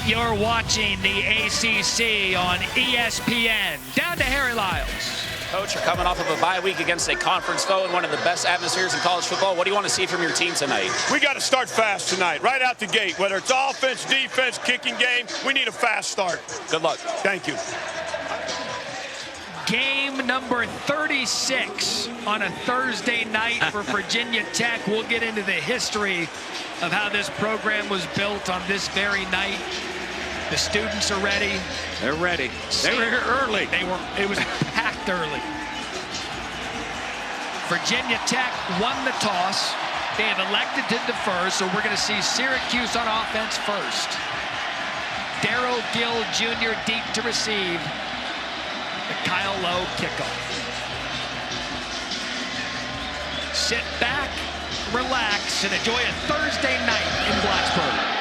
You're watching the ACC on ESPN. Down to Harry Lyles. Coach, you're coming off of a bye week against a conference foe in one of the best atmospheres in college football. What do you want to see from your team tonight? We got to start fast tonight, right out the gate. Whether it's offense, defense, kicking game, we need a fast start. Good luck. Thank you. Game number 36 on a Thursday night for Virginia Tech. We'll get into the history of how this program was built on this very night. The students are ready. They're ready. They were here early. It was packed early. Virginia Tech won the toss. They have elected to defer, so we're going to see Syracuse on offense first. Darrell Gill Jr. deep to receive. The Kyle Lowe kickoff. Sit back, relax, and enjoy a Thursday night in Blacksburg.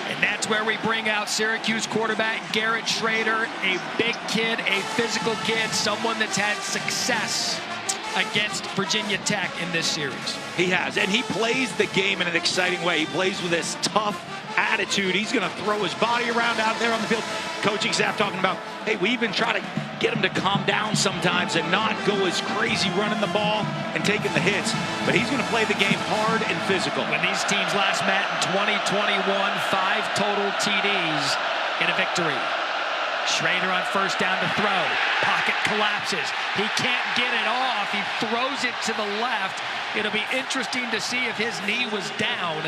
And that's where we bring out Syracuse quarterback Garrett Schrader, a big kid, a physical kid, someone that's had success against Virginia Tech in this series. He has, and he plays the game in an exciting way. He plays with this tough attitude. He's going to throw his body around out there on the field. Coaching staff talking about, hey, we even try to get him to calm down sometimes and not go as crazy running the ball and taking the hits. But he's going to play the game hard and physical. When these teams last met in 2021, 5 total TDs in a victory. Schrader on first down to throw. Pocket collapses. He can't get it off. He throws it to the left. It'll be interesting to see if his knee was down.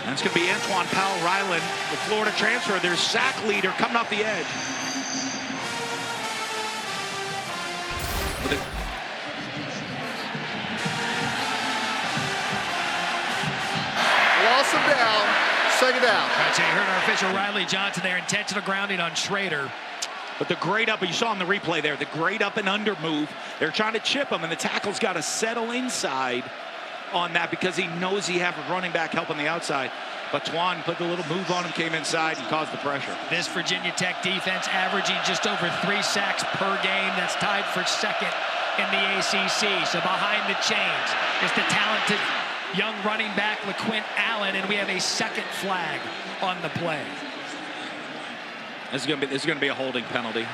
That's going to be Antoine Powell-Ryland, the Florida transfer, their sack leader, coming off the edge. Loss him down, second down. All right, so you heard our official Riley Johnson there, intentional grounding on Schrader. But the grade up, you saw in the replay there, the grade up and under move, they're trying to chip him, and the tackle's got to settle inside on that because he knows he has a running back helping the outside. But Twan put the little move on him, came inside, and caused the pressure. This Virginia Tech defense averaging just over 3 sacks per game. That's tied for second in the ACC. So behind the chains is the talented young running back LaQuint Allen, and we have a second flag on the play. This is going to be a holding penalty.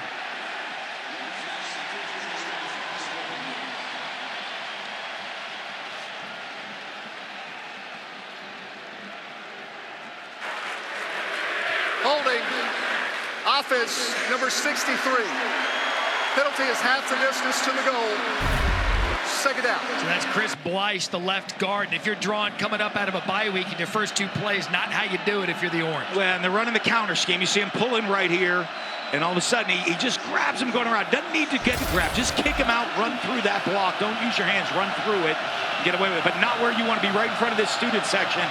Holding, offense number 63. Penalty is half the distance to the goal. Second down. So that's Chris Bleish, the left guard. And if you're drawn coming up out of a bye week in your first 2 plays, not how you do it if you're the orange. Well, and they're running the counter scheme. You see him pulling right here, and all of a sudden he just grabs him going around. Doesn't need to get grabbed. Just kick him out, run through that block. Don't use your hands, run through it, get away with it. But not where you want to be, right in front of this student section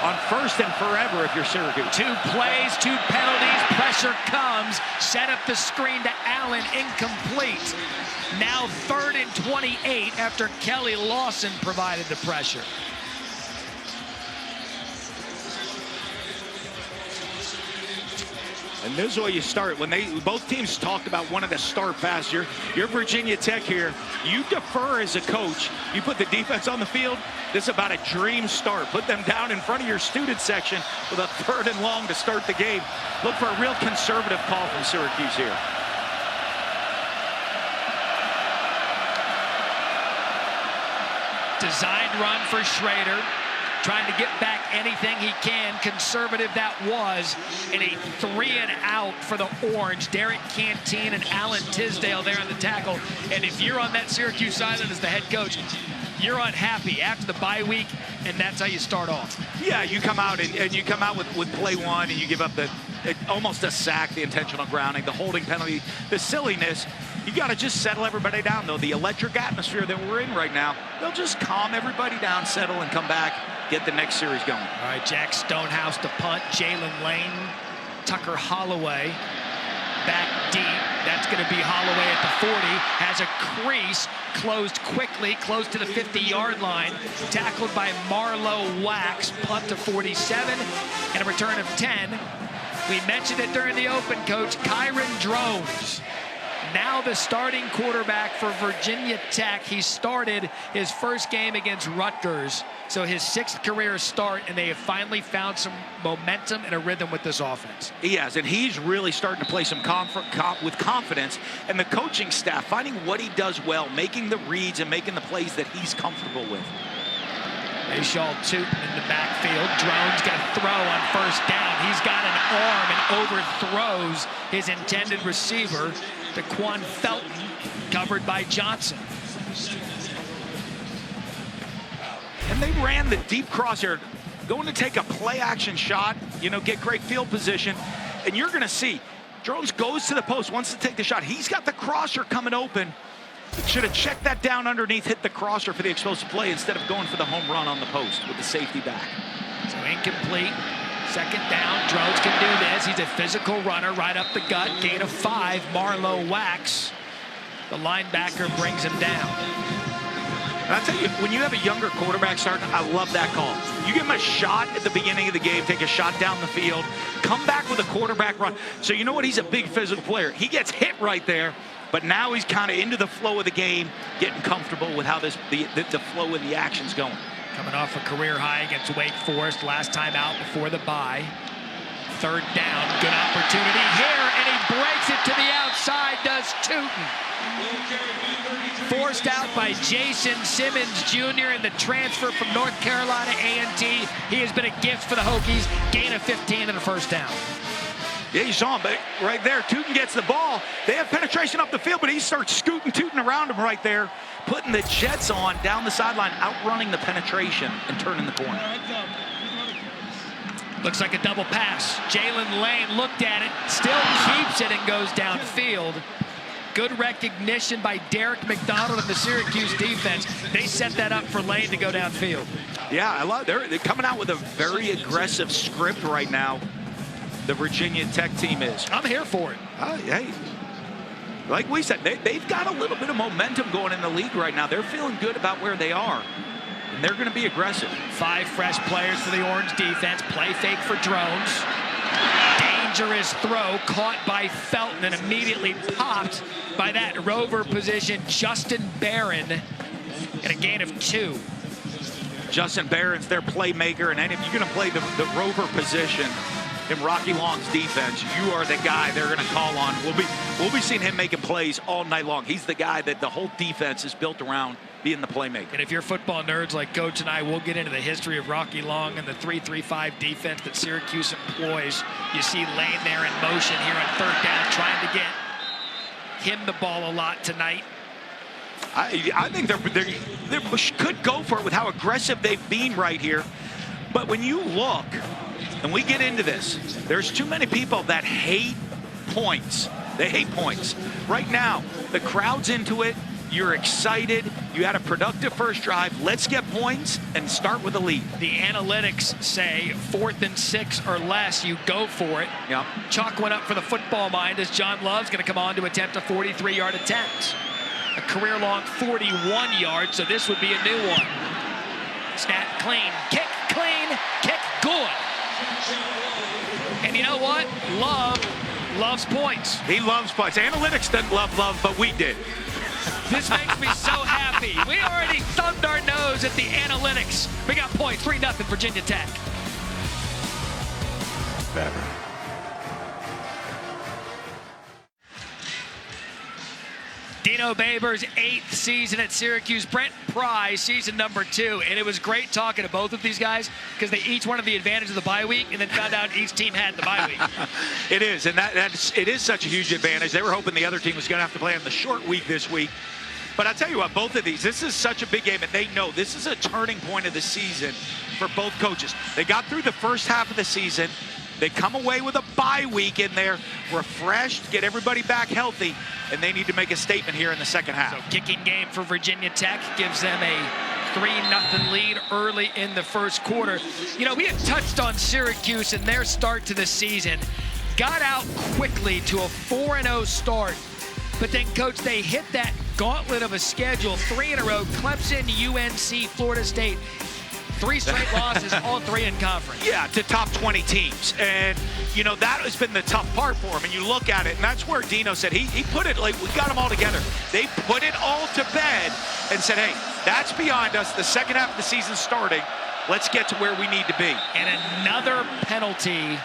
on first and forever if you're Syracuse. 2 plays, 2 penalties, pressure comes, set up the screen to Allen, incomplete. Now 3rd and 28 after Kelly Lawson provided the pressure. And this is where you start. When both teams talked about wanting to start fast, you're Virginia Tech here. You defer as a coach. You put the defense on the field. This is about a dream start. Put them down in front of your student section with a 3rd and long to start the game. Look for a real conservative call from Syracuse here. Designed run for Schrader, trying to get back anything he can. Conservative that was, in a 3 and out for the Orange. Derek Canteen and Alan Tisdale there on the tackle. And if you're on that Syracuse island as the head coach, you're unhappy after the bye week, and that's how you start off. Yeah, you come out and you come out with play 1 and you give up almost a sack, the intentional grounding, the holding penalty, the silliness. You got to just settle everybody down, though. The electric atmosphere that we're in right now, they'll just calm everybody down, settle, and come back, get the next series going. All right, Jack Stonehouse to punt. Jalen Lane, Tucker Holloway back deep. That's going to be Holloway at the 40. Has a crease, closed quickly, close to the 50-yard line. Tackled by Marlowe Wax. Punt to 47 and a return of 10. We mentioned it during the open, Coach. Kyron Drones Now the starting quarterback for Virginia Tech. He started his first game against Rutgers, so his 6th career start, and they have finally found some momentum and a rhythm with this offense. He has, and he's really starting to play some with confidence, and the coaching staff finding what he does well, making the reads and making the plays that he's comfortable with. Mayshaw Tootin in the backfield. Drone's going to throw on first down. He's got an arm and overthrows his intended receiver, Daquan Felton, covered by Johnson. And they ran the deep crosshair, going to take a play-action shot, get great field position, and you're going to see Drones goes to the post, wants to take the shot. He's got the crosser coming open. Should have checked that down underneath, hit the crosser for the explosive play instead of going for the home run on the post with the safety back. So incomplete. Second down. Drones can do this. He's a physical runner right up the gut. Gain of 5. Marlowe Wax, the linebacker, brings him down. And I'll tell you, when you have a younger quarterback starting, I love that call. You give him a shot at the beginning of the game, take a shot down the field, come back with a quarterback run. So you know what? He's a big physical player. He gets hit right there. But now he's kind of into the flow of the game, getting comfortable with how the flow of the action's going. Coming off a career high against Wake Forest, last time out before the bye. Third down, good opportunity here, and he breaks it to the outside, does Tootin. Forced out by Jason Simmons Jr. in the transfer from North Carolina A&T. He has been a gift for the Hokies. Gain of 15 and a first down. Yeah, you saw him but right there. Tootin gets the ball. They have penetration up the field, but he starts scooting Tootin around him right there, putting the jets on down the sideline, outrunning the penetration and turning the corner. Looks like a double pass. Jalen Lane looked at it, still keeps it and goes downfield. Good recognition by Derek McDonald and the Syracuse defense. They set that up for Lane to go downfield. Yeah, I love it. They're coming out with a very aggressive script right now. The Virginia Tech team is. I'm here for it. Hey, like we said, they've got a little bit of momentum going in the league right now. They're feeling good about where they are, and they're going to be aggressive. 5 fresh players for the Orange defense. Play fake for Drones. Dangerous throw caught by Felton and immediately popped by that rover position, Justin Barron, and a gain of 2. Justin Barron's their playmaker, and if you're going to play the rover position in Rocky Long's defense, you are the guy they're going to call on. We'll be seeing him making plays all night long. He's the guy that the whole defense is built around, being the playmaker. And if you're football nerds like Coach and I, we'll get into the history of Rocky Long and the 3-3-5 defense that Syracuse employs. You see Lane there in motion here on third down, trying to get him the ball a lot tonight. I think they could go for it with how aggressive they've been right here. But when you look, and we get into this, there's too many people that hate points. They hate points. Right now, the crowd's into it. You're excited. You had a productive first drive. Let's get points and start with a lead. The analytics say 4th and 6 or less, you go for it. Yep. Chalk went up for the football mind as John Love's going to come on to attempt a 43-yard attempt. A career-long 41 yards, so this would be a new one. Snap clean, kick clean, kick good. And you know what? Love loves points. He loves points. Analytics doesn't love, but we did. This makes me so happy. We already thumbed our nose at the analytics. We got points, 3-0 Virginia Tech. Better. Dino Babers' 8th season at Syracuse. Brent Pry, season number 2. And it was great talking to both of these guys because they each wanted the advantage of the bye week and then found out each team had the bye week. It is, and it is such a huge advantage. They were hoping the other team was going to have to play on the short week this week. But I'll tell you what, both of these, this is such a big game, and they know this is a turning point of the season for both coaches. They got through the first half of the season. They come away with a bye week in there, refreshed, get everybody back healthy, and they need to make a statement here in the second half. So kicking game for Virginia Tech gives them a 3-0 lead early in the first quarter. You know, we had touched on Syracuse and their start to the season. Got out quickly to a 4-0 start. But then, Coach, they hit that gauntlet of a schedule, 3 in a row, Clemson, UNC, Florida State. 3 straight losses, all 3 in conference. Yeah, to top 20 teams. And, you know, that has been the tough part for him. And you look at it, and that's where Dino said, he put it, like, we got them all together. They put it all to bed and said, hey, that's behind us. The second half of the season's starting. Let's get to where we need to be. And another penalty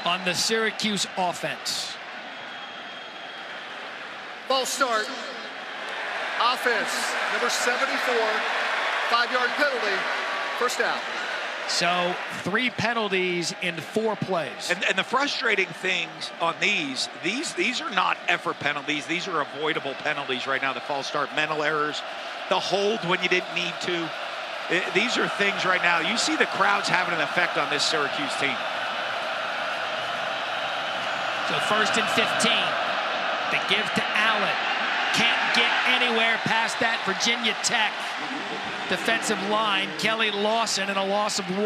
on the Syracuse offense. False start. Offense, number 74, 5-yard penalty, first down. So 3 penalties in 4 plays. And the frustrating things on these are not effort penalties. These are avoidable penalties right now. The false start, mental errors, the hold when you didn't need to. These are things right now. You see the crowds having an effect on this Syracuse team. So 1st and 15. They give to Allen. Can't get anywhere past that Virginia Tech defensive line. Kelly Lawson, and a loss of 1. You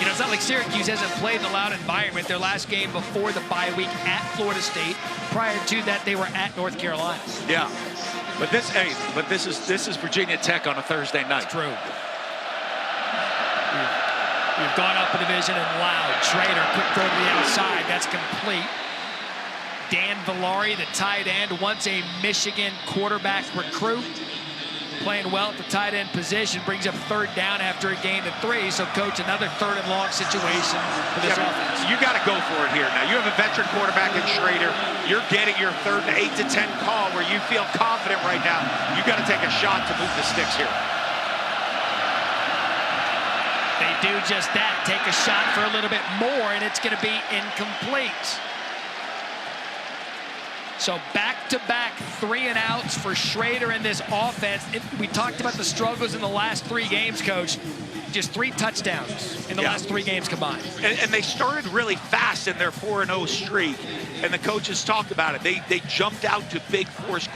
know, it's not like Syracuse hasn't played in a loud environment. Their last game before the bye week at Florida State. Prior to that, they were at North Carolina. Yeah, but this is Virginia Tech on a Thursday night. It's true. We've gone up a division and loud. Schrader, quick throw to the outside. That's complete. Dan Villari, the tight end, once a Michigan quarterback recruit, playing well at the tight end position, brings up 3rd down after a gain of 3. So, Coach, another 3rd and long situation for this offense. You got to go for it here. Now, you have a veteran quarterback in Schrader. You're getting your 3rd and 8 to 10 call where you feel confident right now. You got to take a shot to move the sticks here. They do just that, take a shot for a little bit more, and it's going to be incomplete. So back-to-back 3 and outs for Schrader in this offense. We talked about the struggles in the last 3 games, Coach. Just 3 touchdowns in the last 3 games combined. And they started really fast in their 4-0 streak, and the coaches talked about it. They jumped out to big first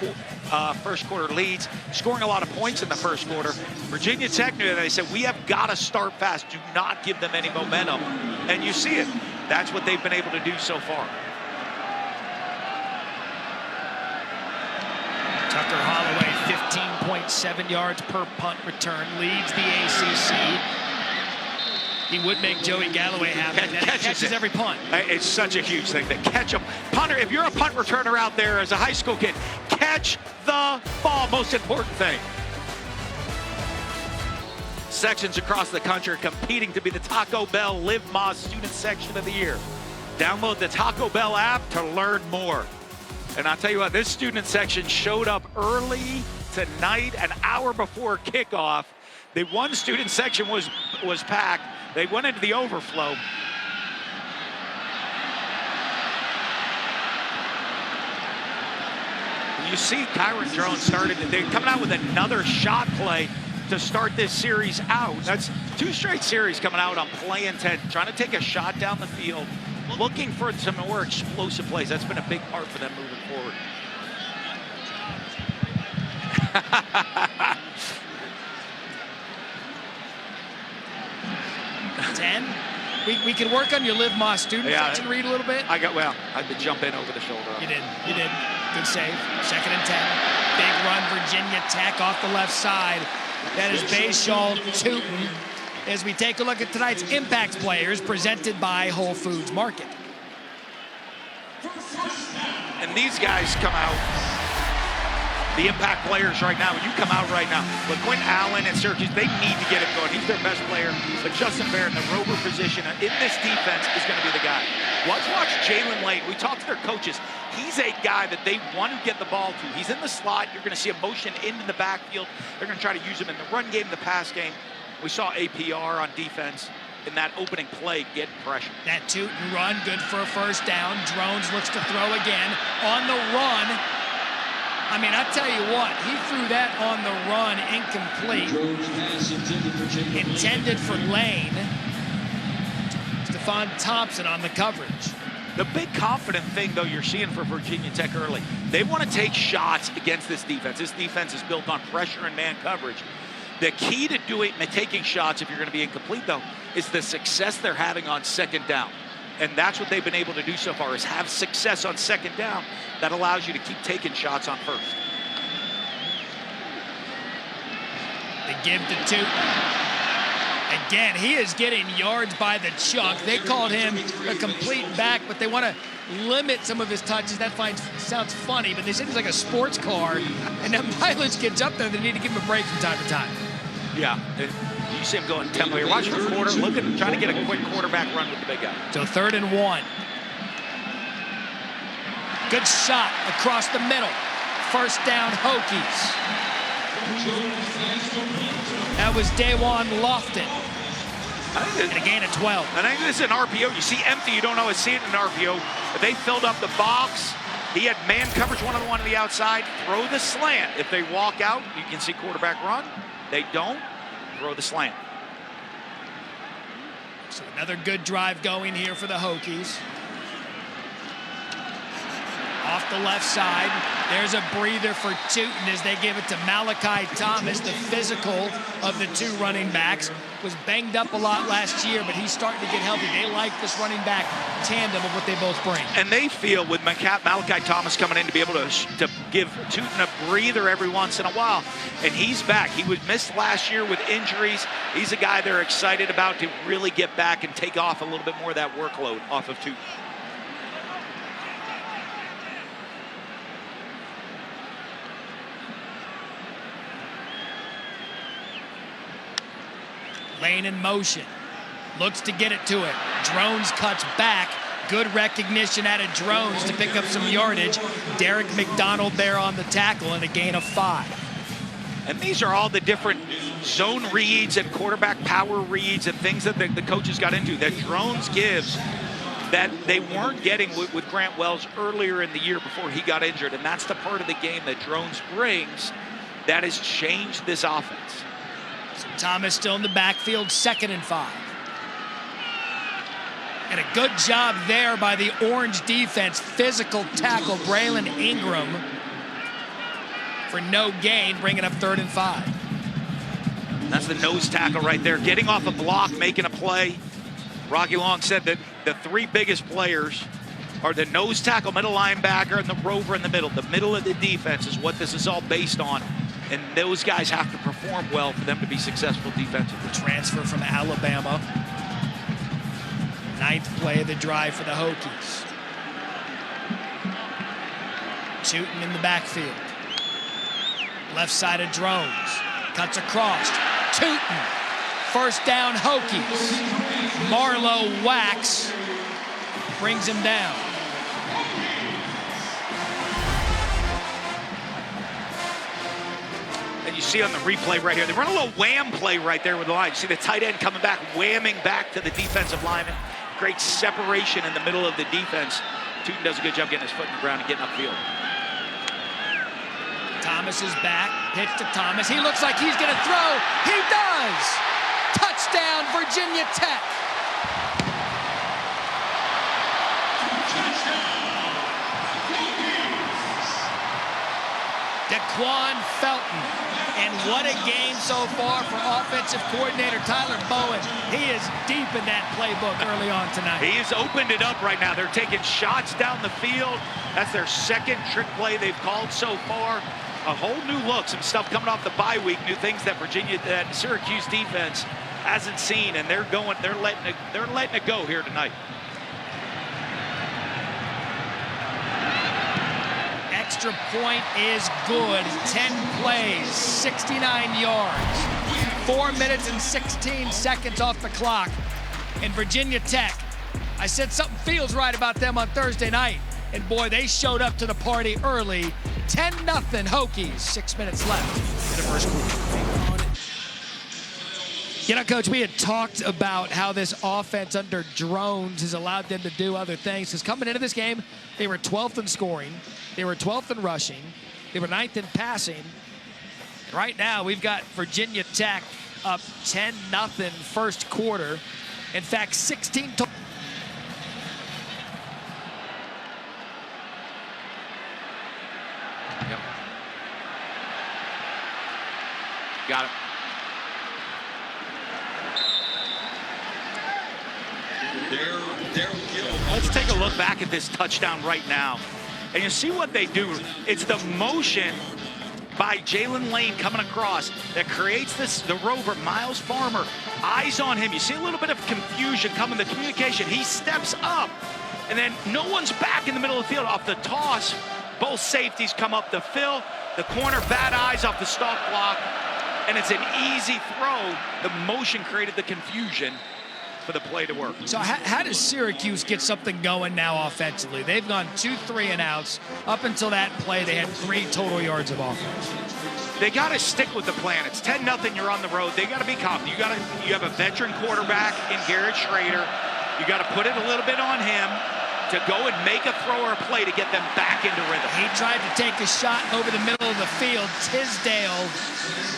quarter leads, scoring a lot of points in the first quarter. Virginia Tech knew that. They said, we have got to start fast. Do not give them any momentum. And you see it. That's what they've been able to do so far. Tucker Holloway, 15.7 yards per punt return, leads the ACC. He would make Joey Galloway happy. And he catches every punt. It's such a huge thing to catch a punter. If you're a punt returner out there as a high school kid, catch the ball. Most important thing. Sections across the country competing to be the Taco Bell Live Moss Student Section of the Year. Download the Taco Bell app to learn more. And I'll tell you what, this student section showed up early tonight, an hour before kickoff. The one student section was packed. They went into the overflow. You see Kyron Jones they're coming out with another shot play to start this series out. That's 2 straight series coming out on play intent, trying to take a shot down the field, looking for some more explosive plays. That's been a big part for them moving forward. 10. We can work on your Live Moss student section, read a little bit. I had to jump in over the shoulder. You did. Good save. 2nd and 10. Big run, Virginia Tech off the left side. That is Bayshall Tootin. As we take a look at tonight's Impact players presented by Whole Foods Market. And these guys come out, the Impact players right now, when you come out right now, but Quinn Allen and Syracuse, they need to get it going. He's their best player, but Justin Barrett in the rover position in this defense is going to be the guy. Watch Jalen Lane. We talked to their coaches. He's a guy that they want to get the ball to. He's in the slot. You're going to see a motion into the backfield. They're going to try to use him in the run game, the pass game. We saw APR on defense in that opening play get pressure. That Tootin run, good for a 1st down. Drones looks to throw again on the run. I mean, I tell you what, he threw that on the run, incomplete. Intended for Lane. Stephon Thompson on the coverage. The big confident thing, though, you're seeing for Virginia Tech early, they want to take shots against this defense. This defense is built on pressure and man coverage. The key to taking shots, if you're going to be incomplete, though, is the success they're having on 2nd down. And that's what they've been able to do so far, is have success on 2nd down. That allows you to keep taking shots on 1st. They give to Tootin. Again, he is getting yards by the chunk. They called him a complete back, but they want to limit some of his touches. That sounds funny, but they said he's like a sports car, and that mileage gets up there. They need to give him a break from time to time. Yeah, you see him going tempo. You're watching the quarter, looking, trying to get a quick quarterback run with the big guy. So 3rd and 1. Good shot across the middle. First down, Hokies. That was Dawan Lofton. And a gain of 12. I think this is an RPO. You see empty, you don't always see it in an RPO. But they filled up the box. He had man coverage, one-on-one on the outside. Throw the slant. If they walk out, you can see quarterback run. They don't, throw the slant. So another good drive going here for the Hokies. Off the left side, there's a breather for Tootin as they give it to Malachi Thomas, the physical of the 2 running backs. Was banged up a lot last year, but he's starting to get healthy. They like this running back tandem of what they both bring. And they feel with Malachi Thomas coming in to be able to give Tootin a breather every once in a while. And he's back. He was missed last year with injuries. He's a guy they're excited about to really get back and take off a little bit more of that workload off of Tootin. Lane in motion, looks to get it to it. Drones cuts back. Good recognition out of Drones to pick up some yardage. Derek McDonald there on the tackle and a gain of 5. And these are all the different zone reads and quarterback power reads and things that the coaches got into that Drones gives that they weren't getting with Grant Wells earlier in the year before he got injured. And that's the part of the game that Drones brings that has changed this offense. Thomas still in the backfield, 2nd and 5. And a good job there by the Orange defense. Physical tackle, Braylon Ingram for no gain, bringing up 3rd and 5. That's the nose tackle right there, getting off a block, making a play. Rocky Long said that the 3 biggest players are the nose tackle, middle linebacker, and the rover in the middle. The middle of the defense is what this is all based on. And those guys have to perform well for them to be successful defensively. Transfer from Alabama. 9th play of the drive for the Hokies. Tootin in the backfield. Left side of Drones. Cuts across. Tootin. First down, Hokies. Marlowe whacks. Brings him down. And you see on the replay right here, they run a little wham play right there with the line. You see the tight end coming back, whamming back to the defensive lineman. Great separation in the middle of the defense. Tootin does a good job getting his foot in the ground and getting upfield. Thomas is back, pitch to Thomas. He looks like he's gonna throw. He does! Touchdown, Virginia Tech. DeQuan Felton. And what a game so far for offensive coordinator Tyler Bowen. He is deep in that playbook early on tonight. He has opened it up right now. They're taking shots down the field. That's their 2nd trick play they've called so far. A whole new look, some stuff coming off the bye week, new things that that Syracuse defense hasn't seen, and they're letting it go here tonight. Extra point is good. 10 plays, 69 yards. 4 minutes and 16 seconds off the clock. And Virginia Tech, I said something feels right about them on Thursday night. And boy, they showed up to the party early. 10-0 Hokies, 6 minutes left in the first quarter. You know, Coach, we had talked about how this offense under Drones has allowed them to do other things. Because coming into this game, they were 12th in scoring. They were 12th in rushing. They were 9th in passing. And right now, we've got Virginia Tech up 10-0 first quarter. In fact, 16 to Yep. Got it. Let's take a look back at this touchdown right now. And you see what they do. It's the motion by Jalen Lane coming across that creates the rover, Miles Farmer. Eyes on him. You see a little bit of confusion coming, the communication. He steps up, and then no one's back in the middle of the field. Off the toss, both safeties come up the fill. The corner, bad eyes off the stalk block, and it's an easy throw. The motion created the confusion for the play to work. So how does Syracuse get something going now offensively? They've gone 2 3-and-outs. Up until that play, they had 3 total yards of offense. They got to stick with the plan. It's 10-0. You're on the road. They got to be confident. You have a veteran quarterback in Garrett Schrader. You got to put it a little bit on him to go and make a throw or a play to get them back into rhythm. He tried to take a shot over the middle of the field. Tisdale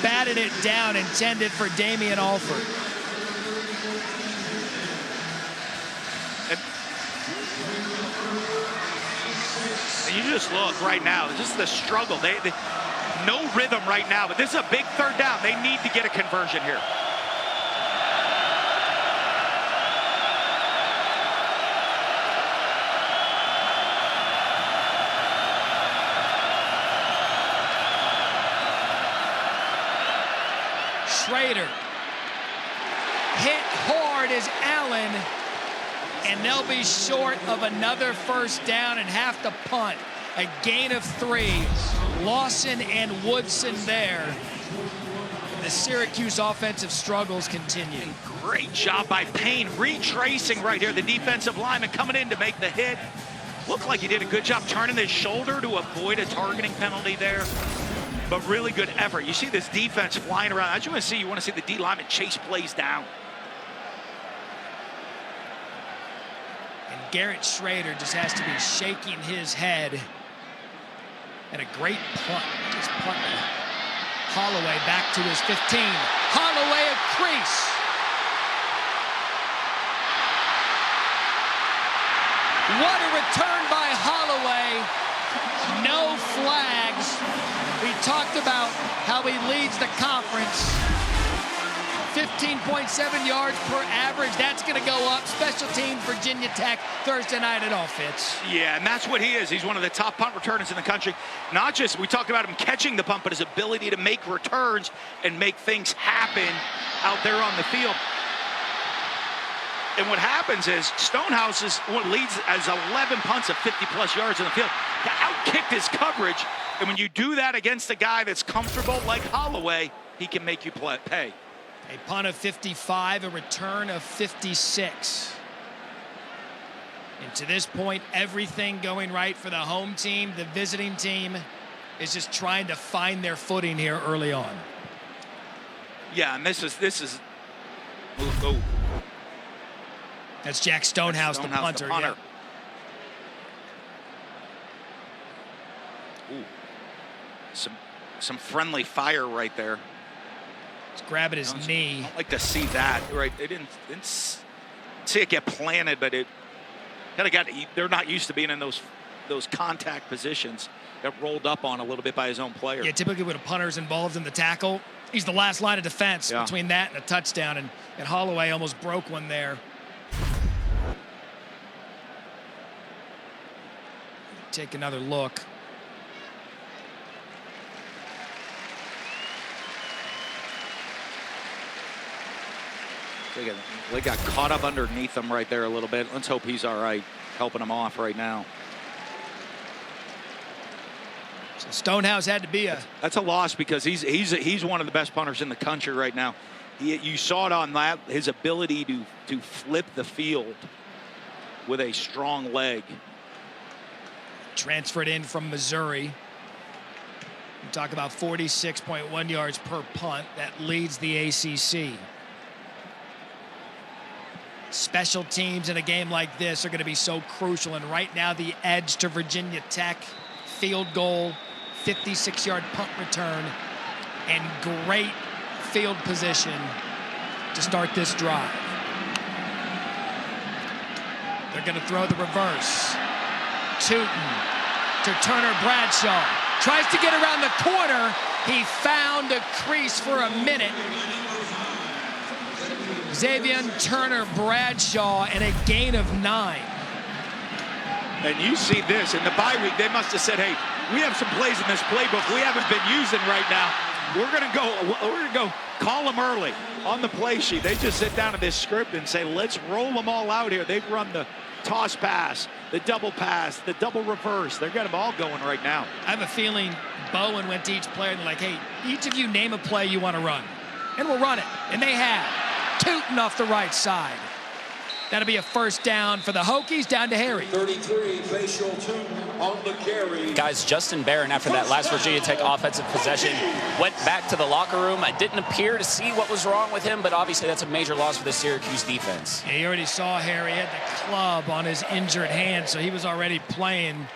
batted it down, intended for Damian Alford. And you just look right now, just the struggle. They no rhythm right now, but this is a big 3rd down. They need to get a conversion here. Schrader hit hard as Allen, and they'll be short of another 1st down and have to punt. A gain of 3. Lawson and Woodson there. The Syracuse offensive struggles continue. Great job by Payne retracing right here. The defensive lineman coming in to make the hit. Looked like he did a good job turning his shoulder to avoid a targeting penalty there. But really good effort. You see this defense flying around. As you want to see the D lineman chase plays down. And Garrett Schrader just has to be shaking his head. And a great punt. Just punt Holloway back to his 15. Holloway a crease. What a return by Holloway. No flags. We talked about how he leads the conference. 15.7 yards per average. That's going to go up. Special teams, Virginia Tech, Thursday night. It all fits. Yeah, and that's what he is. He's one of the top punt returners in the country. Not just, we talked about him catching the punt, but his ability to make returns and make things happen out there on the field. And what happens is Stonehouse leads as 11 punts of 50-plus yards in the field. He outkicked his coverage, and when you do that against a guy that's comfortable like Holloway, he can make you pay. A punt of 55, a return of 56. And to this point, everything going right for the home team. The visiting team is just trying to find their footing here early on. Yeah, and this is. Oh. That's Jack Stonehouse, the punter. Yeah. Ooh. Some friendly fire right there. He's grabbing his knee. I'd like to see that. Right, they didn't see it get planted, but it kind of got. They're not used to being in those contact positions. Got rolled up on a little bit by his own player. Yeah, typically when a punter's involved in the tackle, he's the last line of defense between that and a touchdown, and Holloway almost broke one there. Take another look. They got caught up underneath him right there a little bit. Let's hope he's all right, helping him off right now. So Stonehouse had to be That's a loss because he's one of the best punters in the country right now. You saw it on that, his ability to flip the field with a strong leg. Transferred in from Missouri. We talk about 46.1 yards per punt. That leads the ACC. Special teams in a game like this are going to be so crucial, and right now the edge to Virginia Tech, field goal, 56-yard punt return, and great field position to start this drive. They're going to throw the reverse. Tootin to Turner Bradshaw. Tries to get around the corner. He found a crease for a minute. Xavier Turner Bradshaw and a gain of 9. And you see this in the bye week, they must have said, hey, we have some plays in this playbook we haven't been using right now. We're gonna go call them early on the play sheet. They just sit down to this script and say, let's roll them all out here. They've run the toss pass, the double pass, the double reverse. They've got them all going right now. I have a feeling Bowen went to each player and they're like, hey, each of you name a play you want to run, and we'll run it. And they have. Tooting off the right side. That'll be a first down for the Hokies, down to Harry. 33, facial 2 on the carry. Guys, Justin Barron, after that last Virginia Tech offensive possession, went back to the locker room. I didn't appear to see what was wrong with him, but obviously that's a major loss for the Syracuse defense. Yeah, you already saw Harry had the club on his injured hand, so he was already playing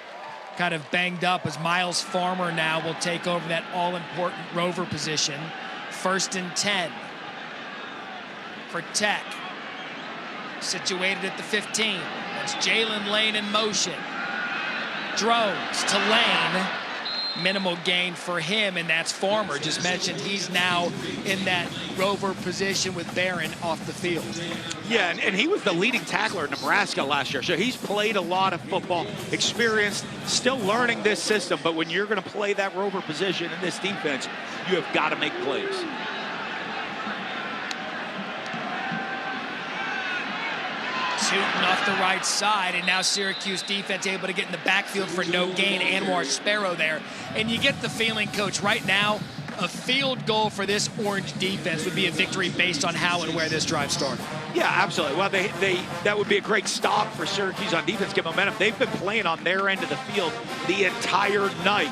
kind of banged up, as Miles Farmer now will take over that all-important rover position. 1st and 10 for Tech. Situated at the 15. That's Jalen Lane in motion. Drones to Lane. Minimal gain for him, and that's Farmer. Just mentioned he's now in that rover position with Barron off the field. Yeah, and he was the leading tackler in Nebraska last year. So he's played a lot of football, experienced, still learning this system. But when you're going to play that rover position in this defense, you have got to make plays. Shooting off the right side, and now Syracuse defense able to get in the backfield for no gain. Anwar Sparrow there. And you get the feeling, Coach, right now, a field goal for this Orange defense would be a victory based on how and where this drive started. Yeah, absolutely. Well, that would be a great stop for Syracuse on defense, get momentum. They've been playing on their end of the field the entire night.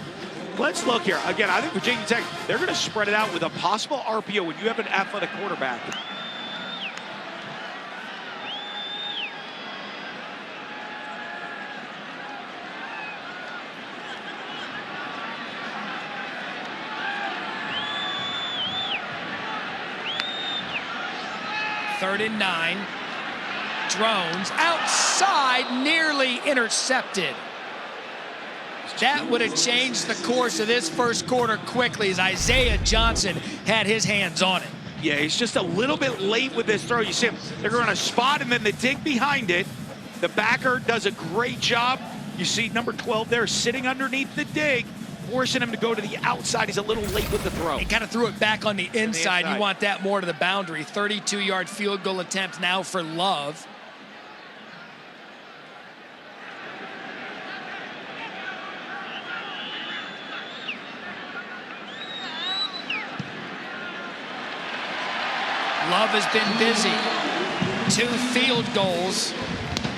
Let's look here. Again, I think Virginia Tech, they're going to spread it out with a possible RPO when you have an athletic quarterback. Third and 9. Drones outside, nearly intercepted. That would have changed the course of this first quarter quickly, as Isaiah Johnson had his hands on it. Yeah, he's just a little bit late with this throw. You see him, they're going to spot him and they dig behind it. The backer does a great job. You see number 12 there sitting underneath the dig, forcing him to go to the outside. He's a little late with the throw. He kind of threw it back on the inside. You want that more to the boundary. 32-yard field goal attempt now for Love. Love has been busy. 2 field goals.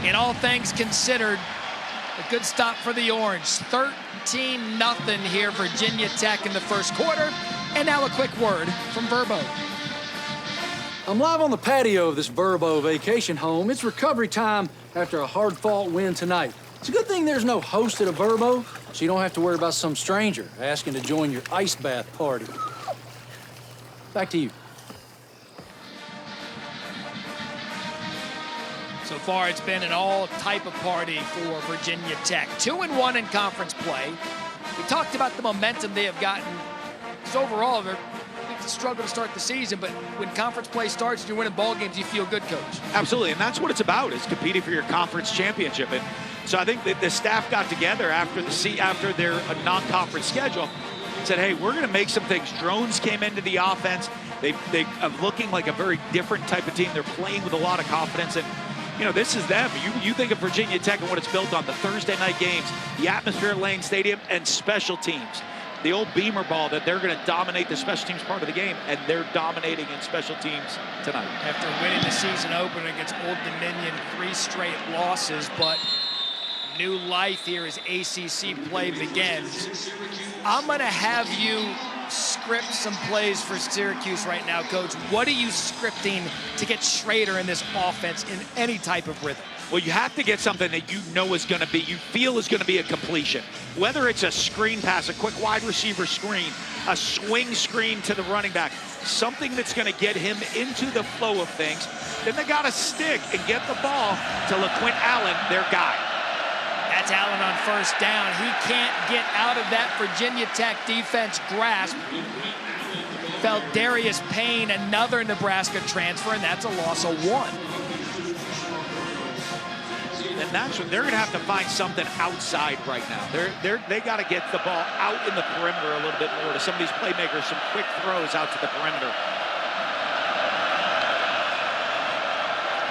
In all things considered, a good stop for the Orange. 13-0 here, Virginia Tech in the first quarter. And now a quick word from Verbo. I'm live on the patio of this Verbo vacation home. It's recovery time after a hard-fought win tonight. It's a good thing there's no host at a Verbo, so you don't have to worry about some stranger asking to join your ice bath party. Back to you. So far, it's been an all-type of party for Virginia Tech. 2-1 in conference play. We talked about the momentum they have gotten. Because overall, it's a struggle to start the season, but when conference play starts and you're winning ball games, you feel good, Coach. Absolutely, and that's what it's about, is competing for your conference championship. And so I think that the staff got together after their non-conference schedule, said, hey, we're going to make some things. Drones came into the offense. They are looking like a very different type of team. They're playing with a lot of confidence. And you know, this is them. You think of Virginia Tech and what it's built on, the Thursday night games, the atmosphere at Lane Stadium, and special teams. The old Beamer ball that they're going to dominate the special teams part of the game, and they're dominating in special teams tonight. After winning the season opener against Old Dominion, 3 straight losses, but new life here as ACC play begins. I'm going to have you script some plays for Syracuse right now, Coach. What are you scripting to get Schrader in this offense in any type of rhythm? Well, you have to get something that you know is going to be, you feel is going to be a completion. Whether it's a screen pass, a quick wide receiver screen, a swing screen to the running back, something that's going to get him into the flow of things. Then they got to stick and get the ball to LaQuint Allen, their guy. That's Allen on first down. He can't get out of that Virginia Tech defense grasp. Felt Darius Payne, another Nebraska transfer, and that's a loss of 1. And that's what they're going to have to find something outside right now. They got to get the ball out in the perimeter a little bit more to some of these playmakers, some quick throws out to the perimeter.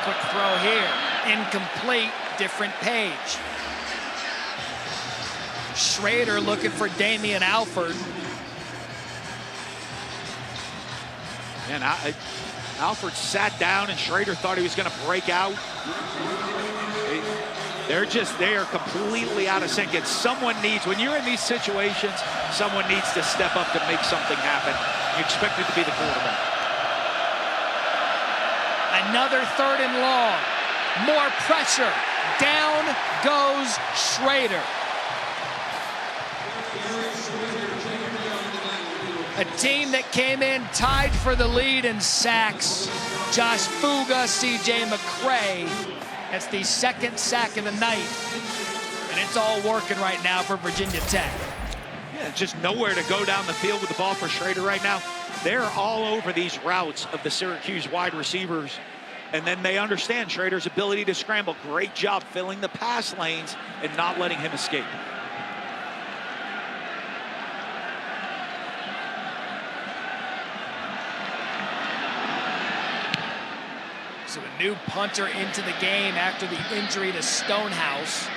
Quick throw here, incomplete, different page. Schrader looking for Damian Alford. And Alford sat down, and Schrader thought he was going to break out. They are completely out of sync. And someone needs, when you're in these situations, someone needs to step up to make something happen. You expect it to be the quarterback. Another 3rd and long. More pressure. Down goes Schrader. A team that came in tied for the lead in sacks. Josh Fuga, C.J. McCray. That's the 2nd sack of the night. And it's all working right now for Virginia Tech. Yeah, just nowhere to go down the field with the ball for Schrader right now. They're all over these routes of the Syracuse wide receivers. And then they understand Schrader's ability to scramble. Great job filling the pass lanes and not letting him escape. So a new punter into the game after the injury to Stonehouse.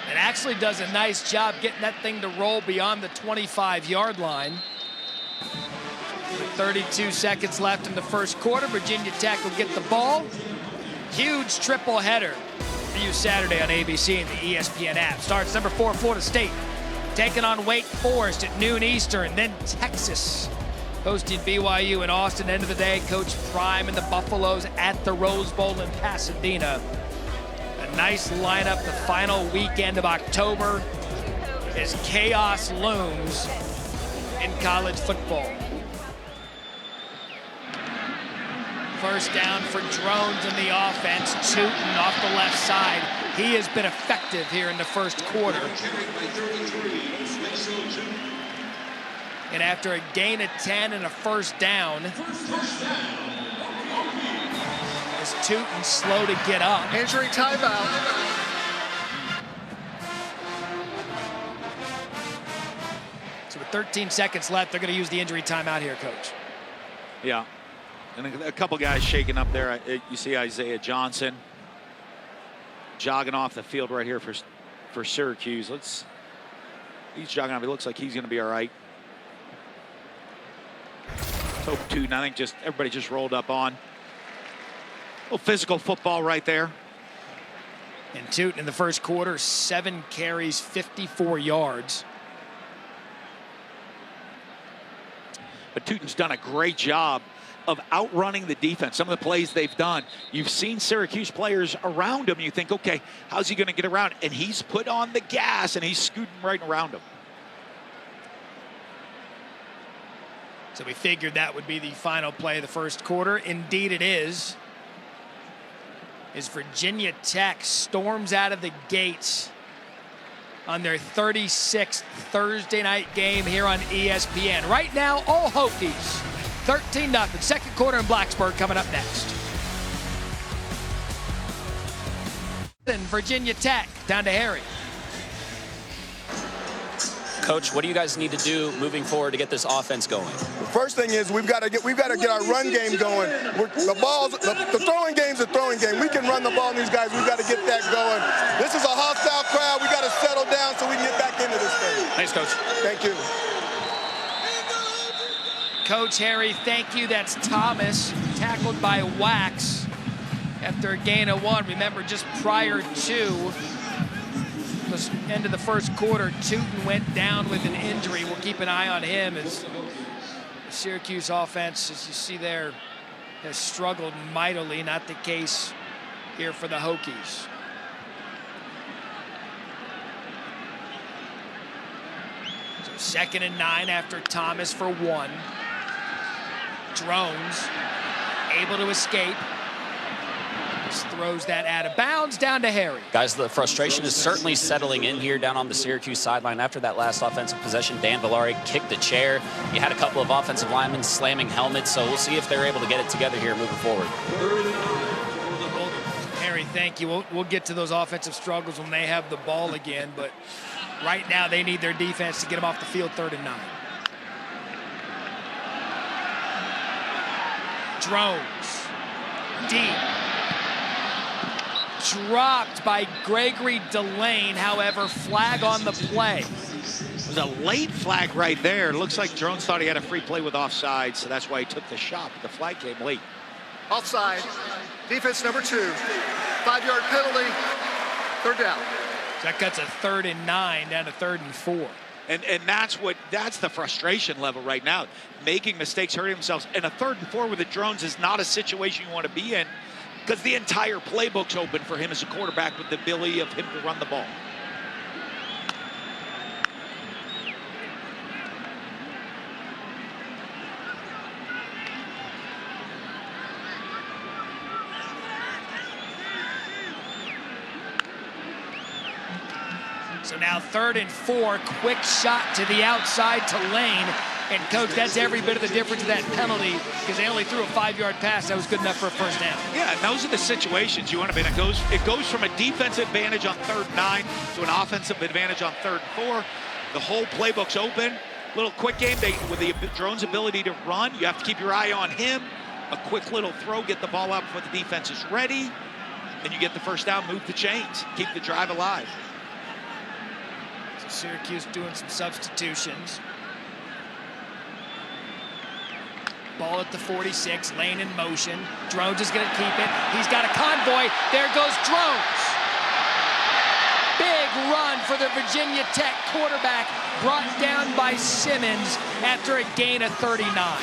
And actually does a nice job getting that thing to roll beyond the 25-yard line. With 32 seconds left in the first quarter, Virginia Tech will get the ball. Huge triple header for you Saturday on ABC and the ESPN app. Starts number 4, Florida State, taking on Wake Forest at noon Eastern. Then Texas hosting BYU in Austin. End of the day, Coach Prime and the Buffaloes at the Rose Bowl in Pasadena. A nice lineup the final weekend of October as chaos looms in college football. First down for Drones in the offense. Tootin off the left side. He has been effective here in the first quarter. And after a gain of 10 and a first down, is Tootin slow to get up. Injury timeout. So with 13 seconds left, they're going to use the injury timeout here, Coach. Yeah. And a couple guys shaking up there. You see Isaiah Johnson jogging off the field right here for Syracuse. He's jogging off. It looks like he's going to be all right. Hope Tootin, I think everybody just rolled up on. A little physical football right there. And Tootin in the first quarter, 7 carries, 54 yards. But Tootin's done a great job of outrunning the defense. Some of the plays they've done, you've seen Syracuse players around him. You think, okay, how's he going to get around? And he's put on the gas, and he's scooting right around him. So we figured that would be the final play of the first quarter. Indeed it is. As Virginia Tech storms out of the gates on their 36th Thursday night game here on ESPN. Right now, all Hokies. 13-0. Second quarter in Blacksburg coming up next. Then Virginia Tech down to Harry. Coach, what do you guys need to do moving forward to get this offense going? The first thing is we've got to get our run game going. The throwing game's a throwing game. We can run the ball on these guys. We've got to get that going. This is a hostile crowd. We got to settle down so we can get back into this thing. Thanks, Coach. Thank you. Coach Harry, thank you. That's Thomas, tackled by Wax after a gain of 1. Remember, just prior to the end of the first quarter, Tootin went down with an injury. We'll keep an eye on him as the Syracuse offense, as you see there, has struggled mightily. Not the case here for the Hokies. So 2nd and 9 after Thomas for 1. Drones able to escape. Just throws that out of bounds down to Harry. Guys, the frustration is certainly settling in here down on the Syracuse sideline. After that last offensive possession, Dan Villari kicked the chair. You had a couple of offensive linemen slamming helmets, so we'll see if they're able to get it together here moving forward. Harry Thank you. We'll get to those offensive struggles when they have the ball again, but right now they need their defense to get them off the field 3rd and 9. Drones. Deep. Dropped by Gregory Delane, however, flag on the play. It was a late flag right there. Looks like Drones thought he had a free play with offside, so that's why he took the shot, but the flag came late. Offside. Defense number 2. 5-yard penalty. 3rd down. That cuts a 3rd and 9 down to 3rd and 4. And that's the frustration level right now. Making mistakes, hurting themselves. And a 3rd and 4 with the Drones is not a situation you want to be in, because the entire playbook's open for him as a quarterback with the ability of him to run the ball. So now 3rd and 4, quick shot to the outside to Lane. And coach, that's every bit of the difference of that penalty, because they only threw a 5-yard pass that was good enough for a 1st down. Yeah, and those are the situations you want to be in. It goes from a defensive advantage on 3rd and 9 to an offensive advantage on 3rd and 4. The whole playbook's open. Little quick game. With the Drones' ability to run, you have to keep your eye on him. A quick little throw, get the ball out before the defense is ready, and you get the 1st down, move the chains, keep the drive alive. Syracuse doing some substitutions. Ball at the 46, Lane in motion. Drones is going to keep it. He's got a convoy. There goes Drones. Big run for the Virginia Tech quarterback, brought down by Simmons after a gain of 39.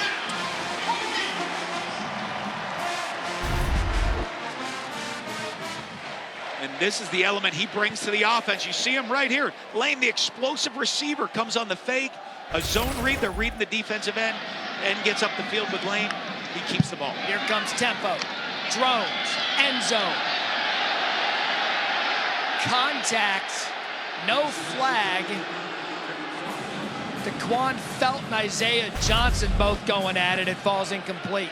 And this is the element he brings to the offense. You see him right here. Lane, the explosive receiver, comes on the fake. A zone read. They're reading the defensive end and gets up the field with Lane. He keeps the ball. Here comes tempo. Drones. End zone. Contact. No flag. DeQuan Felton and Isaiah Johnson both going at it. It falls incomplete.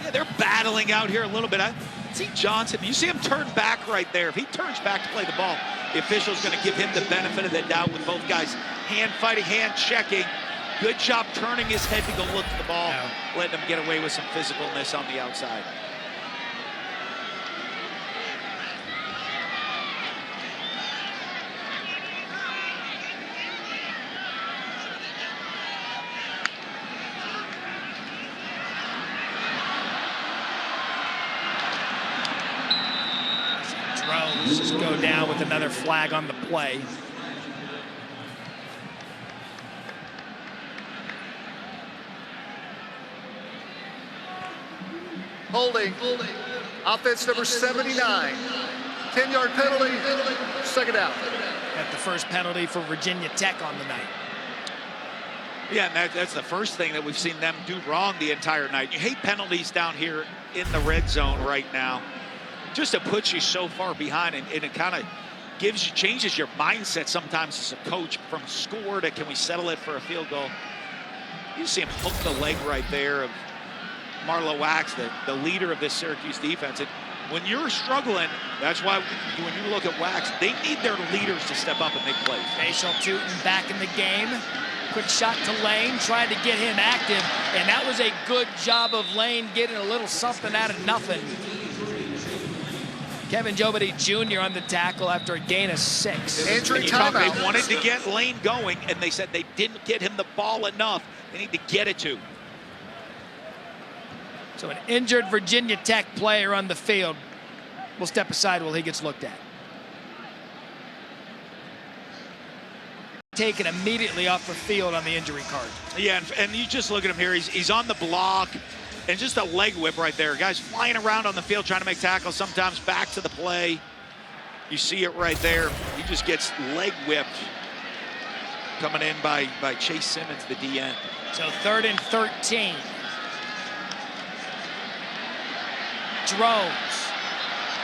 Yeah, they're battling out here a little bit. I see Johnson. You see him turn back right there. If he turns back to play the ball, the official's going to give him the benefit of the doubt with both guys hand fighting, hand checking. Good job turning his head to go look at the ball, letting him get away with some physicalness on the outside. Drones just go down with another flag on the play. Holding. Offense number 79. 10-yard penalty. 2nd down. At the first penalty for Virginia Tech on the night. Yeah, and that's the first thing that we've seen them do wrong the entire night. You hate penalties down here in the red zone right now. Just to put you so far behind, and it kind of changes your mindset sometimes as a coach from score to can we settle it for a field goal. You see him hook the leg right there of Marlo Wax, the leader of this Syracuse defense. And when you're struggling, that's why when you look at Wax, they need their leaders to step up and make plays. Facial Tootin back in the game. Quick shot to Lane, trying to get him active, and that was a good job of Lane getting a little something out of nothing. Kevin Jobity Jr. on the tackle after a gain of 6. Injury timeout. They wanted to get Lane going, and they said they didn't get him the ball enough. They need to get it to. So an injured Virginia Tech player on the field. We'll step aside while he gets looked at. Taken immediately off the field on the injury card. Yeah, and you just look at him here. He's on the block, and just a leg whip right there. Guys flying around on the field trying to make tackles, sometimes back to the play. You see it right there. He just gets leg whipped coming in by Chase Simmons, the DN. So 3rd and 13. Drones.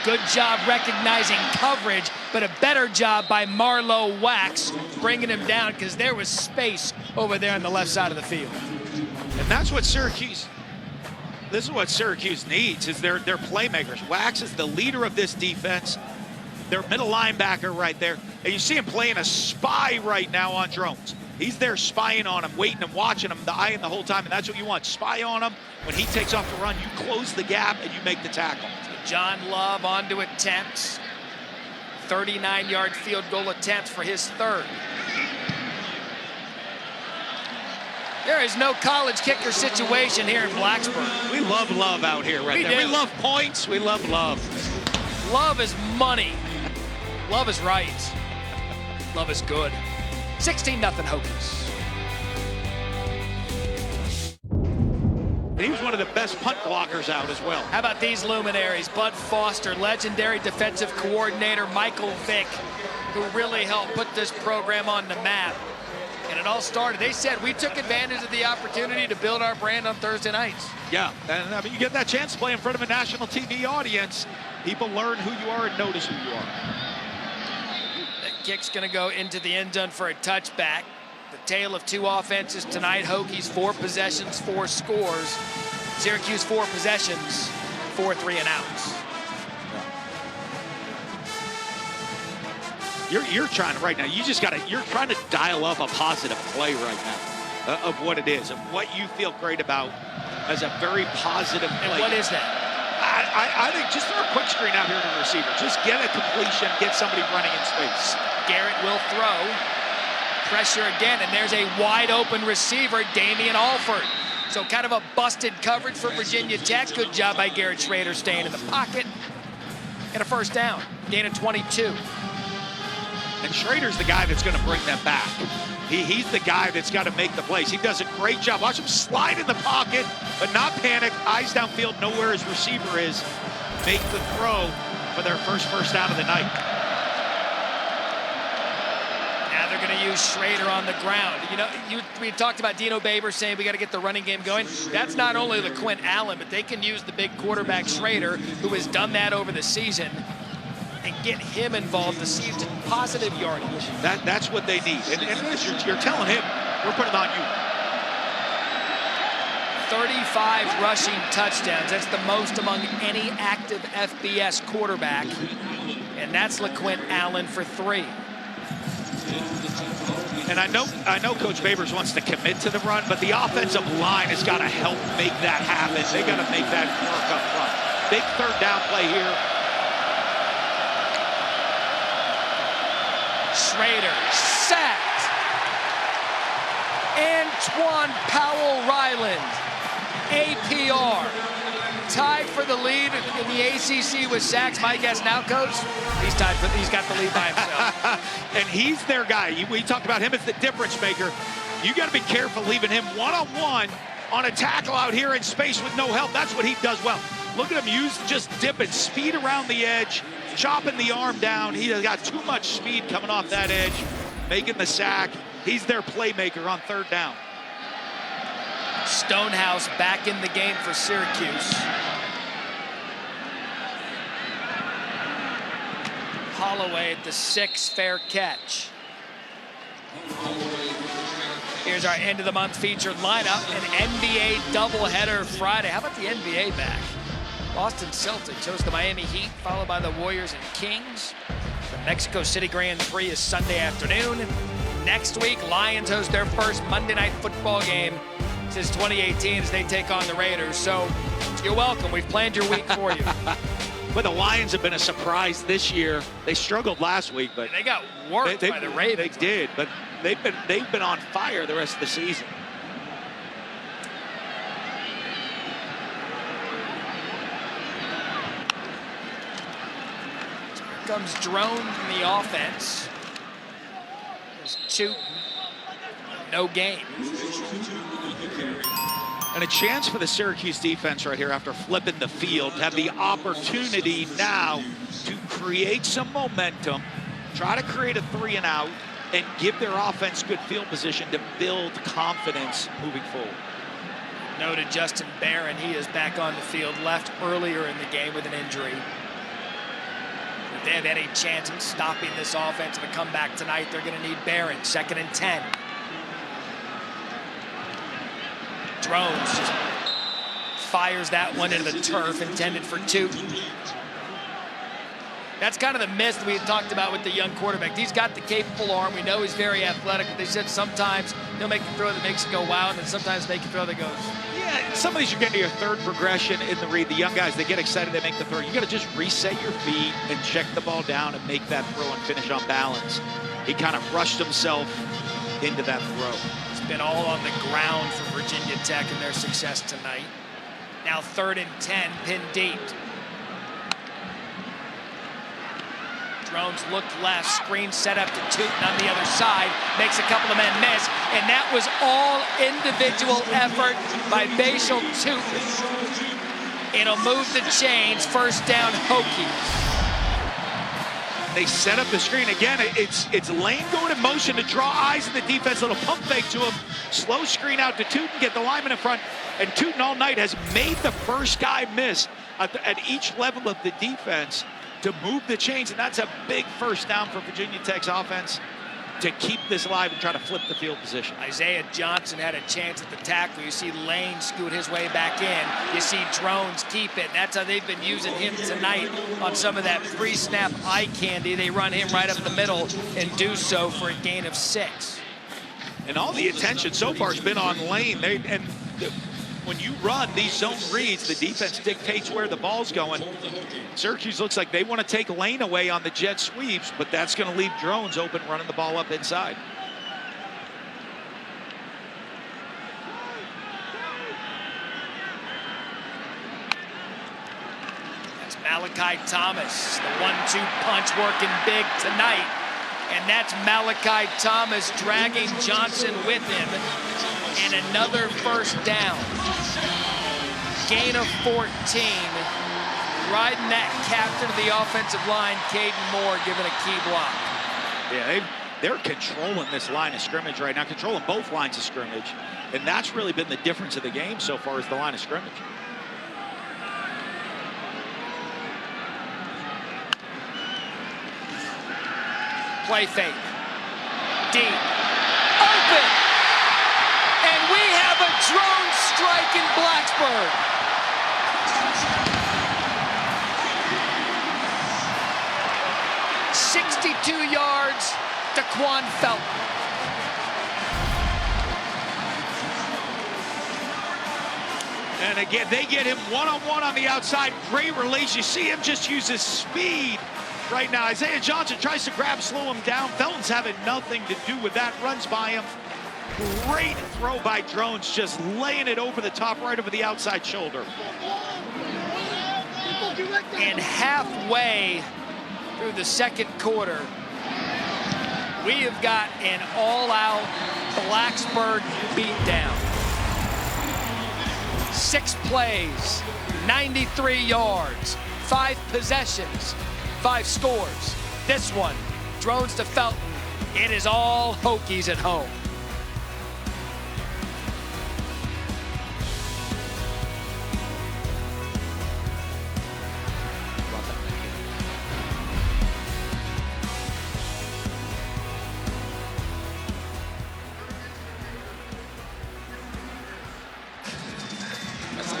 Good job recognizing coverage, but a better job by Marlo Wax bringing him down because there was space over there on the left side of the field. And that's what Syracuse this is what Syracuse needs, is their playmakers. Wax is the leader of this defense. Their middle linebacker right there. And you see him playing a spy right now on drones. He's there spying on him, waiting and watching him, the eye in the whole time, and that's what you want. Spy on him. When he takes off the run, you close the gap and you make the tackle. John Love on to attempts. 39-yard field goal attempts for his third. There is no college kicker situation here in Blacksburg. We love Love out here right there. We love points. We love Love. Love is money. Love is right. Love is good. 16-0 Hokies. He was one of the best punt blockers out as well. How about these luminaries? Bud Foster, legendary defensive coordinator Michael Vick, who really helped put this program on the map. And it all started, they said, we took advantage of the opportunity to build our brand on Thursday nights. Yeah, and I mean, you get that chance to play in front of a national TV audience. People learn who you are and notice who you are. That kick's going to go into the end zone for a touchback. The tale of two offenses tonight. Hokies 4 possessions, 4 scores. Syracuse 4 possessions, 4 3-and-outs. You're trying to right now. You just got to. You're trying to dial up a positive play right now of what it is, of what you feel great about as a very positive play. And what is that? I think just throw a quick screen out here to the receiver. Just get a completion, get somebody running in space. Garrett will throw. Pressure again, and there's a wide open receiver, Damian Alford. So kind of a busted coverage for Virginia Tech. Good job by Garrett Schrader staying in the pocket. And a first down, gain of 22. And Schrader's the guy that's going to bring them back. He's the guy that's got to make the plays. He does a great job. Watch him slide in the pocket, but not panic. Eyes downfield, know where his receiver is. Make the throw for their first down of the night. They're going to use Schrader on the ground. You know, we talked about Dino Baber saying we got to get the running game going. That's not only LeQuint Allen, but they can use the big quarterback Schrader, who has done that over the season, and get him involved to see some positive yardage. That's what they need. And you're telling him, we're putting it on you. 35 rushing touchdowns. That's the most among any active FBS quarterback. And that's LeQuint Allen for 3. And I know Coach Babers wants to commit to the run, but the offensive line has got to help make that happen. They got to make that work up front. Big third down play here. Schrader sacked. Antoine Powell-Ryland, APR, tied for the lead in the ACC with sacks. My guess now, Coach, he's got the lead by himself. And he's their guy. We talked about him as the difference maker. You got to be careful leaving him one-on-one on a tackle out here in space with no help. That's what he does well. Look at him just dipping, speed around the edge, chopping the arm down. He has got too much speed coming off that edge, making the sack. He's their playmaker on third down. Stonehouse back in the game for Syracuse. Holloway at the 6, fair catch. Here's our end of the month featured lineup, an NBA doubleheader Friday. How about the NBA back? Boston Celtics host the Miami Heat, followed by the Warriors and Kings. The Mexico City Grand Prix is Sunday afternoon. Next week, Lions host their first Monday Night Football game since 2018 as they take on the Raiders. So you're welcome. We've planned your week for you. But the Lions have been a surprise this year. They struggled last week, but they got worked by the Ravens. They did, but they've been on fire the rest of the season. Here comes Drone in the offense. There's 2, no gain. And a chance for the Syracuse defense right here after flipping the field to have the opportunity now to create some momentum, try to create a 3-and-out, and give their offense good field position to build confidence moving forward. No to Justin Barron. He is back on the field, left earlier in the game with an injury. If they have any chance of stopping this offense in a comeback tonight, they're going to need Barron. 2nd and 10. Drones just fires that one into the turf, intended for Tootin. That's kind of the miss that we had talked about with the young quarterback. He's got the capable arm. We know he's very athletic, but they said sometimes he'll make the throw that makes it go wow, and then sometimes make a throw that goes. Yeah, some of these you're getting to your third progression in the read. The young guys, they get excited, they make the throw. You got to just reset your feet and check the ball down and make that throw and finish on balance. He kind of rushed himself into that throw. It's been all on the ground for Virginia Tech and their success tonight. Now 3rd and 10, pinned deep. Drones looked left, screen set up to Tootin on the other side, makes a couple of men miss, and that was all individual effort by Bashal Tootin. It'll move the chains, 1st down Hokies. They set up the screen. Again, it's Lane going in motion to draw eyes in the defense, little pump fake to him, slow screen out to Tootin, get the lineman in front, and Tootin all night has made the first guy miss at each level of the defense to move the chains, and that's a big 1st down for Virginia Tech's offense to keep this alive and try to flip the field position. Isaiah Johnson had a chance at the tackle. You see Lane scoot his way back in. You see Drones keep it. That's how they've been using him tonight on some of that pre-snap eye candy. They run him right up the middle and do so for a gain of 6. And all the attention so far has been on Lane. When you run these zone reads, the defense dictates where the ball's going. Syracuse looks like they want to take Lane away on the jet sweeps, but that's going to leave Drones open running the ball up inside. That's Malachi Thomas, the 1-2 punch working big tonight. And that's Malachi Thomas dragging Johnson with him. And another 1st down. Gain of 14. Riding that captain of the offensive line, Caden Moore, giving a key block. Yeah, they're controlling this line of scrimmage right now, controlling both lines of scrimmage. And that's really been the difference of the game so far, is the line of scrimmage. Play fake. Deep. Open! And we have a drone strike in Blacksburg. "62 yards, Daquan Felton." And again, they get him one-on-one on the outside. Great release. You see him just use his speed right now. Isaiah Johnson tries to grab, slow him down. Felton's having nothing to do with that. Runs by him. Great throw by Drones, just laying it over the top, right over the outside shoulder. And halfway through the 2nd quarter, we have got an all-out Blacksburg beatdown. 6 plays, 93 yards, 5 possessions, 5 scores. This one, Drones to Felton. It is all Hokies at home.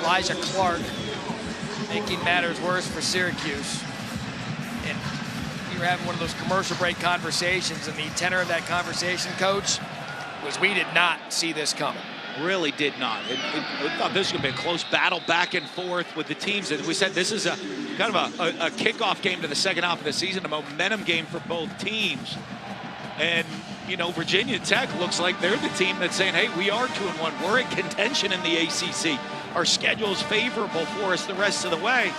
Elijah Clark making matters worse for Syracuse. And we were having one of those commercial break conversations, and the tenor of that conversation, Coach, was we did not see this coming. Really did not. We thought this was going to be a close battle back and forth with the teams. And we said this is a kind of a kickoff game to the 2nd half of the season, a momentum game for both teams. And, you know, Virginia Tech looks like they're the team that's saying, hey, we are 2-1. We're in contention in the ACC. Our schedule is favorable for us the rest of the way.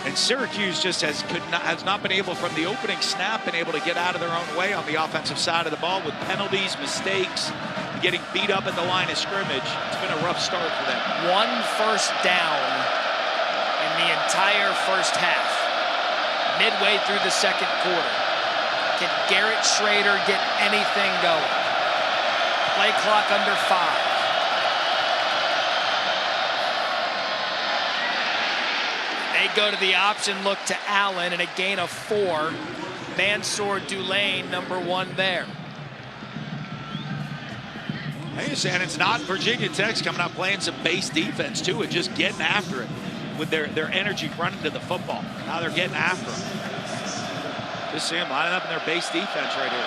And Syracuse just has not been able, from the opening snap, been able to get out of their own way on the offensive side of the ball with penalties, mistakes, getting beat up at the line of scrimmage. It's been a rough start for them. 1 first down in the entire 1st half, midway through the 2nd quarter. Can Garrett Schrader get anything going? Play clock under 5. They go to the option, look to Allen, and a gain of 4. Mansour Dulane, number 1 there. Hey, and it's not Virginia Tech's coming out playing some base defense, too, and just getting after it with their energy running to the football. Now they're getting after them. Just see them lining up in their base defense right here.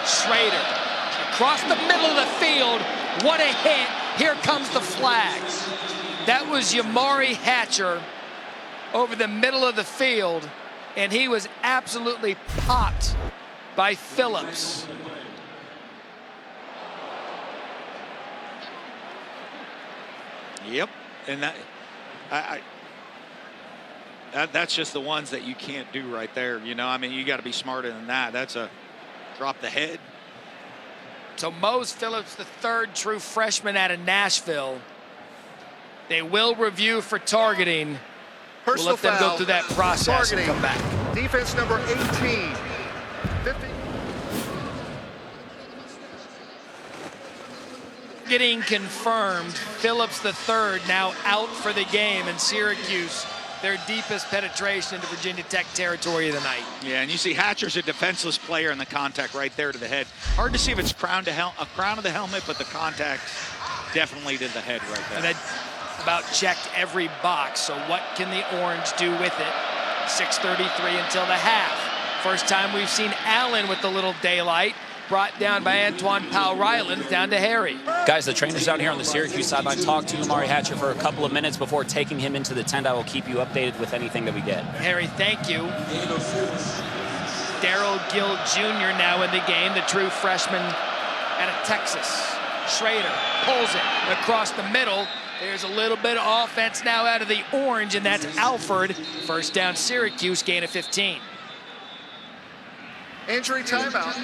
Schrader across the middle of the field. What a hit. Here comes the flag. That was Yamari Hatcher over the middle of the field, and he was absolutely popped by Phillips. Yep, and that's just the ones that you can't do right there. You know, I mean, you got to be smarter than that. That's a drop the head. So Mose Phillips, the third true freshman out of Nashville. They will review for targeting. We'll let them go through that process and come back. Defense number 18. 50. Getting confirmed, Phillips the third now out for the game, and Syracuse their deepest penetration into Virginia Tech territory of the night. Yeah, and you see Hatcher's a defenseless player in the contact right there to the head. Hard to see if it's crown of the helmet, but the contact definitely to the head right there. And that about checked every box. So what can the Orange do with it? 6:33 until the half. First time we've seen Allen with the little daylight. Brought down by Antoine Powell-Ryland down to Harry. Guys, the trainers out here on the Syracuse sideline talked to Yamari Hatcher for a couple of minutes before taking him into the tent. I will keep you updated with anything that we get. Harry, thank you. Darrell Gill Jr. now in the game, the true freshman out of Texas. Schrader pulls it across the middle. There's a little bit of offense now out of the Orange, and that's Alford. First down Syracuse, gain of 15. Injury timeout.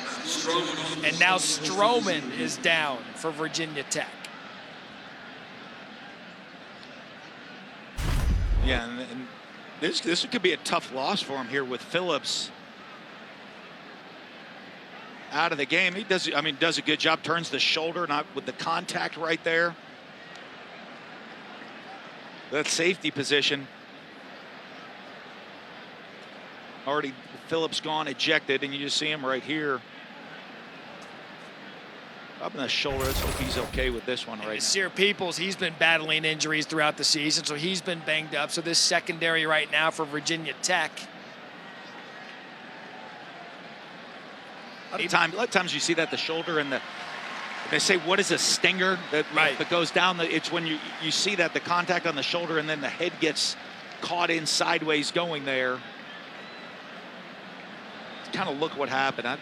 And now Stroman is down for Virginia Tech. Yeah, and this could be a tough loss for him here with Phillips out of the game. He does a good job, turns the shoulder, not with the contact right there. That safety position. Already Phillips gone, ejected, and you just see him right here. Up in the shoulder. Let's hope he's okay with this one right now. Sear Peoples, he's been battling injuries throughout the season, so he's been banged up. So this secondary right now for Virginia Tech. A lot of times you see that the shoulder and they say, what is a stinger that goes down? It's when you see that the contact on the shoulder and then the head gets caught in sideways going there. Kind of look what happened.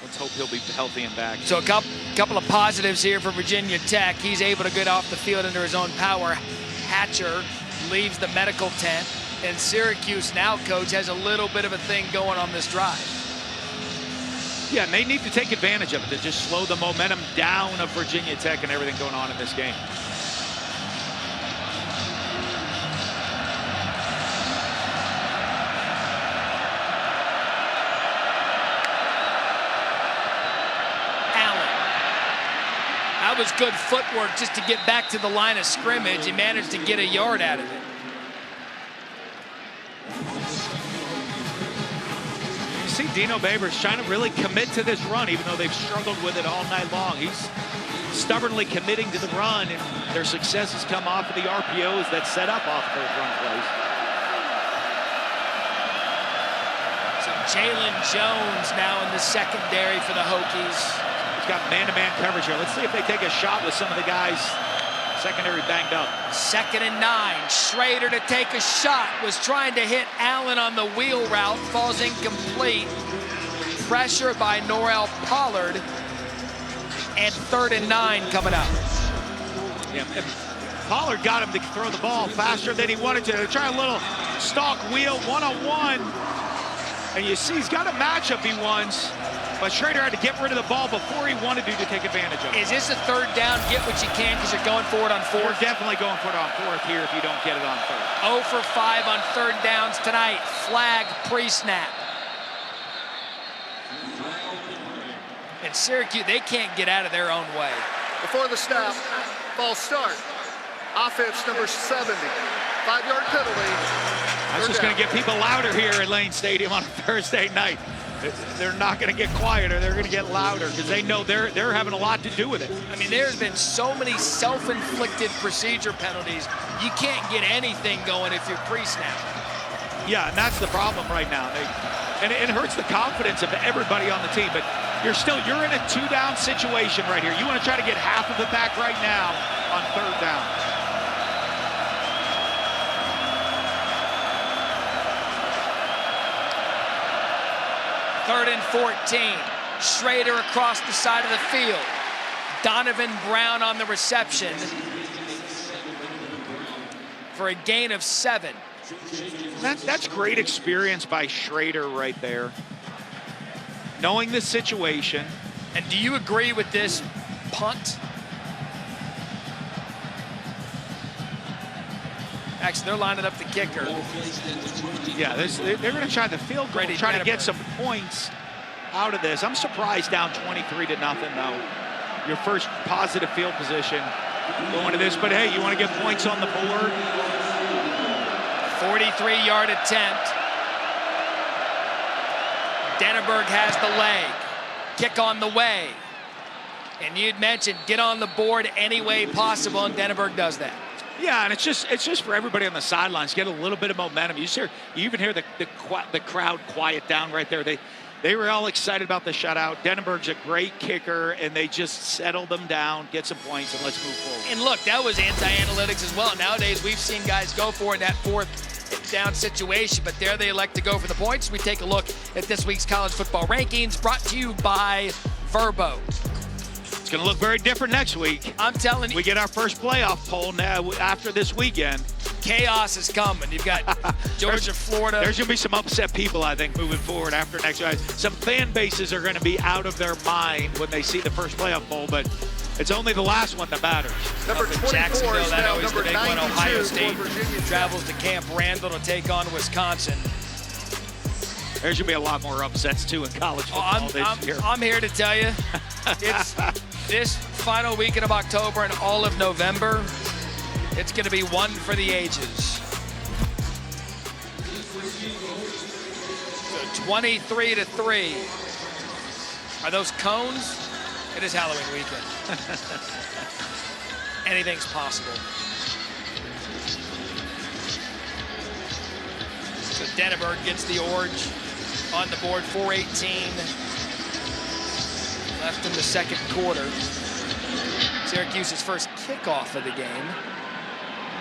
Let's hope he'll be healthy and back. So a couple of positives here for Virginia Tech. He's able to get off the field under his own power. Hatcher leaves the medical tent, and Syracuse now, coach, has a little bit of a thing going on this drive. Yeah, and they need to take advantage of it to just slow the momentum down of Virginia Tech and everything going on in this game. That was good footwork just to get back to the line of scrimmage. He managed to get a yard out of it. You see Dino Babers trying to really commit to this run, even though they've struggled with it all night long. He's stubbornly committing to the run, and their success has come off of the RPOs that set up off those run plays. So Jalen Jones now in the secondary for the Hokies. Got man-to-man coverage here. Let's see if they take a shot with some of the guys secondary banged up. 2nd and 9. Schrader to take a shot. Was trying to hit Allen on the wheel route. Falls incomplete. Pressure by Norrell Pollard. And 3rd and 9 coming up. Yeah, Pollard got him to throw the ball faster than he wanted to. Try a little stalk wheel, one-on-one. And you see he's got a matchup he wants. But Schrader had to get rid of the ball before he wanted to take advantage of it. Is this a 3rd down? Get what you can because you're going for it on 4th? We're definitely going for it on 4th here if you don't get it on 3rd. 0 for 5 on 3rd downs tonight. Flag pre-snap. And Syracuse, they can't get out of their own way. Before the snap, false start. Offense number 70. 5-yard penalty. That's just going to get people louder here at Lane Stadium on a Thursday night. they're not going to get quieter. They're going to get louder because they know they're having a lot to do with it. I mean, there's been so many self-inflicted procedure penalties. You can't get anything going if you're pre-snap. Yeah, and that's the problem right now. And it hurts the confidence of everybody on the team. But you're in a 2-down situation right here. You want to try to get half of it back right now on 3rd down. Third and 14. Schrader across the side of the field. Donovan Brown on the reception for a gain of 7. That's great experience by Schrader right there. Knowing the situation. And do you agree with this punt? Actually, they're lining up the kicker. Yeah, they're going to try the field goal, try to get some points out of this. I'm surprised down 23-0, though. Your first positive field position going to this. But, hey, you want to get points on the board? 43-yard attempt. Denneberg has the leg. Kick on the way. And you'd mentioned get on the board any way possible, and Denneberg does that. Yeah, and it's just for everybody on the sidelines, get a little bit of momentum. You even hear the crowd quiet down right there. They were all excited about the shutout. Denneberg's a great kicker, and they just settle them down, get some points, and let's move forward. And look, that was anti-analytics as well. Nowadays, we've seen guys go for it in that 4th down situation, but there they elect to go for the points. We take a look at this week's college football rankings, brought to you by Verbo. It's going to look very different next week. I'm telling you. We get our first playoff poll now after this weekend. Chaos is coming. You've got Georgia, Florida. There's going to be some upset people, I think, moving forward after next week. Some fan bases are going to be out of their mind when they see the first playoff poll, but it's only the last one that matters. Number 24 Jacksonville, is that now always number the big one. 92 Ohio for State Virginia travels to Camp Randall to take on Wisconsin. There's going to be a lot more upsets, too, in college football this year. I'm here to tell you, it's this final weekend of October and all of November, it's going to be one for the ages. So 23-3. Are those cones? It is Halloween weekend. Anything's possible. So Denneberg gets the orange on the board, 4:18 left in the 2nd quarter. Syracuse's first kickoff of the game.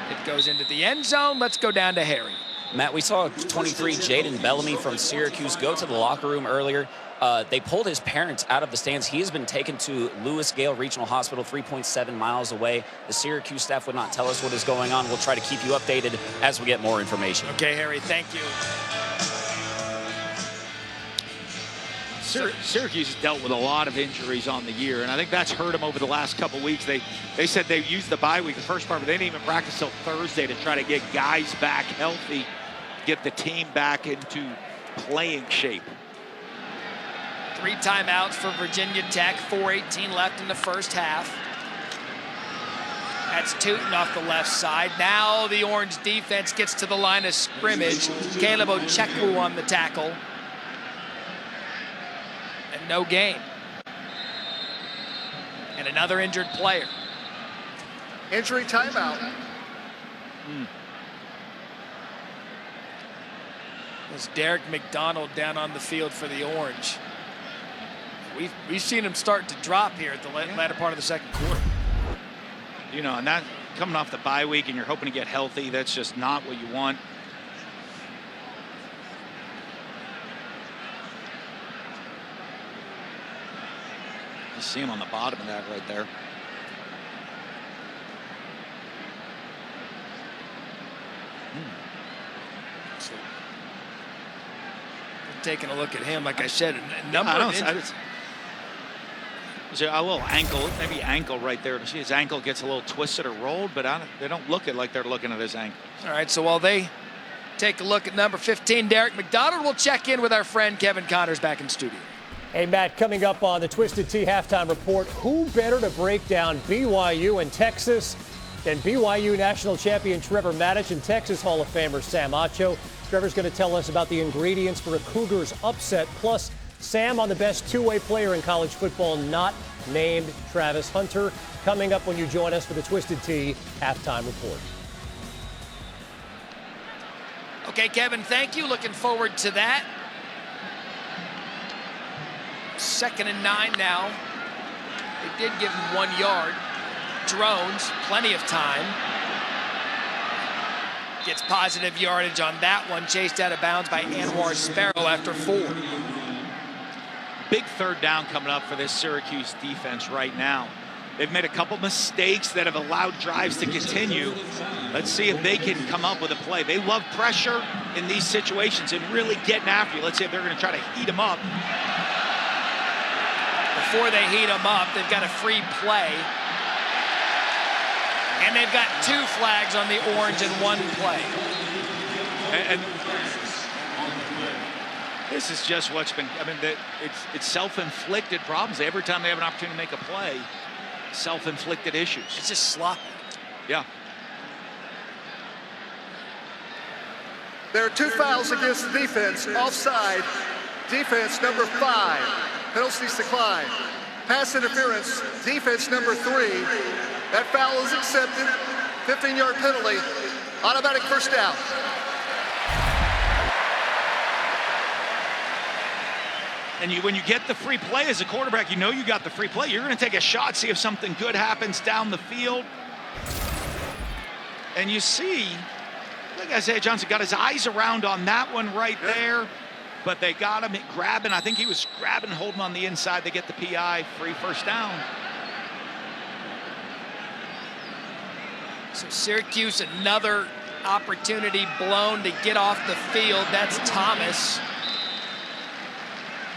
It goes into the end zone. Let's go down to Harry. Matt, we saw 23 Jaden Bellamy from Syracuse go to the locker room earlier. They pulled his parents out of the stands. He has been taken to Lewis Gale Regional Hospital, 3.7 miles away. The Syracuse staff would not tell us what is going on. We'll try to keep you updated as we get more information. Okay, Harry, thank you. Syracuse has dealt with a lot of injuries on the year, and I think that's hurt them over the last couple weeks. They said they used the bye week the first part, but they didn't even practice till Thursday to try to get guys back healthy, get the team back into playing shape. 3 timeouts for Virginia Tech, 4:18 left in the first half. That's Tootin off the left side. Now the Orange defense gets to the line of scrimmage. Caleb Ochekwu on the tackle. And no gain. And another injured player. Injury timeout. There's Derek McDonald down on the field for the Orange. We've seen him start to drop here at the latter part of the 2nd quarter. You know, and that coming off the bye week and you're hoping to get healthy, that's just not what you want. You see him on the bottom of that right there. So, taking a look at him, like I said, a number of injuries. There's a little ankle, maybe ankle right there. See his ankle gets a little twisted or rolled, but they don't look it like they're looking at his ankle. All right, so while they take a look at number 15, Derek McDonald, we'll check in with our friend Kevin Connors back in studio. Hey, Matt, coming up on the Twisted Tea halftime report, who better to break down BYU and Texas than BYU national champion Trevor Maddich and Texas Hall of Famer Sam Acho. Trevor's going to tell us about the ingredients for a Cougars upset, plus Sam on the best two-way player in college football not named Travis Hunter. Coming up when you join us for the Twisted Tea halftime report. Okay, Kevin, thank you. Looking forward to that. 2nd and 9 now. They did give him 1 yard. Drones, plenty of time. Gets positive yardage on that one. Chased out of bounds by Anwar Sparrow after 4. Big 3rd down coming up for this Syracuse defense right now. They've made a couple mistakes that have allowed drives to continue. Let's see if they can come up with a play. They love pressure in these situations and really getting after you. Let's see if they're going to try to heat them up. Before they heat them up, they've got a free play. And they've got 2 flags on the orange and 1 play. And this is just what's been, I mean, it's self-inflicted problems. Every time they have an opportunity to make a play, self-inflicted issues. It's just sloppy. Yeah. There are 2 fouls against the defense. Offside. Defense number 5. Penalties decline. Pass interference. Defense number 3. That foul is accepted. 15-yard penalty. Automatic first down. And when you get the free play as a quarterback, you know you got the free play. You're going to take a shot, see if something good happens down the field. And you see, like Isaiah Johnson got his eyes around on that one right there. But they got him grabbing. I think he was grabbing, holding on the inside. They get the PI, free first down. So Syracuse, another opportunity blown to get off the field. That's Thomas.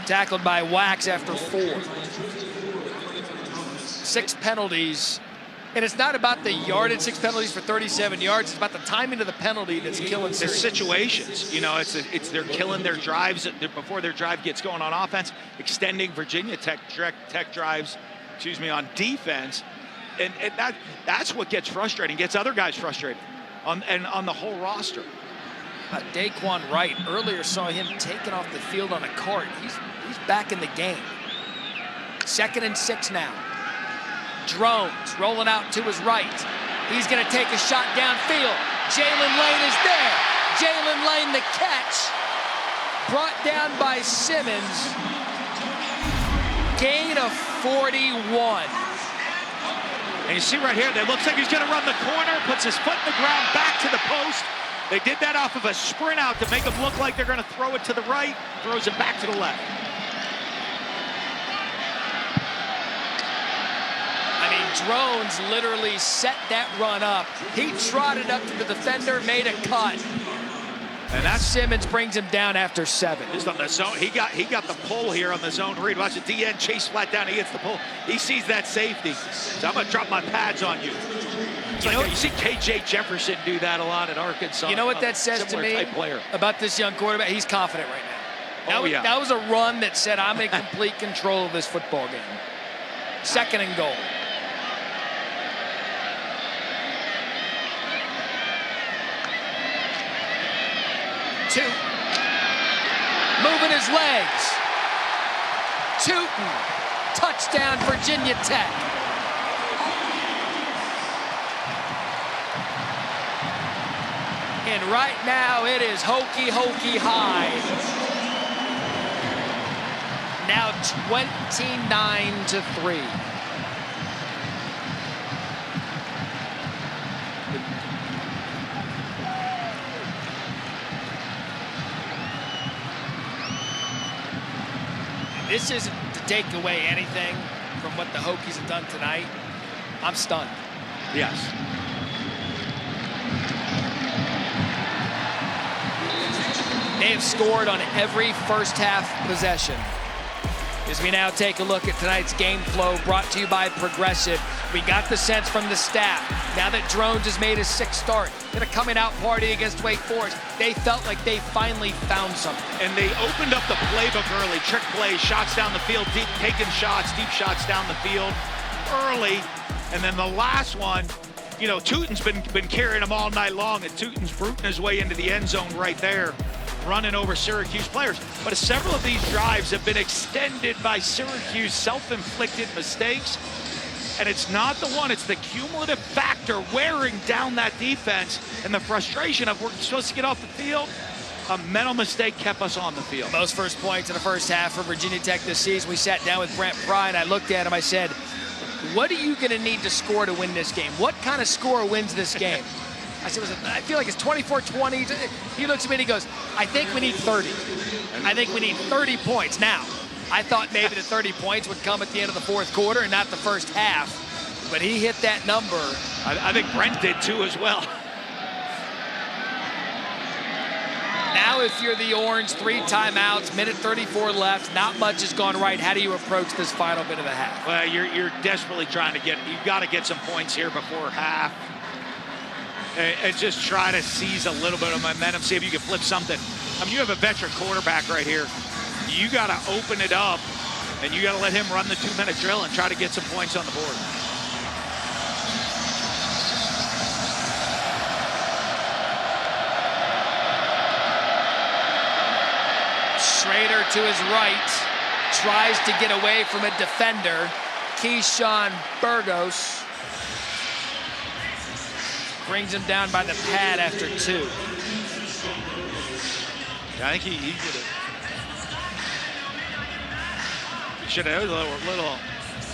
Tackled by Wax after 4. 6 penalties. And it's not about the yardage, 6 penalties for 37 yards. It's about the timing of the penalty that's killing Syracuse. The situations, you know, they're killing their drives before their drive gets going on offense, extending Virginia Tech drives, on defense. And that's what gets frustrating, gets other guys frustrated on the whole roster. Daquan Wright, earlier saw him taken off the field on a cart. He's back in the game. 2nd and 6 now. Drones rolling out to his right. He's going to take a shot downfield. Jalen Lane is there. Jalen Lane the catch. Brought down by Simmons. Gain of 41. And you see right here, that looks like he's going to run the corner, puts his foot in the ground, back to the post. They did that off of a sprint out to make them look like they're going to throw it to the right, throws it back to the left. I mean, Drones literally set that run up. He trotted up to the defender, made a cut. And that Simmons brings him down after 7. Just on the zone, he got the pull here on the zone read. Watch the DN chase flat down. He gets the pull. He sees that safety. So I'm gonna drop my pads on you. You see KJ Jefferson do that a lot at Arkansas. You know what that says to me about this young quarterback? He's confident right now. That was a run that said, I'm in complete control of this football game. 2nd and goal. Two. Moving his legs. Tootin. Touchdown, Virginia Tech. And right now it is Hokie high. Now 29-3. This isn't to take away anything from what the Hokies have done tonight. I'm stunned. Yes. They have scored on every first half possession. As we now take a look at tonight's game flow brought to you by Progressive, we got the sense from the staff. Now that Drones has made his 6th start in a coming-out party against Wake Forest, they felt like they finally found something. And they opened up the playbook early. Trick plays, shots down the field, deep shots down the field early. And then the last one, you know, Tootin's been carrying them all night long, and Tootin's rooting his way into the end zone right there. running over Syracuse players. But several of these drives have been extended by Syracuse self-inflicted mistakes. And it's not the one, it's the cumulative factor wearing down that defense and the frustration of we're supposed to get off the field. A mental mistake kept us on the field. Most first points in the first half for Virginia Tech this season. We sat down with Brent Pry and I looked at him, I said, what are you going to need to score to win this game? What kind of score wins this game? I said, I feel like it's 24-20. He looks at me and he goes, I think we need 30. I think we need 30 points. Now, I thought maybe the 30 points would come at the end of the fourth quarter and not the first half. But he hit that number. I think Brent did too as well. Now if you're the Orange, 3 timeouts, minute 34 left, not much has gone right. How do you approach this final bit of the half? Well, you're desperately trying to you've got to get some points here before half. And just try to seize a little bit of momentum, see if you can flip something. I mean, you have a veteran quarterback right here. You got to open it up, and you got to let him run the 2-minute drill and try to get some points on the board. Schrader to his right, tries to get away from a defender. Keyshawn Burgos brings him down by the pad after 2. Yeah, I think he should have a little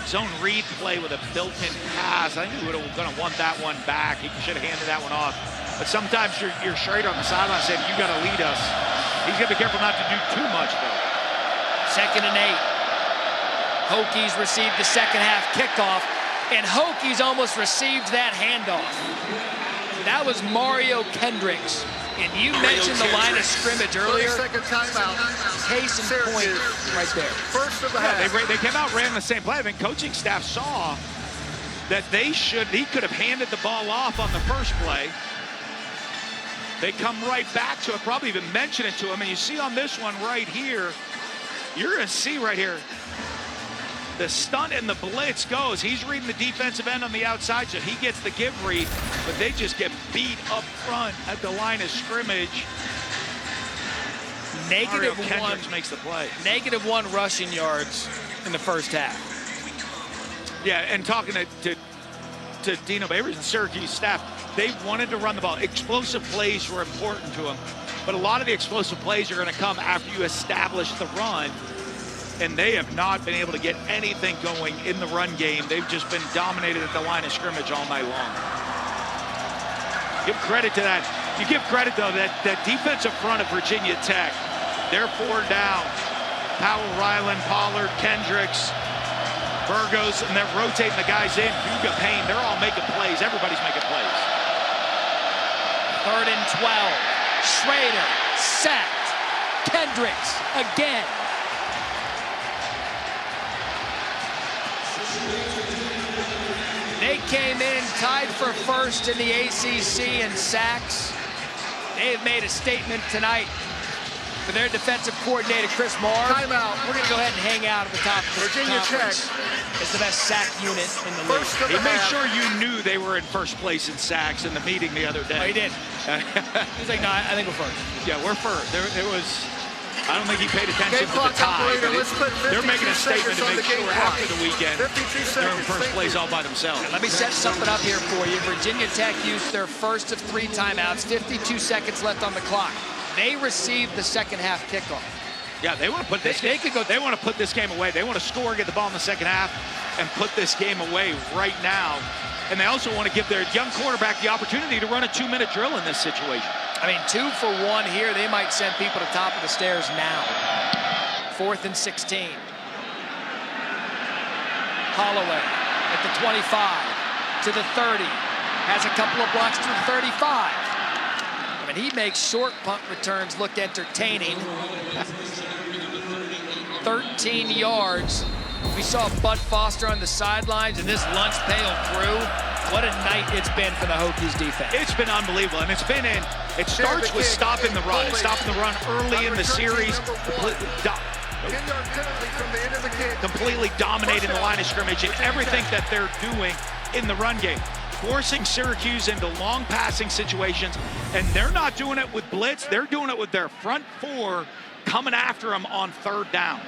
zone read play with a built-in pass. I think he would have going to want that one back. He should have handed that one off. But sometimes you're Schrader on the sideline saying, you got to lead us. He's going to be careful not to do too much, though. 2nd and 8. Hokies received the second half kickoff, and Hokies almost received that handoff. That was Mario Kendricks. And you mentioned the line of scrimmage earlier. 30-second timeout. Case in point right there. First of the half. They came out, ran the same play. I think coaching staff saw that he could have handed the ball off on the first play. They come right back to it, probably even mention it to him. And you see on this one right here, you're going to see right here, the stunt and the blitz goes. He's reading the defensive end on the outside, so he gets the give read, but they just get beat up front at the line of scrimmage. -1 makes the play. -1 rushing yards in the first half. Yeah, and talking to Dino Babers and Syracuse staff, they wanted to run the ball. Explosive plays were important to them, but a lot of the explosive plays are going to come after you establish the run, and they have not been able to get anything going in the run game. They've just been dominated at the line of scrimmage all night long. Give credit to that. You give credit, though, that defensive front of Virginia Tech, they're 4 down. Powell, Ryland, Pollard, Kendricks, Burgos, and they're rotating the guys in. Huga, Payne, they're all making plays. Everybody's making plays. 3rd and 12. Schrader sacked. Kendricks again. They came in tied for first in the ACC in sacks. They have made a statement tonight for their defensive coordinator, Chris Moore. Timeout. We're going to go ahead and hang out at the top of this Virginia conference. It's the best sack unit in the league. First of He the made half. sure you knew they were in first place in sacks in the meeting the other day. Oh, he did. He's like, no, I think we're first. Yeah, we're first. I don't think he paid attention Game to the clock tie. operator, but let's put they're 52 making a statement seconds to on make the game sure clock. after the weekend 52 they're in seconds. first Thank place you. all by themselves. Let me set something up here for you. Virginia Tech used their first of 3 timeouts, 52 seconds left on the clock. They received the second half kickoff. Yeah, they want to put this. They want to put this game away. They want to score, get the ball in the second half, and put this game away right now. And they also want to give their young quarterback the opportunity to run a 2-minute drill in this situation. I mean, 2 for 1 here. They might send people to top of the stairs now. 4th and 16. Holloway at the 25 to the 30. Has a couple of blocks to the 35. I mean, he makes short punt returns look entertaining. 13 yards. We saw Bud Foster on the sidelines and this lunch pail crew. What a night it's been for the Hokies defense. It's been unbelievable, and it starts with stopping the run. Stopping the run early in the series. Completely dominating the line of scrimmage and everything that they're doing in the run game. forcing Syracuse into long passing situations, and they're not doing it with blitz. They're doing it with their front four coming after them on third down.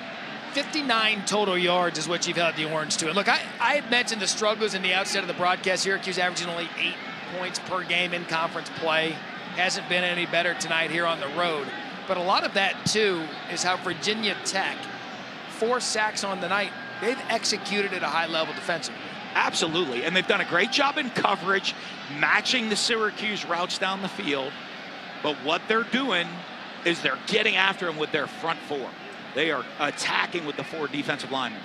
59 total yards is what you've held the Orange to. And look, I had mentioned the struggles in the outset of the broadcast. Syracuse averaging only 8 points per game in conference play. Hasn't been any better tonight here on the road. But a lot of that, too, is how Virginia Tech, 4 sacks on the night, they've executed at a high level defensively. Absolutely, and they've done a great job in coverage, matching the Syracuse routes down the field. But what they're doing is they're getting after them with their front four. They are attacking with the 4 defensive linemen.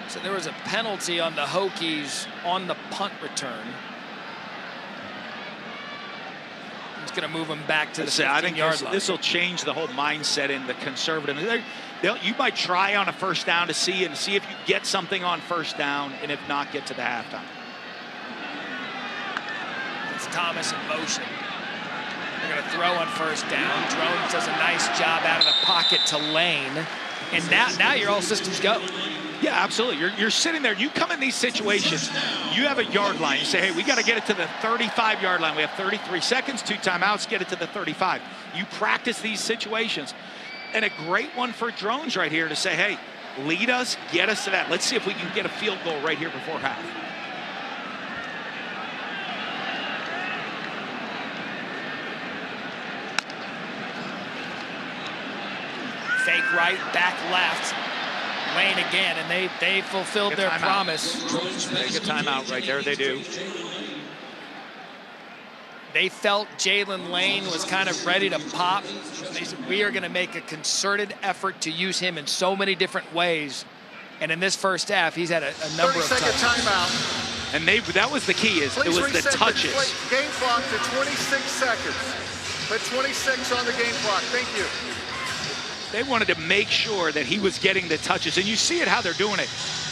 So there was a penalty on the Hokies on the punt return. It's going to move them back to the 15-yard line. This will change the whole mindset in the conservative. You might try on a first down to see if you get something on first down, and if not, get to the halftime. It's Thomas in motion. They're going to throw on first down. Drones does a nice job out of the pocket to Lane. And now you're all systems go. Yeah, absolutely. You're sitting there. You come in these situations, you have a yard line. You say, hey, we got to get it to the 35-yard line. We have 33 seconds, 2 timeouts, get it to the 35. You practice these situations. And a great one for Drones right here to say, hey, lead us, get us to that. Let's see if we can get a field goal right here before half. Fake right, back left. Lane again, and they fulfilled their promise. Take a timeout right there, they do. They felt Jalen Lane was kind of ready to pop. They said, we are going to make a concerted effort to use him in so many different ways. And in this first half, he's had a number of 30-second timeout. And that was the key, it was the touches. Game clock to 26 seconds. Put 26 on the game clock. Thank you. They wanted to make sure that he was getting the touches. And you see it how they're doing it.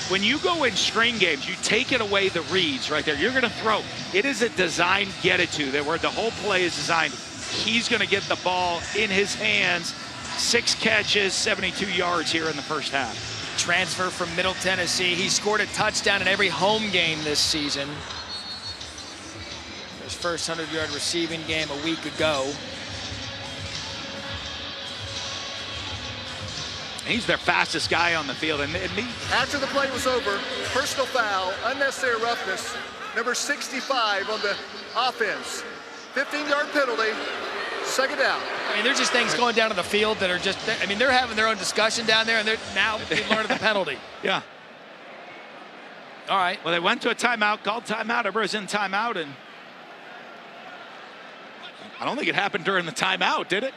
When you go in screen games, you take it away the reads right there. You're going to throw. It is a designed get it to, where the whole play is designed. He's going to get the ball in his hands. 6 catches, 72 yards here in the first half. Transfer from Middle Tennessee. He scored a touchdown in every home game this season. His first 100-yard receiving game a week ago. He's their fastest guy on the field. After the play was over, personal foul, unnecessary roughness, number 65 on the offense. 15-yard penalty, second down. I mean, there's just things going down on the field that are just, I mean, they're having their own discussion down there, and they're now they've learned the penalty. Yeah. All right. Well, they went to a timeout, called timeout. Everybody's in timeout, and I don't think it happened during the timeout, did it?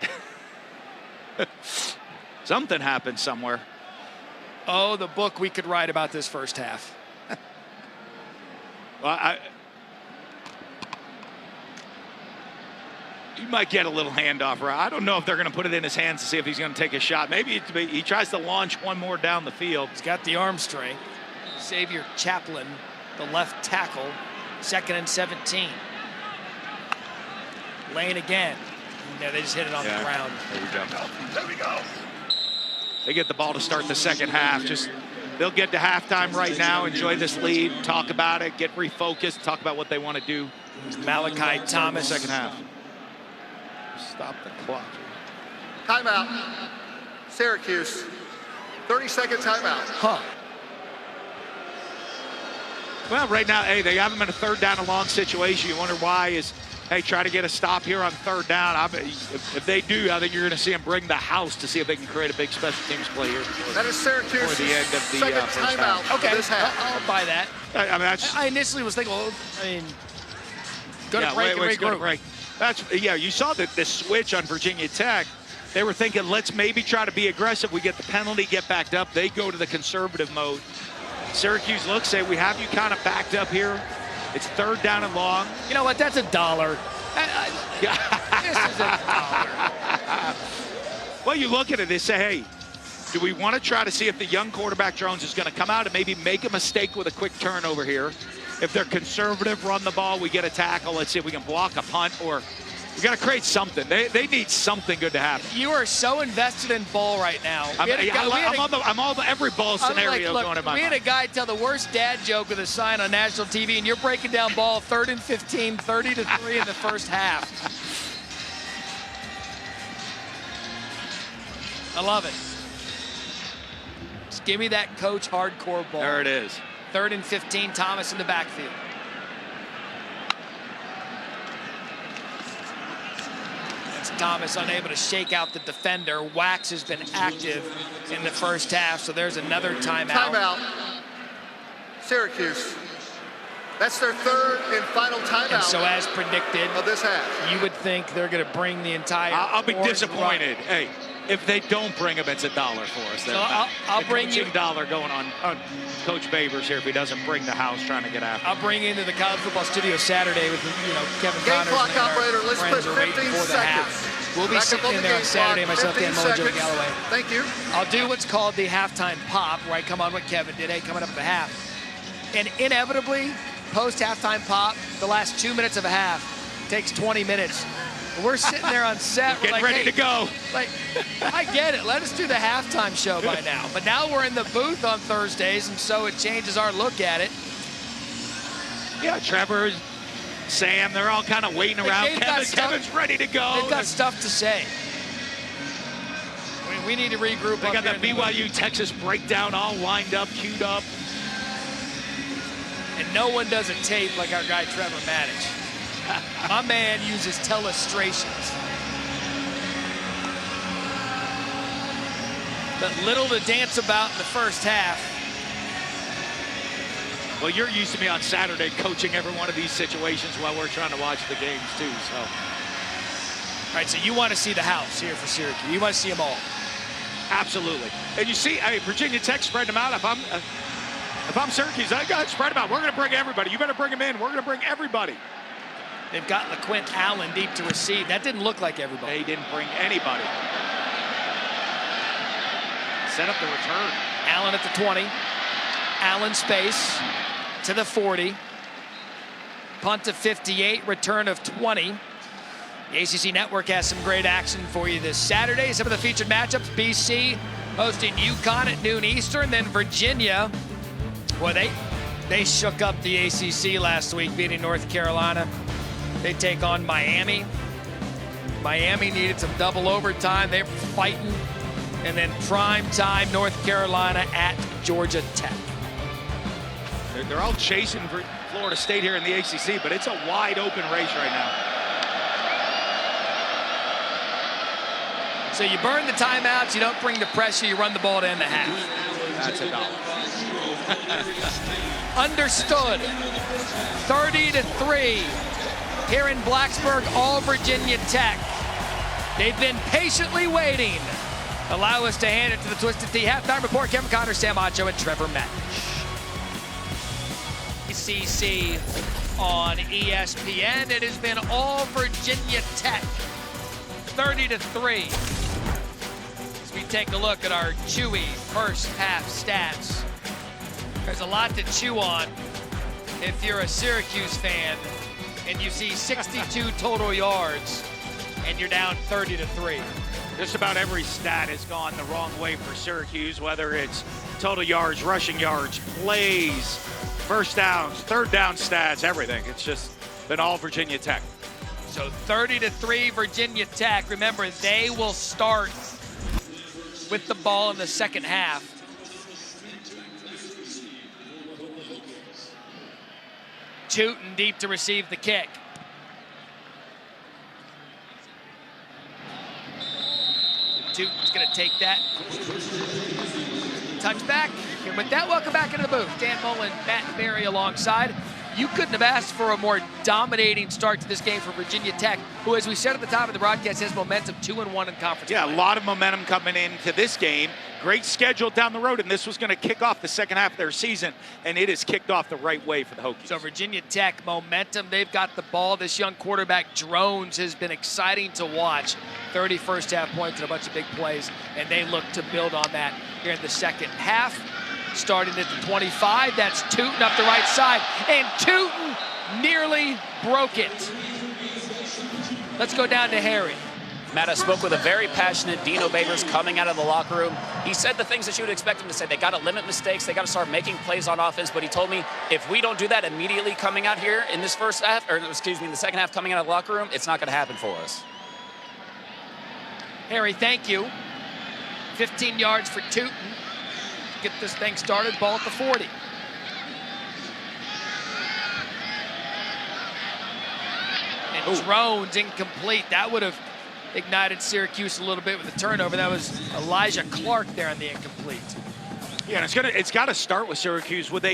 Something happened somewhere. Oh, the book we could write about this first half. Well, you might get a little handoff. Right? I don't know if they're going to put it in his hands to see if he's going to take a shot. Maybe he tries to launch one more down the field. He's got the arm strength. Xavier Chaplin, the left tackle, 2nd and 17. Lane again. No, they just hit it on the ground. There we go. There we go. They get the ball to start the second half. They'll get to halftime right now, enjoy this lead, talk about it, get refocused, talk about what they want to do. Malachi Thomas. Second half. Stop the clock. Timeout. Syracuse. 30-second timeout. Huh. Well, right now, hey, they have them in a third down and long situation. You wonder why is, hey, try to get a stop here on third down. If they do, I think you're going to see them bring the house to see if they can create a big special teams play here. That is Syracuse. For the end of the second first timeout. half. Okay, This half. I'll buy that. I mean, I initially was thinking, well, I mean, go to break and regroup. You saw the switch on Virginia Tech. They were thinking, let's maybe try to be aggressive. We get the penalty, get backed up. They go to the conservative mode. Syracuse looks, say, we have you kind of backed up here. It's third down and long. You know what? That's $1. This is $1. Well, you look at it, they say, hey, do we want to try to see if the young quarterback Drones is going to come out and maybe make a mistake with a quick turnover here? If they're conservative, run the ball, we get a tackle. Let's see if we can block a punt or We got to create something. They need something good to happen. You are so invested in ball right now. I'm all the every ball scenario going in my mind. We had a guy tell the worst dad joke with a sign on national TV, and you're breaking down ball 3rd and 15, 30-3 in the first half. I love it. Just give me that coach hardcore ball. There it is. 3rd and 15, Thomas in the backfield. Thomas unable to shake out the defender. Wax has been active in the first half, so there's another timeout. Timeout. Syracuse. That's their 3rd and final timeout. And so as predicted, of this half, you would think they're going to bring the entire. I'll be disappointed. Hey, if they don't bring him, it's $1 for us. So I'll bring you $1 going on Coach Babers here if he doesn't bring the house trying to get after. I'll bring you into the college football studio Saturday with Kevin game Connors. clock operator. Let's put 15 seconds. Half. We'll be Back sitting in there on Saturday, myself, Dan Mullen, Joey Galloway. Thank you. I'll do what's called the halftime pop, where I come on what Kevin did. Hey, coming up at the half. And inevitably, post-halftime pop, the last 2 minutes of a half takes 20 minutes. We're sitting there on set. We're like, ready to go. Like, I get it. Let us do the halftime show by now. But now we're in the booth on Thursdays, and so it changes our look at it. Yeah, Trevor, Sam, they're all kind of waiting around. Kevin's ready to go. They've got stuff to say. We need to regroup. They got the BYU Texas breakdown all lined up, queued up. And no one does a tape like our guy Trevor Maddich. My man uses telestrations. But little to dance about in the first half. Well, you're used to me on Saturday coaching every one of these situations while we're trying to watch the games too. So, all right, so you want to see the house here for Syracuse. You want to see them all. Absolutely. And you see, hey, Virginia Tech spread them out. If I'm Syracuse, I got to spread them out. We're going to bring everybody. You better bring them in. We're going to bring everybody. They've got LaQuint Allen deep to receive. That didn't look like everybody. They didn't bring anybody. Set up the return. Allen at the 20. Allen space to the 40. Punt to 58, return of 20. The ACC Network has some great action for you this Saturday. Some of the featured matchups, BC hosting UConn at noon Eastern, then Virginia. Well, they shook up the ACC last week, beating North Carolina. They take on Miami. Miami needed some double overtime. They're fighting. And then prime time, North Carolina at Georgia Tech. They're all chasing Florida State here in the ACC, but it's a wide open race right now. So you burn the timeouts, you don't bring the pressure, you run the ball to end the half. That's $1. Understood. 30-3 here in Blacksburg, all Virginia Tech. They've been patiently waiting. Allow us to hand it to the Twisted Tea halftime report. Kevin Connors, Sam Acho, and Trevor Maddich. ACC on ESPN. It has been all Virginia Tech. 30-3. As we take a look at our chewy first half stats. There's a lot to chew on if you're a Syracuse fan and you see 62 total yards and you're down 30-3. Just about every stat has gone the wrong way for Syracuse, whether it's total yards, rushing yards, plays, first downs, third down stats, everything. It's just been all Virginia Tech. So 30-3 Virginia Tech. Remember, they will start with the ball in the second half. Tootin deep to receive the kick. Tootin's going to take that. Touchback. And with that, welcome back into the booth. Dan Mullen, Matt Berry alongside. You couldn't have asked for a more dominating start to this game for Virginia Tech, who, as we said at the top of the broadcast, has momentum 2-1 in conference. Yeah, play. A lot of momentum coming into this game. Great schedule down the road, and this was going to kick off the second half of their season, and it has kicked off the right way for the Hokies. So Virginia Tech, momentum. They've got the ball. This young quarterback, Drones, has been exciting to watch. 30 first half points and a bunch of big plays, and they look to build on that here in the second half. Starting at the 25, that's Tootin up the right side, and Tootin nearly broke it. Let's go down to Harry. Matt, I spoke with a very passionate Dino Babers coming out of the locker room. He said the things that you would expect him to say. They got to limit mistakes. They got to start making plays on offense. But he told me if we don't do that immediately coming out here in this first half, or excuse me, in the second half coming out of the locker room, it's not going to happen for us. Harry, thank you. 15 yards for Tootin. Get this thing started, ball at the 40. And drones incomplete. That would have ignited Syracuse a little bit with a turnover. That was Elijah Clark there on the incomplete. Yeah, and it's got to start with Syracuse with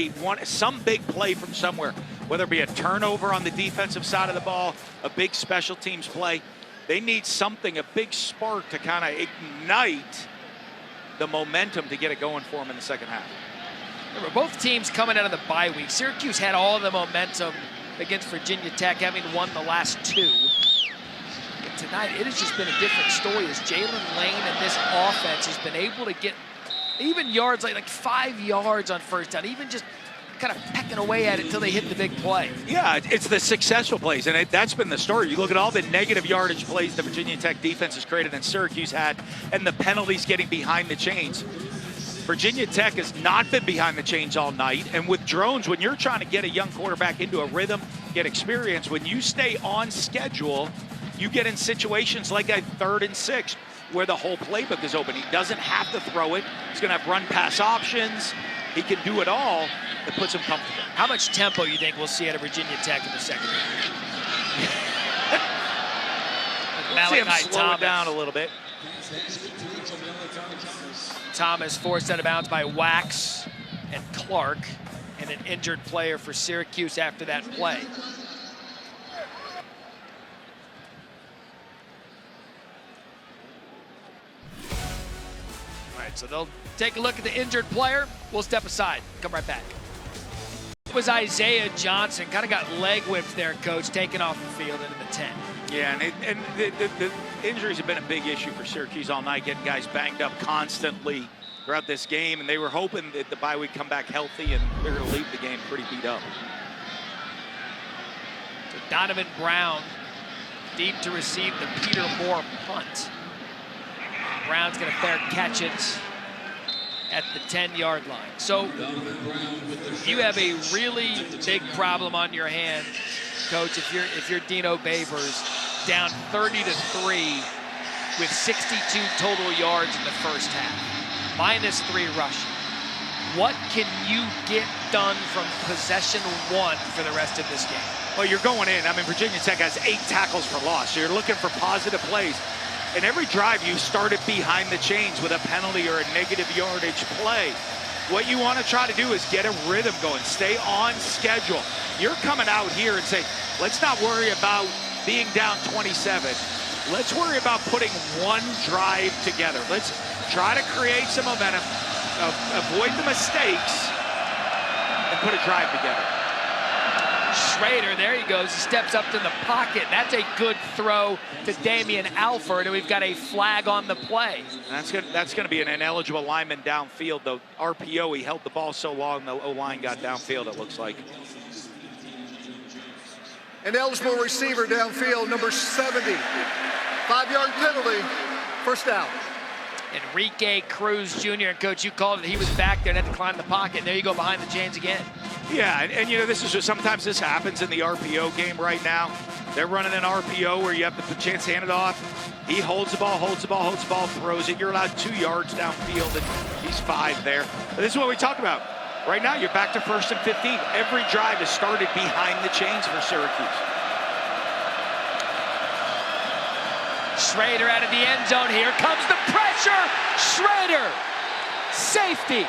some big play from somewhere, whether it be a turnover on the defensive side of the ball, a big special teams play. They need something, a big spark to kind of ignite the momentum to get it going for them in the second half. Remember, both teams coming out of the bye week. Syracuse had all the momentum against Virginia Tech, having won the last two. But tonight, it has just been a different story as Jalen Lane and this offense has been able to get even yards, like 5 yards on first down, even just kind of pecking away at it until they hit the big play. Yeah, it's the successful plays, and that's been the story. You look at all the negative yardage plays the Virginia Tech defense has created and Syracuse had, and the penalties getting behind the chains. Virginia Tech has not been behind the chains all night, and with drones, when you're trying to get a young quarterback into a rhythm, get experience, when you stay on schedule, you get in situations like a 3rd and 6 where the whole playbook is open. He doesn't have to throw it. He's going to have run-pass options. He can do it all. It puts him comfortable. How much tempo you think we'll see out of Virginia Tech in the second half? See him slow it down a little bit. Thomas forced out of bounds by Wax and Clark, and an injured player for Syracuse after that play. All right, so they'll take a look at the injured player. We'll step aside. Come right back. It was Isaiah Johnson. Kind of got leg whipped there, Coach, taken off the field into the 10. Yeah, and the injuries have been a big issue for Syracuse all night, getting guys banged up constantly throughout this game, and they were hoping that the bye week come back healthy, and they're going to leave the game pretty beat up. So Donovan Brown deep to receive the Peter Moore punt. Brown's going to fair catch it at the 10-yard line. So you have a really big problem on your hand, Coach, if you're Dino Babers, down 30-3 with 62 total yards in the first half, -3 rushing. What can you get done from possession 1 for the rest of this game? Well, you're going in. I mean, Virginia Tech has 8 tackles for loss. So you're looking for positive plays. And every drive you started behind the chains with a penalty or a negative yardage play. What you want to try to do is get a rhythm going. Stay on schedule. You're coming out here and say, let's not worry about being down 27. Let's worry about putting one drive together. Let's try to create some momentum, avoid the mistakes, and put a drive together. Schrader, there he goes. He steps up to the pocket. That's a good throw to Damian Alford, and we've got a flag on the play. That's going to be an ineligible lineman downfield. The RPO, he held the ball so long, the O-line got downfield, it looks like. An eligible receiver downfield, number 70. 5-yard penalty, first down. Enrique Cruz Jr., and Coach, you called it. He was back there and had to climb the pocket, and there you go behind the chains again. Yeah, and you know, this is just, sometimes this happens in the RPO game right now. They're running an RPO where you have the chance to hand it off. He holds the ball, throws it. You're allowed 2 yards downfield, and he's 5 there. But this is what we talk about. Right now, you're back to 1st and 15. Every drive is started behind the chains for Syracuse. Schrader out of the end zone. Here comes the pressure. Schrader, safety.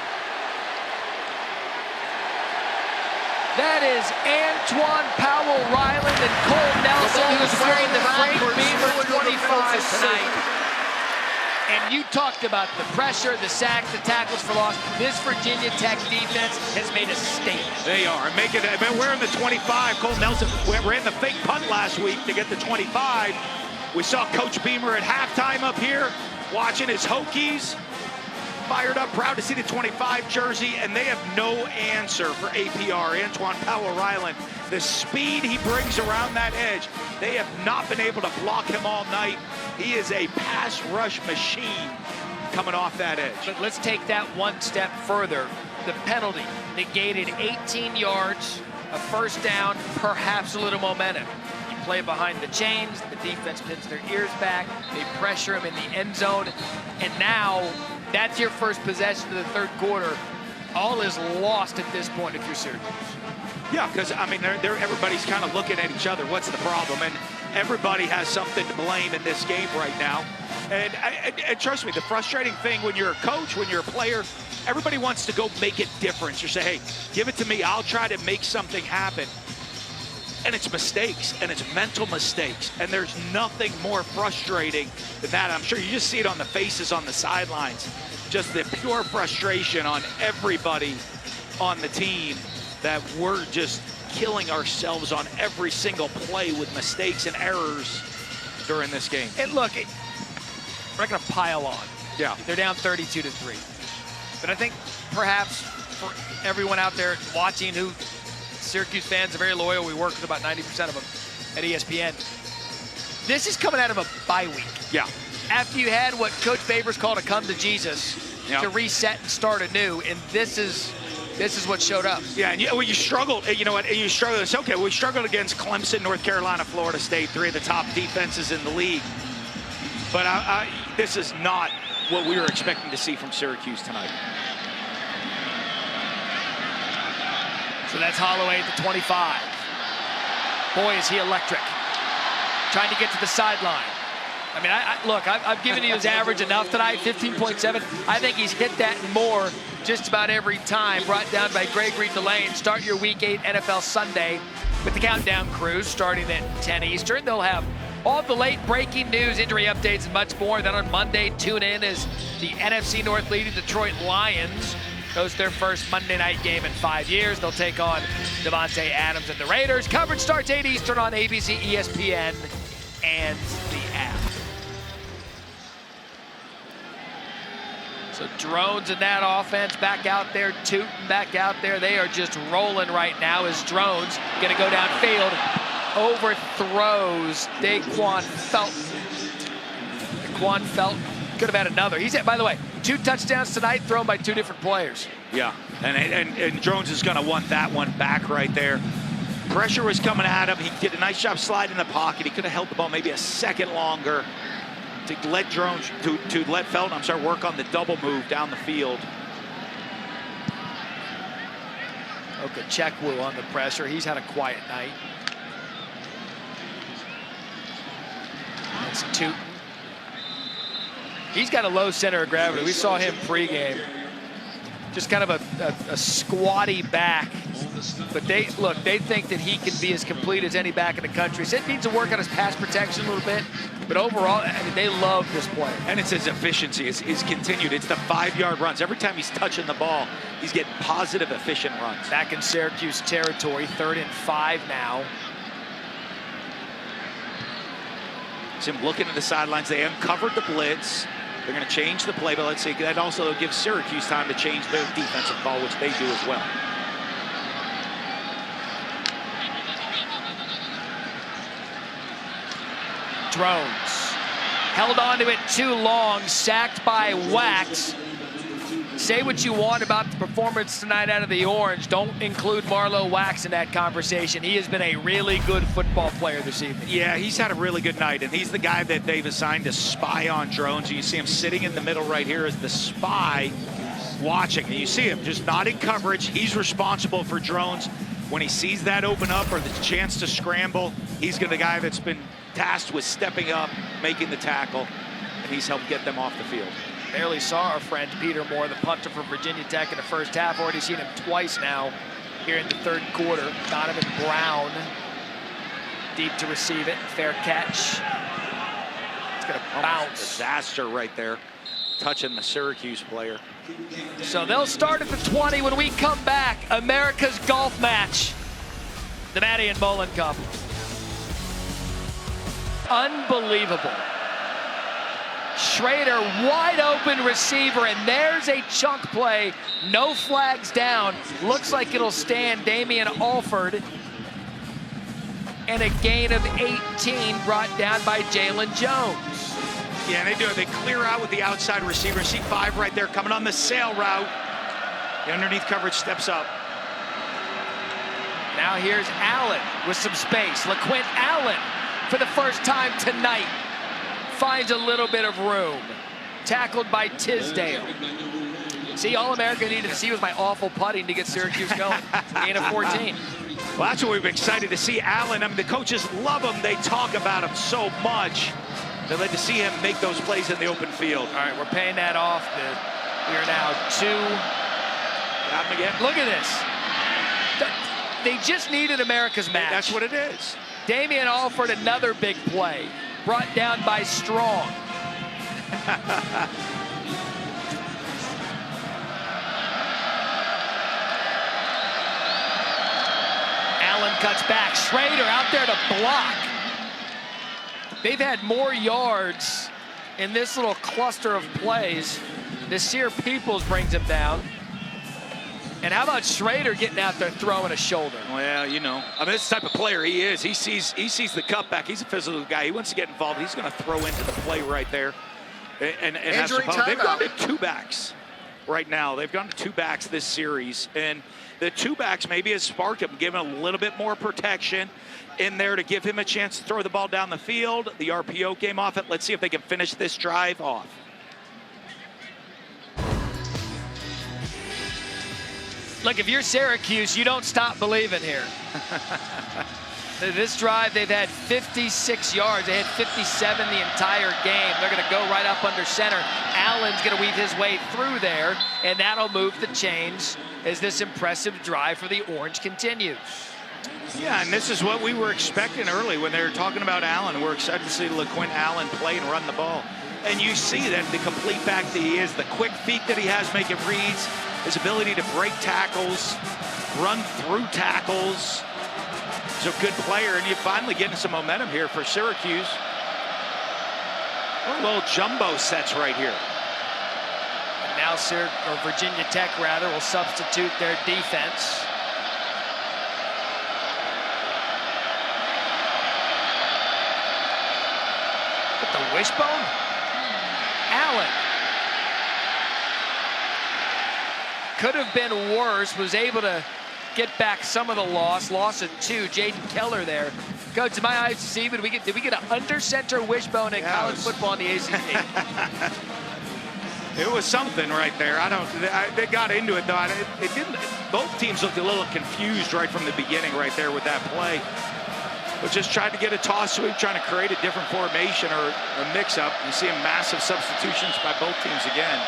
That is Antoine Powell-Ryland and Cole Nelson, who's wearing the Frank Beamer 25 tonight. And you talked about the pressure, the sacks, the tackles for loss. This Virginia Tech defense has made a statement. They are making it. Wearing the 25. Cole Nelson ran the fake punt last week to get the 25. We saw Coach Beamer at halftime up here watching his Hokies. fired up, proud to see the 25 jersey, and they have no answer for APR, Antoine Powell-Ryland. The speed he brings around that edge, they have not been able to block him all night. He is a pass rush machine coming off that edge. But let's take that one step further. The penalty negated 18 yards, a first down, perhaps a little momentum. You play behind the chains, the defense pins their ears back, they pressure him in the end zone, and now that's your first possession of the third quarter. All is lost at this point if you're Syracuse. Yeah, because, I mean, everybody's kind of looking at each other. What's the problem? And everybody has something to blame in this game right now. And trust me, the frustrating thing when you're a coach, when you're a player, everybody wants to go make a difference. You say, hey, give it to me. I'll try to make something happen. And it's mistakes, and it's mental mistakes. And there's nothing more frustrating than that. I'm sure you just see it on the faces on the sidelines. Just the pure frustration on everybody on the team that we're just killing ourselves on every single play with mistakes and errors during this game. And look, we're not going to pile on. Yeah. They're down 32-3. But I think perhaps for everyone out there watching who Syracuse fans are very loyal. We work with about 90% of them at ESPN. This is coming out of a bye week. Yeah. After you had what Coach Babers called a come to Jesus, yeah, to reset and start anew, and this is what showed up. Yeah, and you struggled, you know what, and you struggled. It's okay, we struggled against Clemson, North Carolina, Florida State, three of the top defenses in the league. But this is not what we were expecting to see from Syracuse tonight. So that's Holloway at the 25. Boy, is he electric. Trying to get to the sideline. I mean, look, I've given you his average enough tonight, 15.7. I think he's hit that and more just about every time. Brought down by Gregory Delane. Start your Week 8 NFL Sunday with the Countdown Cruise starting at 10 Eastern. They'll have all the late breaking news, injury updates, and much more. Then on Monday, tune in as the NFC North leading Detroit Lions host their first Monday night game in 5 years. They'll take on Devontae Adams and the Raiders. Coverage starts 8 Eastern on ABC, ESPN, and the app. So Drones in that offense back out there, Tootin back out there. They are just rolling right now as Drones gonna go downfield, overthrows Daquan Felton. Daquan Felton could have had another. He's by the way, 2 touchdowns tonight thrown by 2 different players. Yeah, and Drones is gonna want that one back right there. Pressure was coming at him. He did a nice job sliding in the pocket. He could have held the ball maybe a second longer to let Drones, to let Felton, work on the double move down the field. Okechekwu on the pressure. He's had a quiet night. That's Tootin. He's got a low center of gravity. We saw him pregame. Just kind of a squatty back. But they think that he can be as complete as any back in the country. So it needs to work on his pass protection a little bit. But overall, I mean, they love this player. And it's his efficiency. It's continued. It's the 5-yard runs. Every time he's touching the ball, he's getting positive, efficient runs. Back in Syracuse territory, 3rd and 5 now. It's him looking at the sidelines. They uncovered the blitz. They're going to change the play, but let's see. That also gives Syracuse time to change their defensive call, which they do as well. Drones held on to it too long, sacked by Wax. Say what you want about the performance tonight out of the Orange. Don't include Marlowe Wax in that conversation. He has been a really good football player this evening. Yeah, he's had a really good night, and he's the guy that they've assigned to spy on Drones. You see him sitting in the middle right here as the spy watching. And you see him just not in coverage. He's responsible for Drones. When he sees that open up or the chance to scramble, he's the guy that's been tasked with stepping up, making the tackle, and he's helped get them off the field. Barely saw our friend Peter Moore, the punter from Virginia Tech in the first half. Already seen him twice now here in the third quarter. Donovan Brown deep to receive it. Fair catch. It's going to bounce. Disaster right there, touching the Syracuse player. So they'll start at the 20 when we come back. America's golf match. The Matty and Mullen Cup. Unbelievable. Schrader, wide open receiver, and there's a chunk play. No flags down. Looks like it'll stand. Damian Alford. And a gain of 18 brought down by Jalen Jones. Yeah, and they do it. They clear out with the outside receiver. C5 right there coming on the sail route. The underneath coverage steps up. Now here's Allen with some space. LaQuint Allen, for the first time tonight, finds a little bit of room. Tackled by Tisdale. See, All-America needed to see was my awful putting to get Syracuse going. Gain of 14. Well, that's what we've been excited to see. Allen, I mean, the coaches love him. They talk about him so much. They like to see him make those plays in the open field. All right, we're paying that off. We are now 2. Got him again. Look at this. They just needed America's match. That's what it is. Damian Alford, another big play. Brought down by Strong. Allen cuts back. Schrader out there to block. They've had more yards in this little cluster of plays. Nasir Peoples brings him down. And how about Schrader getting out there throwing a shoulder? Well, you know, I mean, this type of player he is. He sees the cutback. He's a physical guy. He wants to get involved. He's going to throw into the play right there. And Injury they've gone to timeout. 2 backs right now. They've gone to 2 backs this series. And the 2 backs maybe has sparked him, given a little bit more protection in there to give him a chance to throw the ball down the field. The RPO came off it. Let's see if they can finish this drive off. Look, if you're Syracuse, you don't stop believing here. This drive, they've had 56 yards. They had 57 the entire game. They're going to go right up under center. Allen's going to weave his way through there, and that'll move the chains as this impressive drive for the Orange continues. Yeah, and this is what we were expecting early when they were talking about Allen. We're excited to see LaQuint Allen play and run the ball. And you see that the complete back that he is, the quick feet that he has making reads, his ability to break tackles, run through tackles. He's a good player, and you're finally getting some momentum here for Syracuse. A little jumbo sets right here. Now Virginia Tech, rather, will substitute their defense. With the wishbone? Allen. Could have been worse, was able to get back some of the loss of 2. Jaden Keller there. Coach, to my eyes, see, did we get an under-center wishbone in college football in the ACC? It was something right there. They got into it, though. It didn't. Both teams looked a little confused right from the beginning right there with that play. But just tried to get a toss sweep, trying to create a different formation or a mix-up. You see massive substitutions by both teams again.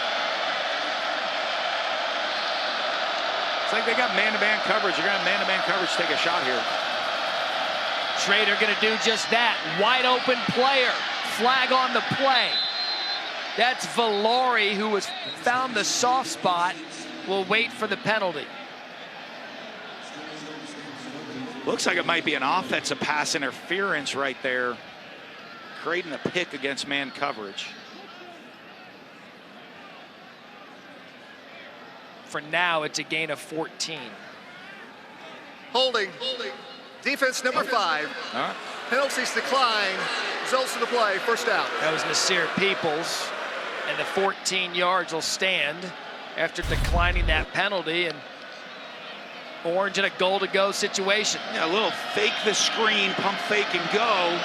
It's like they got man-to-man coverage. You're going to have man-to-man coverage take a shot here. Schrader going to do just that. Wide open player. Flag on the play. That's Valori, who has found the soft spot, will wait for the penalty. Looks like it might be an offensive pass interference right there, creating a pick against man coverage. For now, it's a gain of 14. Holding. Defense number 5. Huh? Penalties decline. Results of the play. First out. That was Nasir Peoples. And the 14 yards will stand after declining that penalty. And Orange in a goal-to-go situation. Yeah, a little fake the screen, pump fake and go.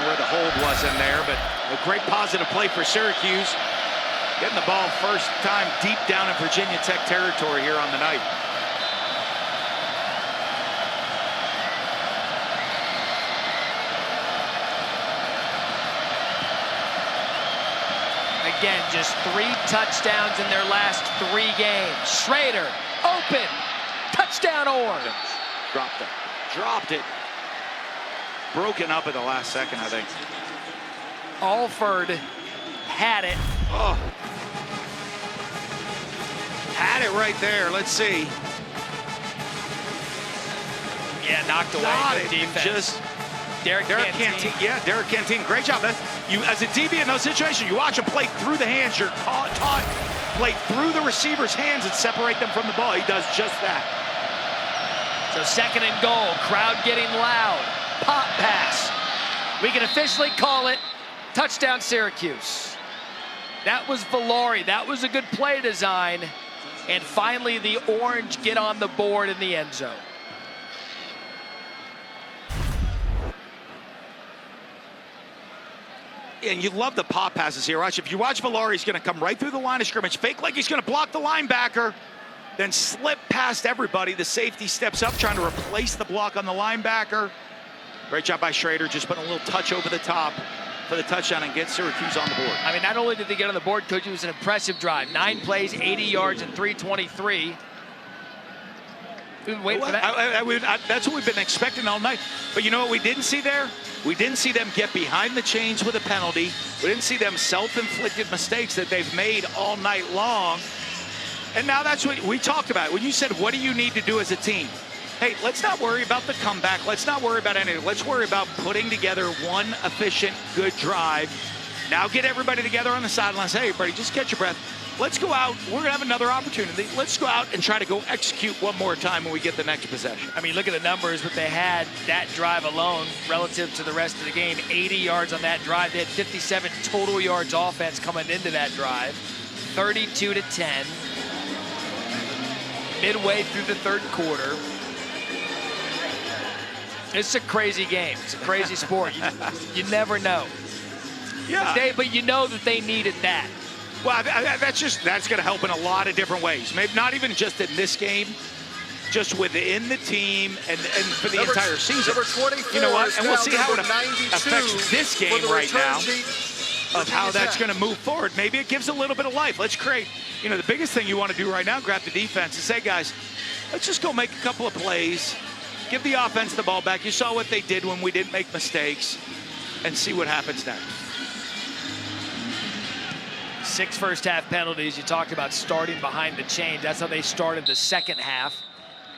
Where the hold was in there, but a great positive play for Syracuse. Getting the ball first time deep down in Virginia Tech territory here on the night. Again, just 3 touchdowns in their last 3 games. Schrader, open, touchdown Orange. Dropped it. Broken up at the last second, I think. Alford had it. Oh. Had it right there. Let's see. Yeah, knocked away. Got Good it. defense. Just Derek Cantine. Yeah, Derek Cantine. Great job. You, as a DB in those situations, you watch him play through the hands. You're taught play through the receiver's hands and separate them from the ball. He does just that. So 2nd and goal. Crowd getting loud. Pop pass. We can officially call it touchdown Syracuse. That was Valori. That was a good play design. And finally, the Orange get on the board in the end zone. And you love the pop passes here. Watch, if you watch Valori, he's going to come right through the line of scrimmage, fake like he's going to block the linebacker, then slip past everybody. The safety steps up, trying to replace the block on the linebacker. Great job by Schrader, just putting a little touch over the top for the touchdown and get Syracuse on the board. I mean, not only did they get on the board, Coach, it was an impressive drive. 9 plays, 80 yards, and 323. We've been waiting for that. That's what we've been expecting all night. But you know what we didn't see there? We didn't see them get behind the chains with a penalty. We didn't see them self-inflicted mistakes that they've made all night long. And now that's what we talked about. When you said, what do you need to do as a team? Hey, let's not worry about the comeback. Let's not worry about anything. Let's worry about putting together one efficient, good drive. Now get everybody together on the sidelines. Hey, everybody, just catch your breath. Let's go out. We're going to have another opportunity. Let's go out and try to go execute one more time when we get the next possession. I mean, look at the numbers that they had that drive alone relative to the rest of the game. 80 yards on that drive. They had 57 total yards offense coming into that drive. 32-10. Midway through the 3rd quarter. It's a crazy game. It's a crazy sport. You never know. Yeah. But you know that they needed that. Well, that's going to help in a lot of different ways. Maybe not even just in this game, just within the team and for the entire season. Number 24, you know what? And we'll see how it 92 affects this game right now of how that's going to move forward. Maybe it gives a little bit of life. Let's create, you know, the biggest thing you want to do right now, grab the defense and say, guys, let's just go make a couple of plays, give the offense the ball back. You saw what they did when we didn't make mistakes, and see what happens next. 6 first-half penalties. You talked about starting behind the chain. That's how they started the 2nd half.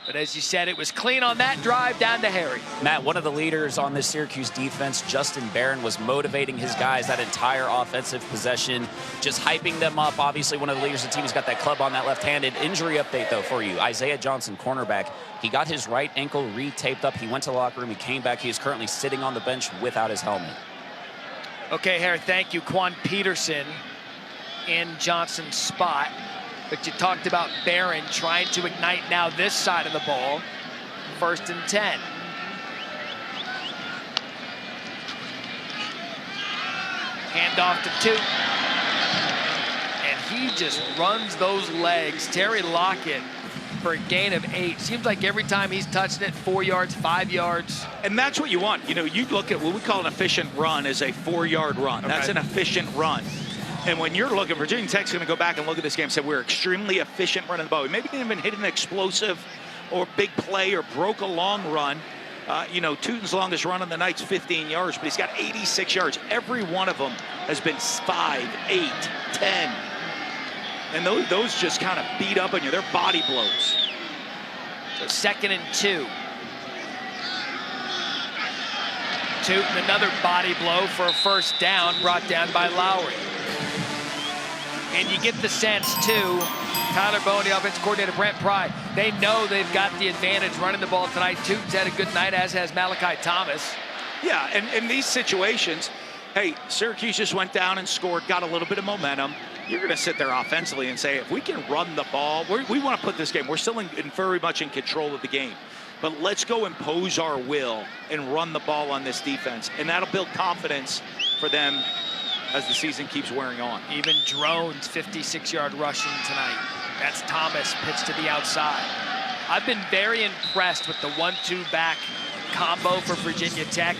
But as you said, it was clean on that drive down to Harry. Matt, one of the leaders on this Syracuse defense, Justin Barron, was motivating his guys that entire offensive possession, just hyping them up. Obviously, one of the leaders of the team has got that club on that left-handed. Injury update, though, for you. Isaiah Johnson, cornerback, he got his right ankle re-taped up. He went to the locker room. He came back. He is currently sitting on the bench without his helmet. Okay, Harry, thank you. Quan Peterson in Johnson's spot. But you talked about Barron trying to ignite now this side of the ball. 1st and 10. Handoff to Toot. And he just runs those legs. Terry Lockett for a gain of 8. Seems like every time he's touching it, 4 yards, 5 yards. And that's what you want. You know, you look at what we call an efficient run as a 4-yard run. That's an efficient run. And when you're looking, Virginia Tech's going to go back and look at this game and say, we're extremely efficient running the ball. We maybe didn't even hit an explosive or big play or broke a long run. You know, Tootin's longest run on the night's 15 yards, but he's got 86 yards. Every one of them has been 5, 8, 10. And those just kind of beat up on you. They're body blows. So 2nd and 2. Tootin, another body blow for a 1st down, brought down by Lowry. And you get the sense, too, Tyler Bowen, the offensive coordinator, Brent Pry, they know they've got the advantage running the ball tonight. Tootin's had a good night, as has Malachi Thomas. Yeah, and in these situations, hey, Syracuse just went down and scored, got a little bit of momentum. You're going to sit there offensively and say, if we can run the ball, we want to put this game. We're still very much in control of the game. But let's go impose our will and run the ball on this defense. And that'll build confidence for them as the season keeps wearing on. Even Drones, 56-yard rushing tonight. That's Thomas pitched to the outside. I've been very impressed with the 1-2 back combo for Virginia Tech.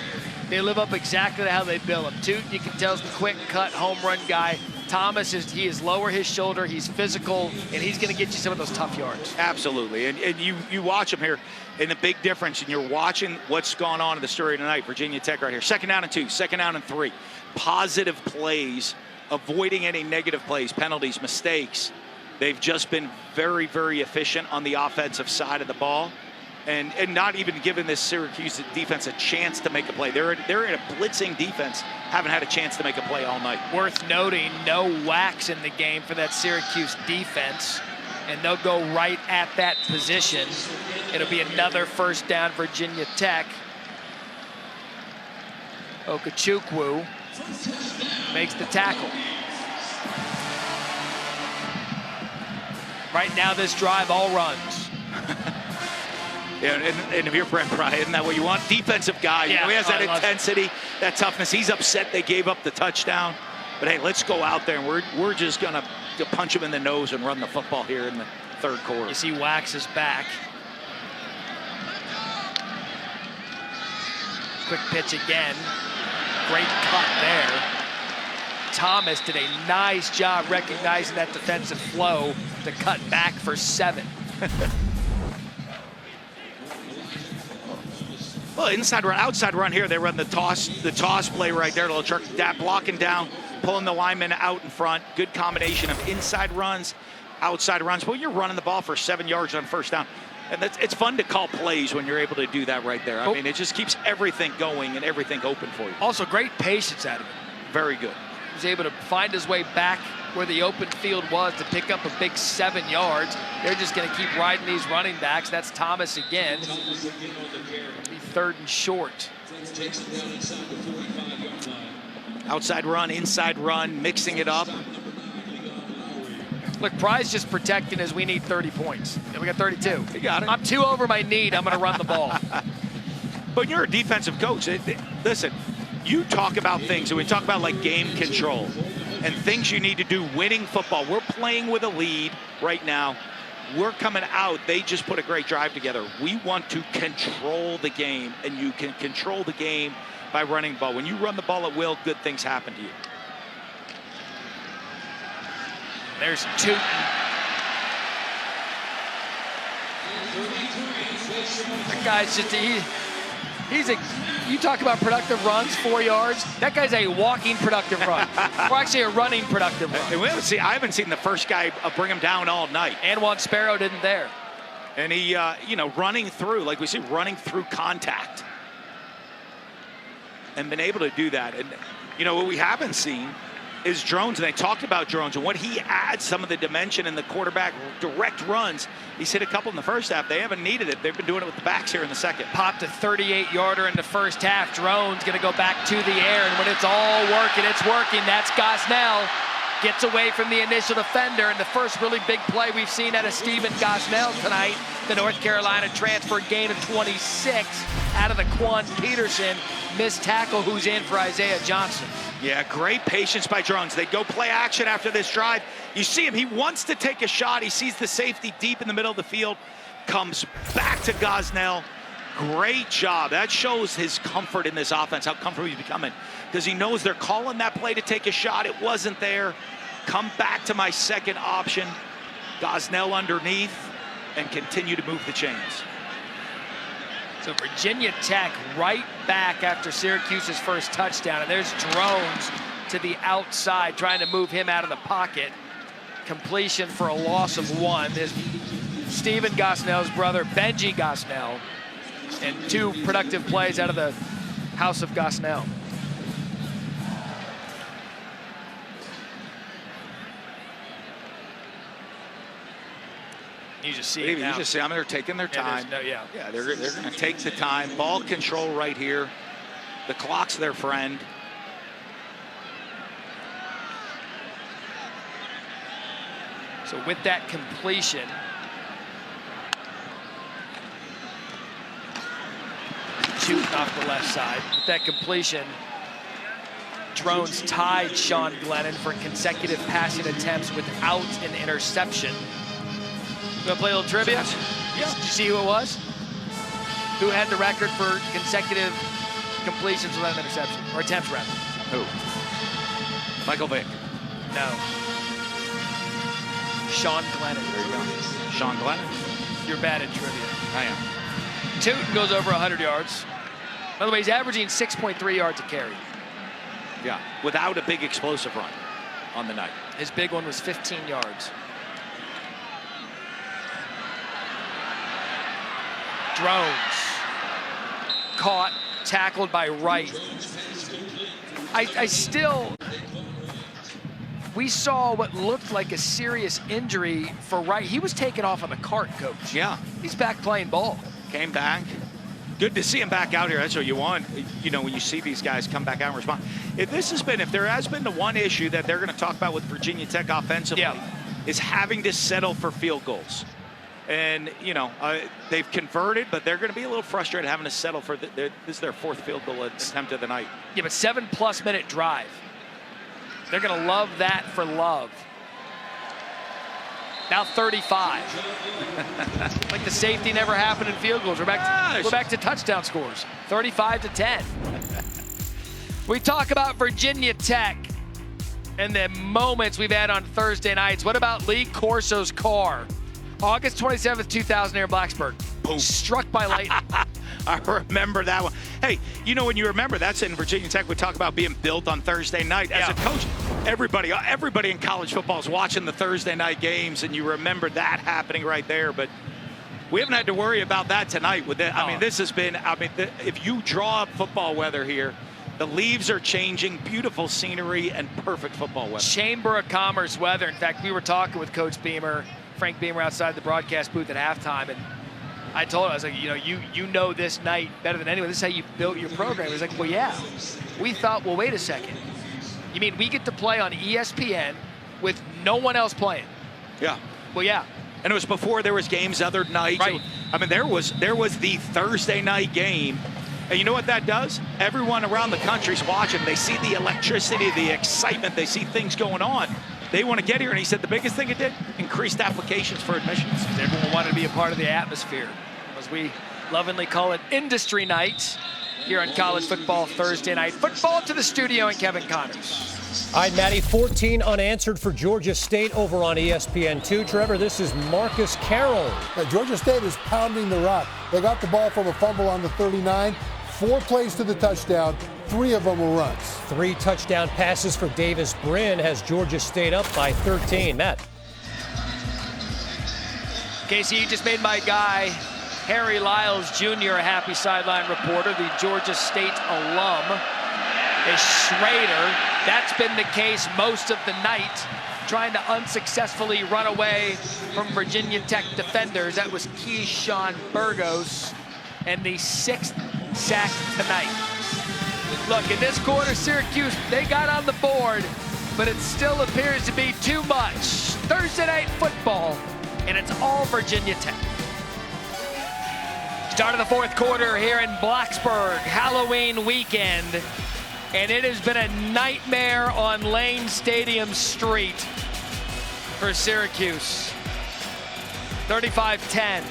They live up exactly to how they build them. Tootin, you can tell, is the quick cut home run guy. Thomas he is lower his shoulder, he's physical, and he's going to get you some of those tough yards. Absolutely, and you watch him here, and the big difference, and you're watching what's gone on in the story tonight. Virginia Tech right here, 2nd down and 2, 2nd down and 3. Positive plays, avoiding any negative plays, penalties, mistakes. They've just been very, very efficient on the offensive side of the ball. and not even giving this Syracuse defense a chance to make a play. They're in a blitzing defense, haven't had a chance to make a play all night. Worth noting, no wax in the game for that Syracuse defense, and they'll go right at that position. It'll be another first down, Virginia Tech. Okechukwu makes the tackle. Right now, this drive all runs. Yeah, and if you're Brent Pry, isn't that what you want? Defensive guy. Yeah, He has that intensity, that toughness. He's upset they gave up the touchdown. But hey, let's go out there and we're just gonna punch him in the nose and run the football here in the third quarter. You see Wax is back. Quick pitch again. Great cut there. Thomas did a nice job recognizing that defensive flow to cut back for 7. Well, inside run, outside run here. They run the toss play right there. Little jerk, blocking down, pulling the lineman out in front. Good combination of inside runs, outside runs. Well, you're running the ball for 7 yards on first down. And it's fun to call plays when you're able to do that right there. I mean, it just keeps everything going and everything open for you. Also, great patience out of him. Very good. He was able to find his way back where the open field was to pick up a big 7 yards. They're just going to keep riding these running backs. That's Thomas again. Be 3rd and short. Outside run, inside run, mixing it up. Look, Pry's just protecting as we need 30 points. And we got 32. You got it. I'm 2 over my need. I'm going to run the ball. But you're a defensive coach. Listen, you talk about things, and we talk about like game control and things you need to do winning football. We're playing with a lead right now. We're coming out. They just put a great drive together. We want to control the game, and you can control the game by running the ball. When you run the ball at will, good things happen to you. There's Tootin. That guy's just, you talk about productive runs, 4 yards. That guy's a walking productive run. Or actually a running productive run. And I haven't seen the first guy bring him down all night. Antoine Sparrow didn't there. And he, running through, like we see, running through contact. And been able to do that. And, what we haven't seen is drones, and they talked about drones and what he adds, some of the dimension in the quarterback direct runs. He's hit a couple in the first half. They haven't needed it. They've been doing it with the backs here in the second. Popped a 38-yarder in the first half. Drone's going to go back to the air, and when it's all working, it's working. That's Gosnell. Gets away from the initial defender, and the first really big play we've seen out of Stephen Gosnell tonight. The North Carolina transfer gain of 26 out of the Quan Peterson missed tackle, who's in for Isaiah Johnson. Yeah, great patience by Drones. They go play action after this drive. You see him, he wants to take a shot. He sees the safety deep in the middle of the field, comes back to Gosnell. Great job. That shows his comfort in this offense, how comfortable he's becoming, because he knows they're calling that play to take a shot. It wasn't there. Come back to my second option. Gosnell underneath and continue to move the chains. So Virginia Tech right back after Syracuse's first touchdown. And there's Drones to the outside, trying to move him out of the pocket. Completion for a loss of 1. There's Stephen Gosnell's brother, Benji Gosnell, and 2 productive plays out of the house of Gosnell. You just see it now. You just see them. They're taking their time. Yeah, they're going to take the time. Ball control right here. The clock's their friend. So with that completion, shooting off the left side. With that completion, Drones tied Sean Glennon for consecutive passing attempts without an interception. You want to play a little trivia? Yeah. Did you see who it was? Who had the record for consecutive completions without an interception? Or attempts, rather. Who? Michael Vick. No. Sean Glennon. There you go. Sean Glennon. You're bad at trivia. I am. Tootin goes over 100 yards. By the way, he's averaging 6.3 yards a carry. Yeah, without a big explosive run on the night. His big one was 15 yards. Drones. Caught, tackled by Wright. I still, we saw what looked like a serious injury for Wright. He was taken off on the cart, Coach. Yeah. He's back playing ball. Came back. Good to see him back out here. That's what you want, you know, when you see these guys come back out and respond. If there has been the one issue that they're going to talk about with Virginia Tech offensively, is having to settle for field goals. And, you know, they've converted, but they're going to be a little frustrated having to settle for this is their 4th field goal attempt of the night. Yeah, but 7+ minute drive. They're going to love that for Love. Now 35. Like the safety never happened in field goals. We're back to touchdown scores. 35-10. We talk about Virginia Tech and the moments we've had on Thursday nights. What about Lee Corso's car? August 27th, 2000 here in Blacksburg. Boom. Struck by lightning. I remember that one. Hey, you know, when you remember, that's in Virginia Tech. We talk about being built on Thursday night. As a coach, everybody in college football is watching the Thursday night games, and you remember that happening right there. But we haven't had to worry about that tonight. With that, I mean, this has been. I mean, if you draw up football weather here, the leaves are changing, beautiful scenery, and perfect football weather. Chamber of Commerce weather. In fact, we were talking with Coach Beamer, Frank Beamer, outside the broadcast booth at halftime, and I told him, I was like, you know this night better than anyone. This is how you built your program. He was like, well, yeah. We thought, well, wait a second. You mean we get to play on ESPN with no one else playing? Yeah. Well, yeah. And it was before there was games other nights. Right. I mean, there was the Thursday night game. And you know what that does? Everyone around the country's watching. They see the electricity, the excitement. They see things going on. They want to get here. And he said the biggest thing it did, increased applications for admissions. Everyone wanted to be a part of the atmosphere. As we lovingly call it, industry night here on College Football Thursday night. Football to the studio and Kevin Connors. All right, Maddie, 14 unanswered for Georgia State over on ESPN2. Trevor, this is Marcus Carroll. Georgia State is pounding the rock. They got the ball from a fumble on the 39. 4 plays to the touchdown, 3 of them were runs. 3 touchdown passes for Davis Brin has Georgia State up by 13. Matt. Casey, you just made my guy, Harry Lyles Jr., a happy sideline reporter, the Georgia State alum. Is Schrader. That's been the case most of the night, trying to unsuccessfully run away from Virginia Tech defenders. That was Keyshawn Burgos, and the 6th sack tonight. Look, in this quarter, Syracuse, they got on the board, but it still appears to be too much. Thursday night football, and it's all Virginia Tech. Start of the 4th quarter here in Blacksburg, Halloween weekend, and it has been a nightmare on Lane Stadium Street for Syracuse. 35-10.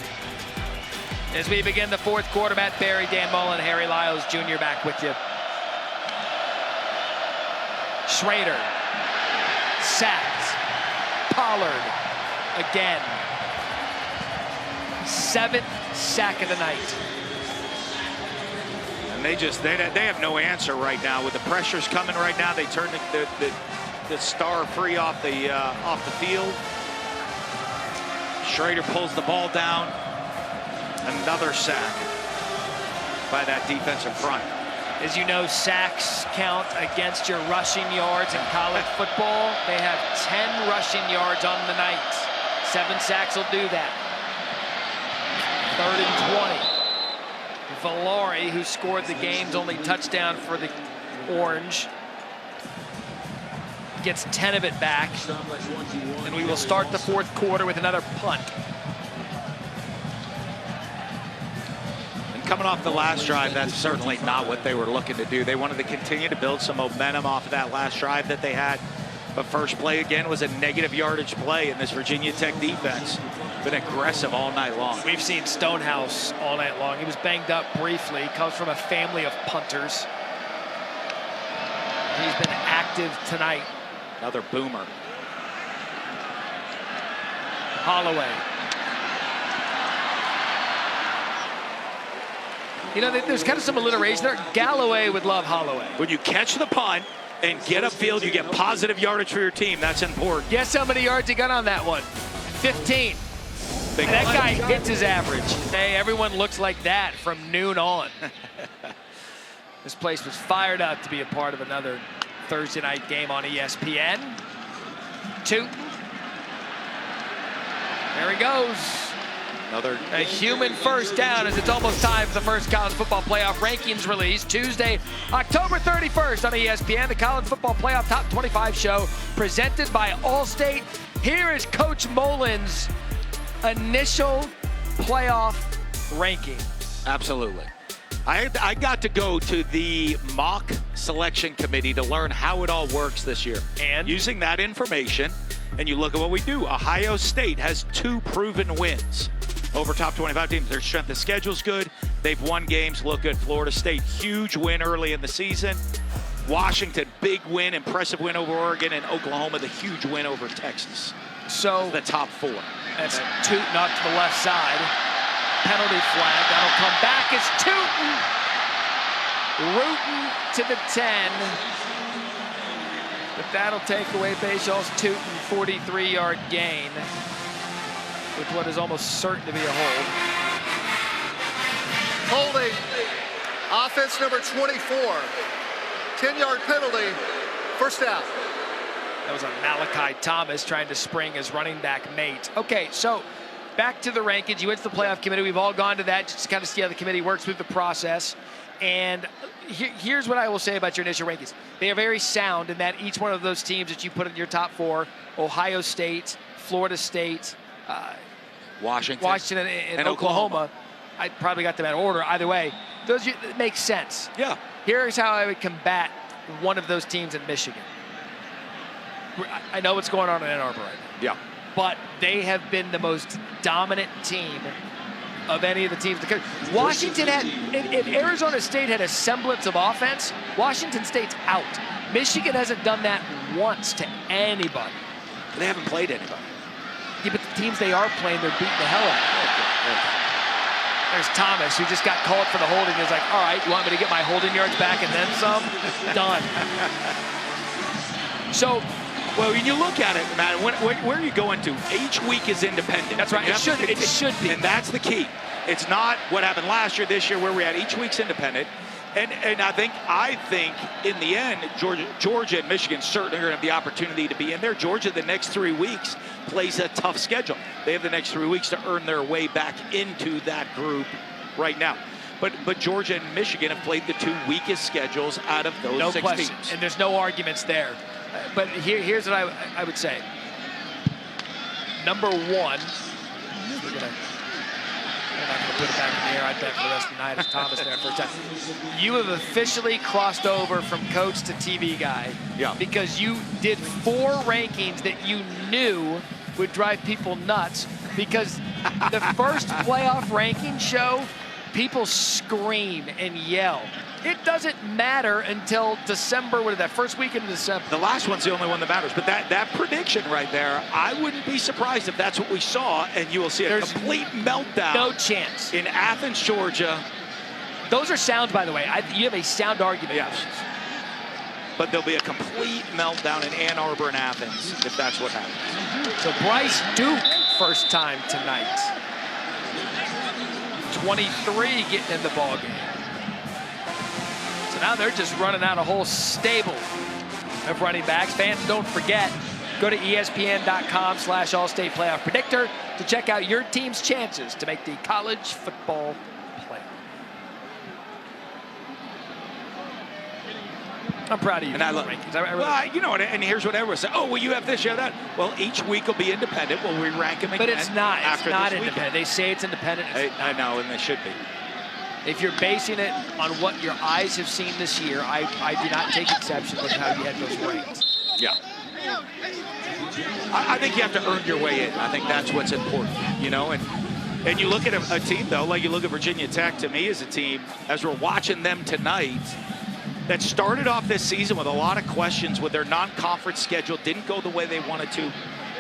As we begin the 4th quarter, Matt Berry, Dan Mullen, Harry Lyles Jr. back with you. Schrader, sacked. Pollard again. 7th sack of the night. And they have no answer right now. With the pressures coming right now, they turn the star free off the field. Schrader pulls the ball down. Another sack by that defensive front. As you know, sacks count against your rushing yards in college football. They have 10 rushing yards on the night. 7 sacks will do that. 3rd and 20. Valori, who scored the game's only touchdown for the Orange, gets 10 of it back. And we will start the 4th quarter with another punt. Coming off the last drive, that's certainly not what they were looking to do. They wanted to continue to build some momentum off of that last drive that they had. But first play, again, was a negative yardage play, and this Virginia Tech defense been aggressive all night long. We've seen Stonehouse all night long. He was banged up briefly. Comes from a family of punters. He's been active tonight. Another boomer. Holloway. You know, there's kind of some alliteration there. Galloway would love Holloway. When you catch the punt and get upfield, you get positive yardage for your team. That's important. Guess how many yards he got on that one? 15. That guy hits his average. Hey, everyone looks like that from noon on. This place was fired up to be a part of another Thursday night game on ESPN. Tootin. There he goes. A human first down as it's almost time for the first college football playoff rankings release. Tuesday, October 31st on ESPN, the College Football Playoff Top 25 show presented by Allstate. Here is Coach Molin's initial playoff rankings. Absolutely. I got to go to the mock selection committee to learn how it all works this year. And using that information, and you look at what we do, Ohio State has 2 proven wins over top 25 teams. Their strength of schedule's good. They've won games, look good. Florida State, huge win early in the season. Washington, big win, impressive win over Oregon. And Oklahoma, the huge win over Texas. So the top 4. That's Tootin up to the left side. Penalty flag. That'll come back. It's Tootin. Rootin to the 10. But that'll take away Bayshaw's Tootin 43-yard gain with what is almost certain to be a hold. Holding. Offense number 24. 10-yard penalty. First down. That was a Malachi Thomas trying to spring his running back mate. Okay, so back to the rankings. You went to the playoff committee. We've all gone to that just to kind of see how the committee works through the process. And here's what I will say about your initial rankings. They are very sound in that each one of those teams that you put in your top 4, Ohio State, Florida State, Washington and Oklahoma. I probably got them out of order. Either way, those make sense. Yeah. Here's how I would combat one of those teams in Michigan. I know what's going on in Ann Arbor right now. Yeah. But they have been the most dominant team of any of the teams. Washington had, if Arizona State had a semblance of offense, Washington State's out. Michigan hasn't done that once to anybody. They haven't played anybody. Yeah, but the teams they are playing, they're beating the hell out of. There's Thomas, who just got called for the holding. He's like, all right, you want me to get my holding yards back and then some? Done. So, well, when you look at it, Matt, where are you going to? Each week is independent. That's right. It should be. And that's the key. It's not what happened last year, this year, where we had each week's independent. And I think in the end, Georgia and Michigan certainly are going to have the opportunity to be in there. Georgia, the next 3 weeks, plays a tough schedule. They have the next 3 weeks to earn their way back into that group right now. But Georgia and Michigan have played the 2 weakest schedules out of those 6 teams. And there's no arguments there. But here's what I would say. Number 1, we're not going to put it back in the air. I bet for the rest of the night. It's Thomas there first time. You have officially crossed over from coach to TV guy. Yeah. Because you did 4 rankings that you knew would drive people nuts. Because the first playoff ranking show, people scream and yell. It doesn't matter until December, what is that, first weekend of December? The last one's the only one that matters. But that prediction right there, I wouldn't be surprised if that's what we saw, and you will see a complete meltdown. No chance. In Athens, Georgia. Those are sound, by the way. You have a sound argument. Yes. But there'll be a complete meltdown in Ann Arbor and Athens if that's what happens. So Bryce Duke, first time tonight. 23 getting in the ballgame. So now they're just running out a whole stable of running backs. Fans, don't forget, go to ESPN.com/All-State Playoff Predictor to check out your team's chances to make the college football playoff. I'm proud of you. And I love rankings. Well, you know, and here's what everyone says. Oh, well, you have this, you have that. Well, each week will be independent. Well, we rank them again. But it's not. It's not independent. Weekend. They say it's independent. I know, and they should be. If you're basing it on what your eyes have seen this year, I do not take exception with how you had those ranked. Yeah. I think you have to earn your way in. I think that's what's important, you know. And you look at a team, though, like you look at Virginia Tech, to me as a team, as we're watching them tonight, that started off this season with a lot of questions with their non-conference schedule, didn't go the way they wanted to.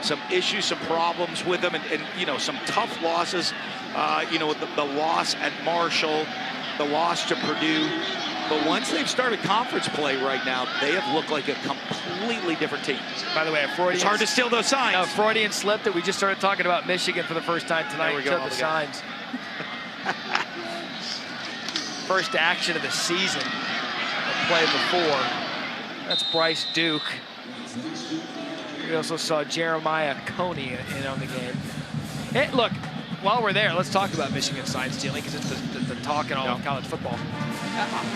Some issues, some problems with them, and you know, some tough losses. You know, the loss at Marshall, the loss to Purdue. But once they've started conference play right now, they have looked like a completely different team. By the way, It's hard to steal those signs. No, Freudian slip that we just started talking about Michigan for the first time tonight. There we go. Took the signs. First action of the season. A play before. That's Bryce Duke. We also saw Jeremiah Coney in on the game. Hey, look, while we're there, let's talk about Michigan sign stealing because it's the talk in all of college football.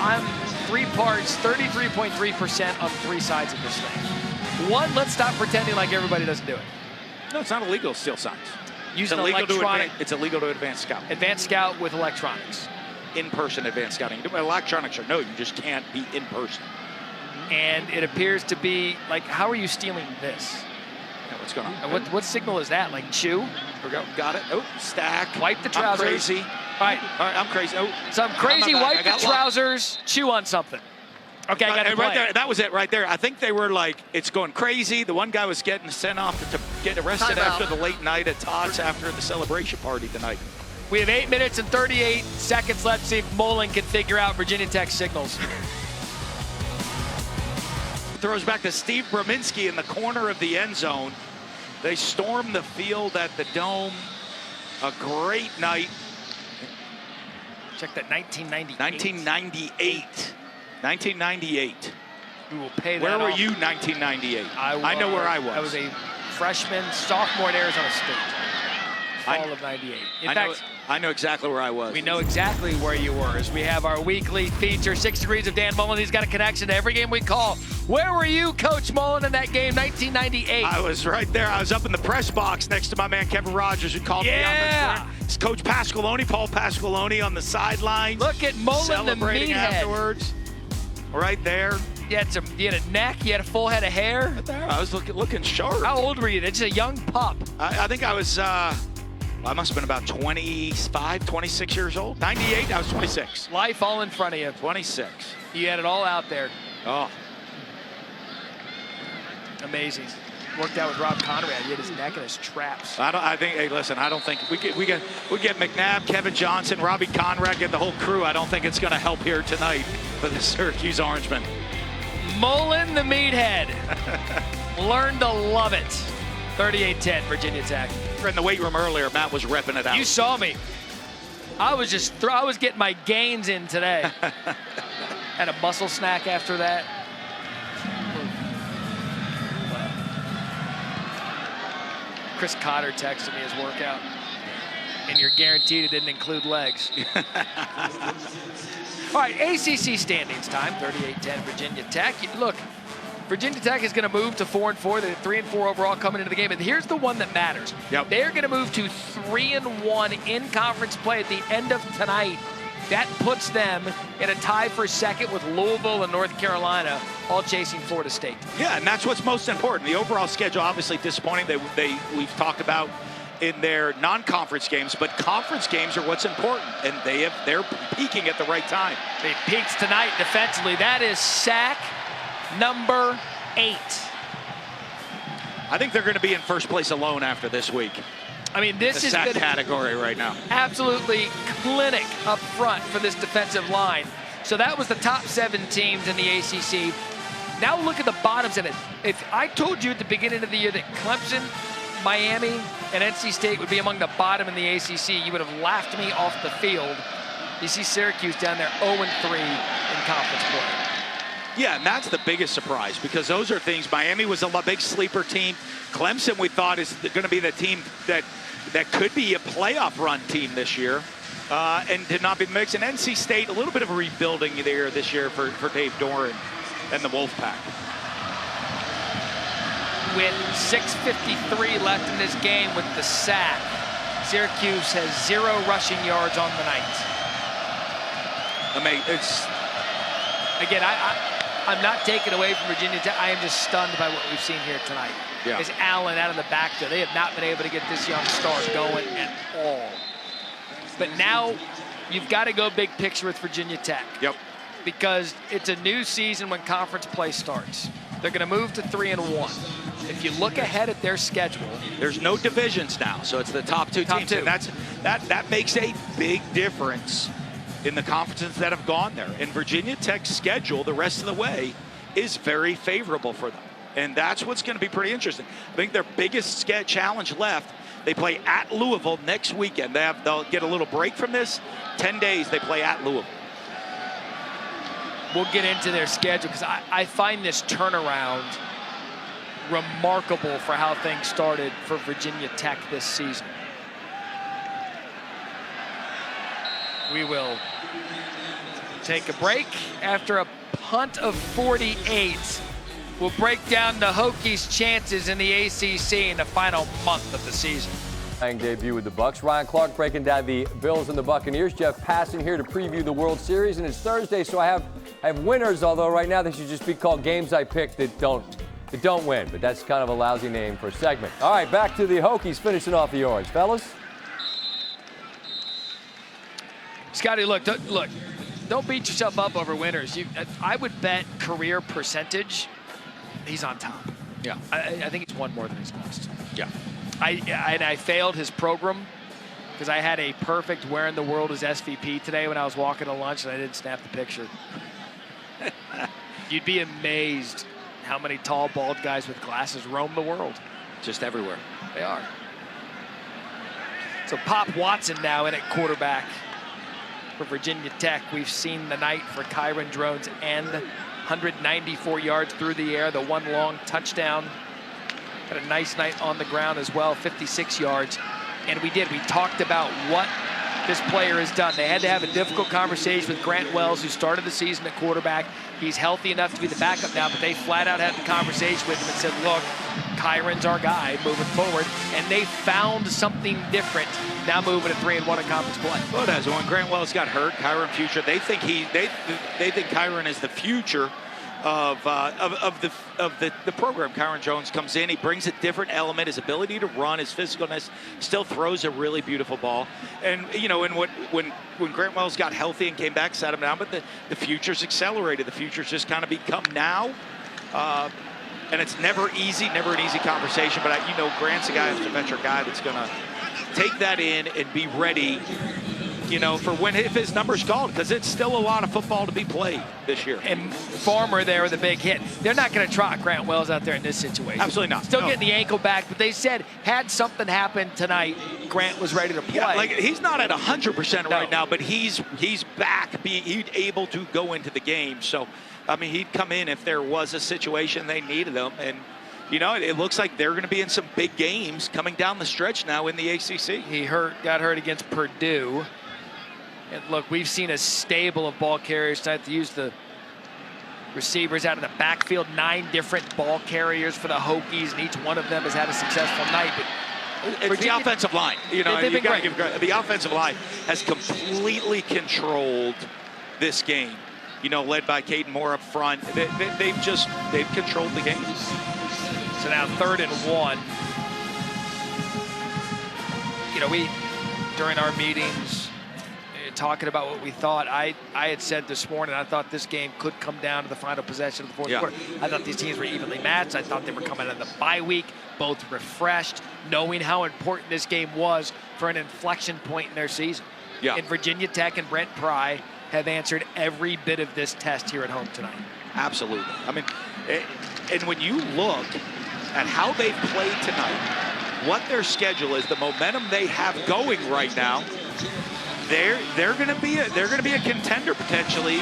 I'm 3 parts, 33.3% on 3 sides of this thing. One, let's stop pretending like everybody doesn't do it. No, it's not illegal to steal signs. Using electronic. It's illegal to advance scout. Advanced scout with electronics. In-person advanced scouting. Electronics are no, you just can't be in person. And it appears to be like, how are you stealing this? Yeah, what's going on? And what signal is that? Like chew? Here we go. Got it. Oh, stack. Wipe the trousers. I'm crazy. All right, I'm crazy. Oh, so I'm crazy. Wipe the trousers. Chew on something. Okay, I got it right there. That was it right there. I think they were like, it's going crazy. The one guy was getting sent off to get arrested after the late night at Tots after the celebration party tonight. We have 8 minutes and 38 seconds left. See if Mullen can figure out Virginia Tech signals. Throws back to Steve Brominski in the corner of the end zone. They storm the field at the Dome. A great night. Check that 1998. 1998. We will pay that Where were off. you 1998? I know where I was. I was a freshman, sophomore at Arizona State. Fall of 98. In fact, I know exactly where I was. we know exactly where you were as we have our weekly feature, 6 Degrees of Dan Mullen. He's got a connection to every game we call. Where were you, Coach Mullen, in that game, 1998? I was right there. I was up in the press box next to my man Kevin Rogers, who called me on the It's Coach Pasqualoni, Paul Pasqualoni on the sidelines. Look at Mullen, celebrating the meathead. Afterwards. Right there. You had a neck, you had a full head of hair. Right there. I was looking sharp. How old were you? That's a young pup. I think I was, I must have been about 25, 26 years old. 98, I was 26. Life all in front of you. 26. You had it all out there. Oh. Amazing. Worked out with Rob Conrad. He had his neck in his traps. I think, hey, listen, I don't think, we get McNabb, Kevin Johnson, Robbie Conrad, get the whole crew. I don't think it's going to help here tonight for the Syracuse Orangemen. Mullen, the meathead. Learn to love it. 38-10, Virginia Tech. In the weight room earlier, Matt was repping it out. You saw me. I was getting my gains in today. Had a muscle snack after that. Chris Cotter texted me his workout. And you're guaranteed it didn't include legs. All right, ACC standings time, 38-10 Virginia Tech. Look, Virginia Tech is going to move to 4-4. They're 3-4 overall coming into the game. And here's the one that matters. Yep. They're going to move to 3-1 in conference play at the end of tonight. That puts them in a tie for second with Louisville and North Carolina, all chasing Florida State. Yeah, and that's what's most important. The overall schedule, obviously disappointing. We've talked about in their non-conference games, but conference games are what's important, and they're peaking at the right time. They peaked tonight defensively. That is sack number 8. I think they're going to be in first place alone after this week. I mean, this is the sack category right now. Absolutely clinic up front for this defensive line. So that was the top 7 teams in the ACC. Now look at the bottoms of it. If I told you at the beginning of the year that Clemson, Miami, and NC State would be among the bottom in the ACC, you would have laughed me off the field. You see Syracuse down there 0-3 in conference play. Yeah, and that's the biggest surprise because those are things. Miami was a big sleeper team. Clemson, we thought, is going to be the team that could be a playoff run team this year and did not be mixed. And NC State, a little bit of a rebuilding there this year for Dave Doran and the Wolfpack. With 6:53 left in this game with the sack, Syracuse has 0 rushing yards on the night. Again, I'm not taking away from Virginia Tech. I am just stunned by what we've seen here tonight. Yeah. Is Allen out of the backfield. They have not been able to get this young star going at all. But now you've got to go big picture with Virginia Tech. Yep. Because it's a new season when conference play starts. They're going to move to 3-1. If you look ahead at their schedule, there's no divisions now, so it's the top 2 teams. Two. And that makes a big difference in the conferences that have gone there. And Virginia Tech's schedule the rest of the way is very favorable for them. And that's what's going to be pretty interesting. I think their biggest challenge left, they play at Louisville next weekend. They'll get a little break from this. 10 days they play at Louisville. We'll get into their schedule because I find this turnaround remarkable for how things started for Virginia Tech this season. We will take a break. After a punt of 48, we'll break down the Hokies' chances in the ACC in the final month of the season. Debut with the Bucks. Ryan Clark breaking down the Bills and the Buccaneers. Jeff Passan here to preview the World Series, and it's Thursday, so I have winners. Although right now they should just be called games I picked that don't win. But that's kind of a lousy name for a segment. All right, back to the Hokies finishing off the Orange, fellas. Scotty, look, don't beat yourself up over winners. I would bet career percentage, he's on top. Yeah, I think he's won more than he's lost. Yeah. I failed his program because I had a perfect where in the world is SVP today when I was walking to lunch and I didn't snap the picture. You'd be amazed how many tall, bald guys with glasses roam the world. Just everywhere. They are. So Pop Watson now in at quarterback for Virginia Tech. We've seen the night for Kyron Drones end. 194 yards through the air, the one long touchdown. Had a nice night on the ground as well, 56 yards. And we talked about what this player has done. They had to have a difficult conversation with Grant Wells, who started the season at quarterback. He's healthy enough to be the backup now, but they flat out had the conversation with him and said, look, Kyron's our guy moving forward. And they found something different now moving to 3-1 in conference play. Well, it has. When Grant Wells got hurt, Kyron future, they think Kyron is the future of the program. Kyron Jones comes in, he brings a different element, his ability to run, his physicalness, still throws a really beautiful ball. And when Grant Wells got healthy and came back, sat him down, but the future's accelerated. The future's just kind of become now. And it's never an easy conversation, but Grant's a guy, a veteran guy that's gonna take that in and be ready, for if his number's called, because it's still a lot of football to be played this year. And Farmer there with a big hit. They're not going to trot Grant Wells out there in this situation. Absolutely not. Still getting the ankle back, but they said had something happen tonight, Grant was ready to play. Yeah, he's not at 100% right now, but he's back. He's able to go into the game. So, he'd come in if there was a situation they needed him. And, it looks like they're going to be in some big games coming down the stretch now in the ACC. He got hurt against Purdue. And look, we've seen a stable of ball carriers tonight to use the receivers out of the backfield. 9 different ball carriers for the Hokies, and each one of them has had a successful night. But it's the offensive line. They've been great. The offensive line has completely controlled this game. Led by Caden Moore up front. They've controlled the game. So now 3rd and 1. We, during our meetings, talking about what we thought, I had said this morning, I thought this game could come down to the final possession of the fourth quarter. I thought these teams were evenly matched. I thought they were coming out of the bye week, both refreshed, knowing how important this game was for an inflection point in their season. Yeah. And Virginia Tech and Brent Pry have answered every bit of this test here at home tonight. Absolutely. And when you look at how they've played tonight, what their schedule is, the momentum they have going right now, they're going to be a contender potentially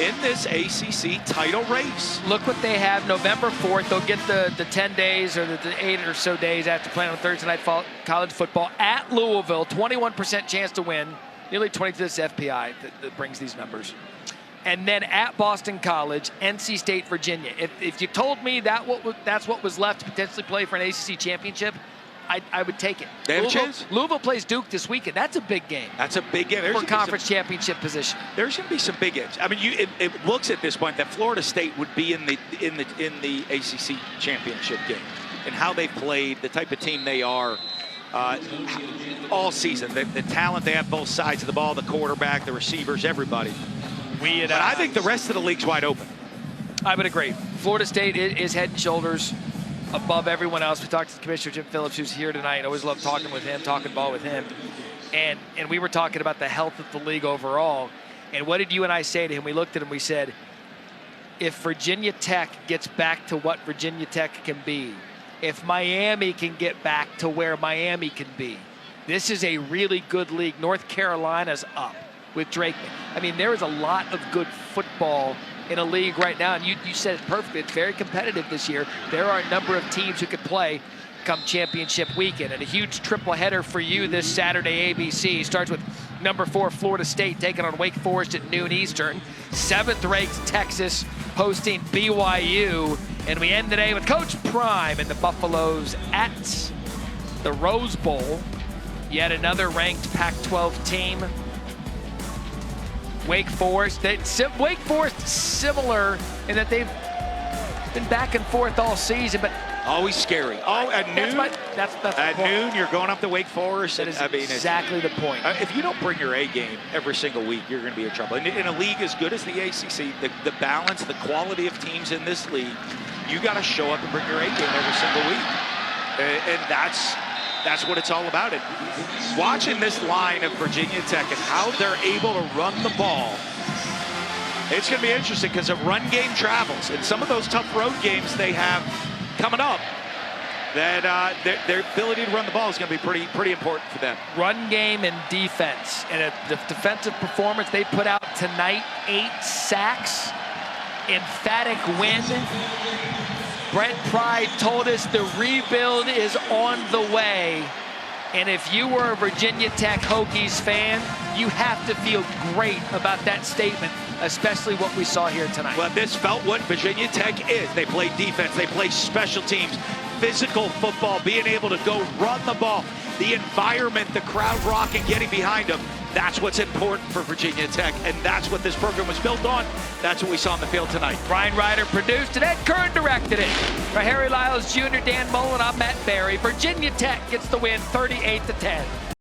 in this ACC title race. Look what they have November 4th. They'll get the 10 days or the 8 or so days after playing on Thursday night college football at Louisville. 21% chance to win. Nearly 20 to this FPI that brings these numbers. And then at Boston College, NC State, Virginia. If you told me that's what was left to potentially play for an ACC championship, I would take it. They have a chance. Louisville plays Duke this weekend. That's a big game. That's a big game. For conference championship position. There's going to be some big games. It looks at this point that Florida State would be in the ACC championship game, and how they've played, the type of team they are all season. The talent they have both sides of the ball, the quarterback, the receivers, everybody. But I think the rest of the league's wide open. I would agree. Florida State is head and shoulders above everyone else. We talked to Commissioner Jim Phillips, who's here tonight. I always love talking with him, talking ball with him. And we were talking about the health of the league overall. And what did you and I say to him? We looked at him, we said, if Virginia Tech gets back to what Virginia Tech can be, if Miami can get back to where Miami can be, this is a really good league. North Carolina's up with Drake. I mean, there is a lot of good football in a league right now, and you said it perfectly. It's very competitive this year. There are a number of teams who could play come championship weekend, and a huge triple header for you this Saturday. ABC starts with number 4 Florida State taking on Wake Forest at noon Eastern. 7th-ranked Texas hosting BYU, and we end the day with Coach Prime and the Buffaloes at the Rose Bowl. Yet another ranked Pac-12 team. Wake Forest. Wake Forest similar in that they've been back and forth all season, but always scary. Oh, at noon. That's at noon, you're going up to Wake Forest. That is exactly the point. If you don't bring your A game every single week, you're going to be in trouble. In a league as good as the ACC, the balance, the quality of teams in this league, you got to show up and bring your A game every single week, and that's what it's all about. And watching this line of Virginia Tech and how they're able to run the ball, it's going to be interesting because the run game travels, and some of those tough road games they have coming up, that their ability to run the ball is going to be pretty important for them. Run game and defense, and the defensive performance they put out tonight, 8 sacks, emphatic win. Brent Pryde told us the rebuild is on the way. And if you were a Virginia Tech Hokies fan, you have to feel great about that statement, especially what we saw here tonight. Well, this felt what Virginia Tech is. They play defense, they play special teams, physical football, being able to go run the ball, the environment, the crowd rocking, getting behind them. That's what's important for Virginia Tech, and that's what this program was built on. That's what we saw on the field tonight. Brian Ryder produced it, Ed Kern directed it. For Harry Lyles Jr., Dan Mullen, I'm Matt Barry. Virginia Tech gets the win 38-10.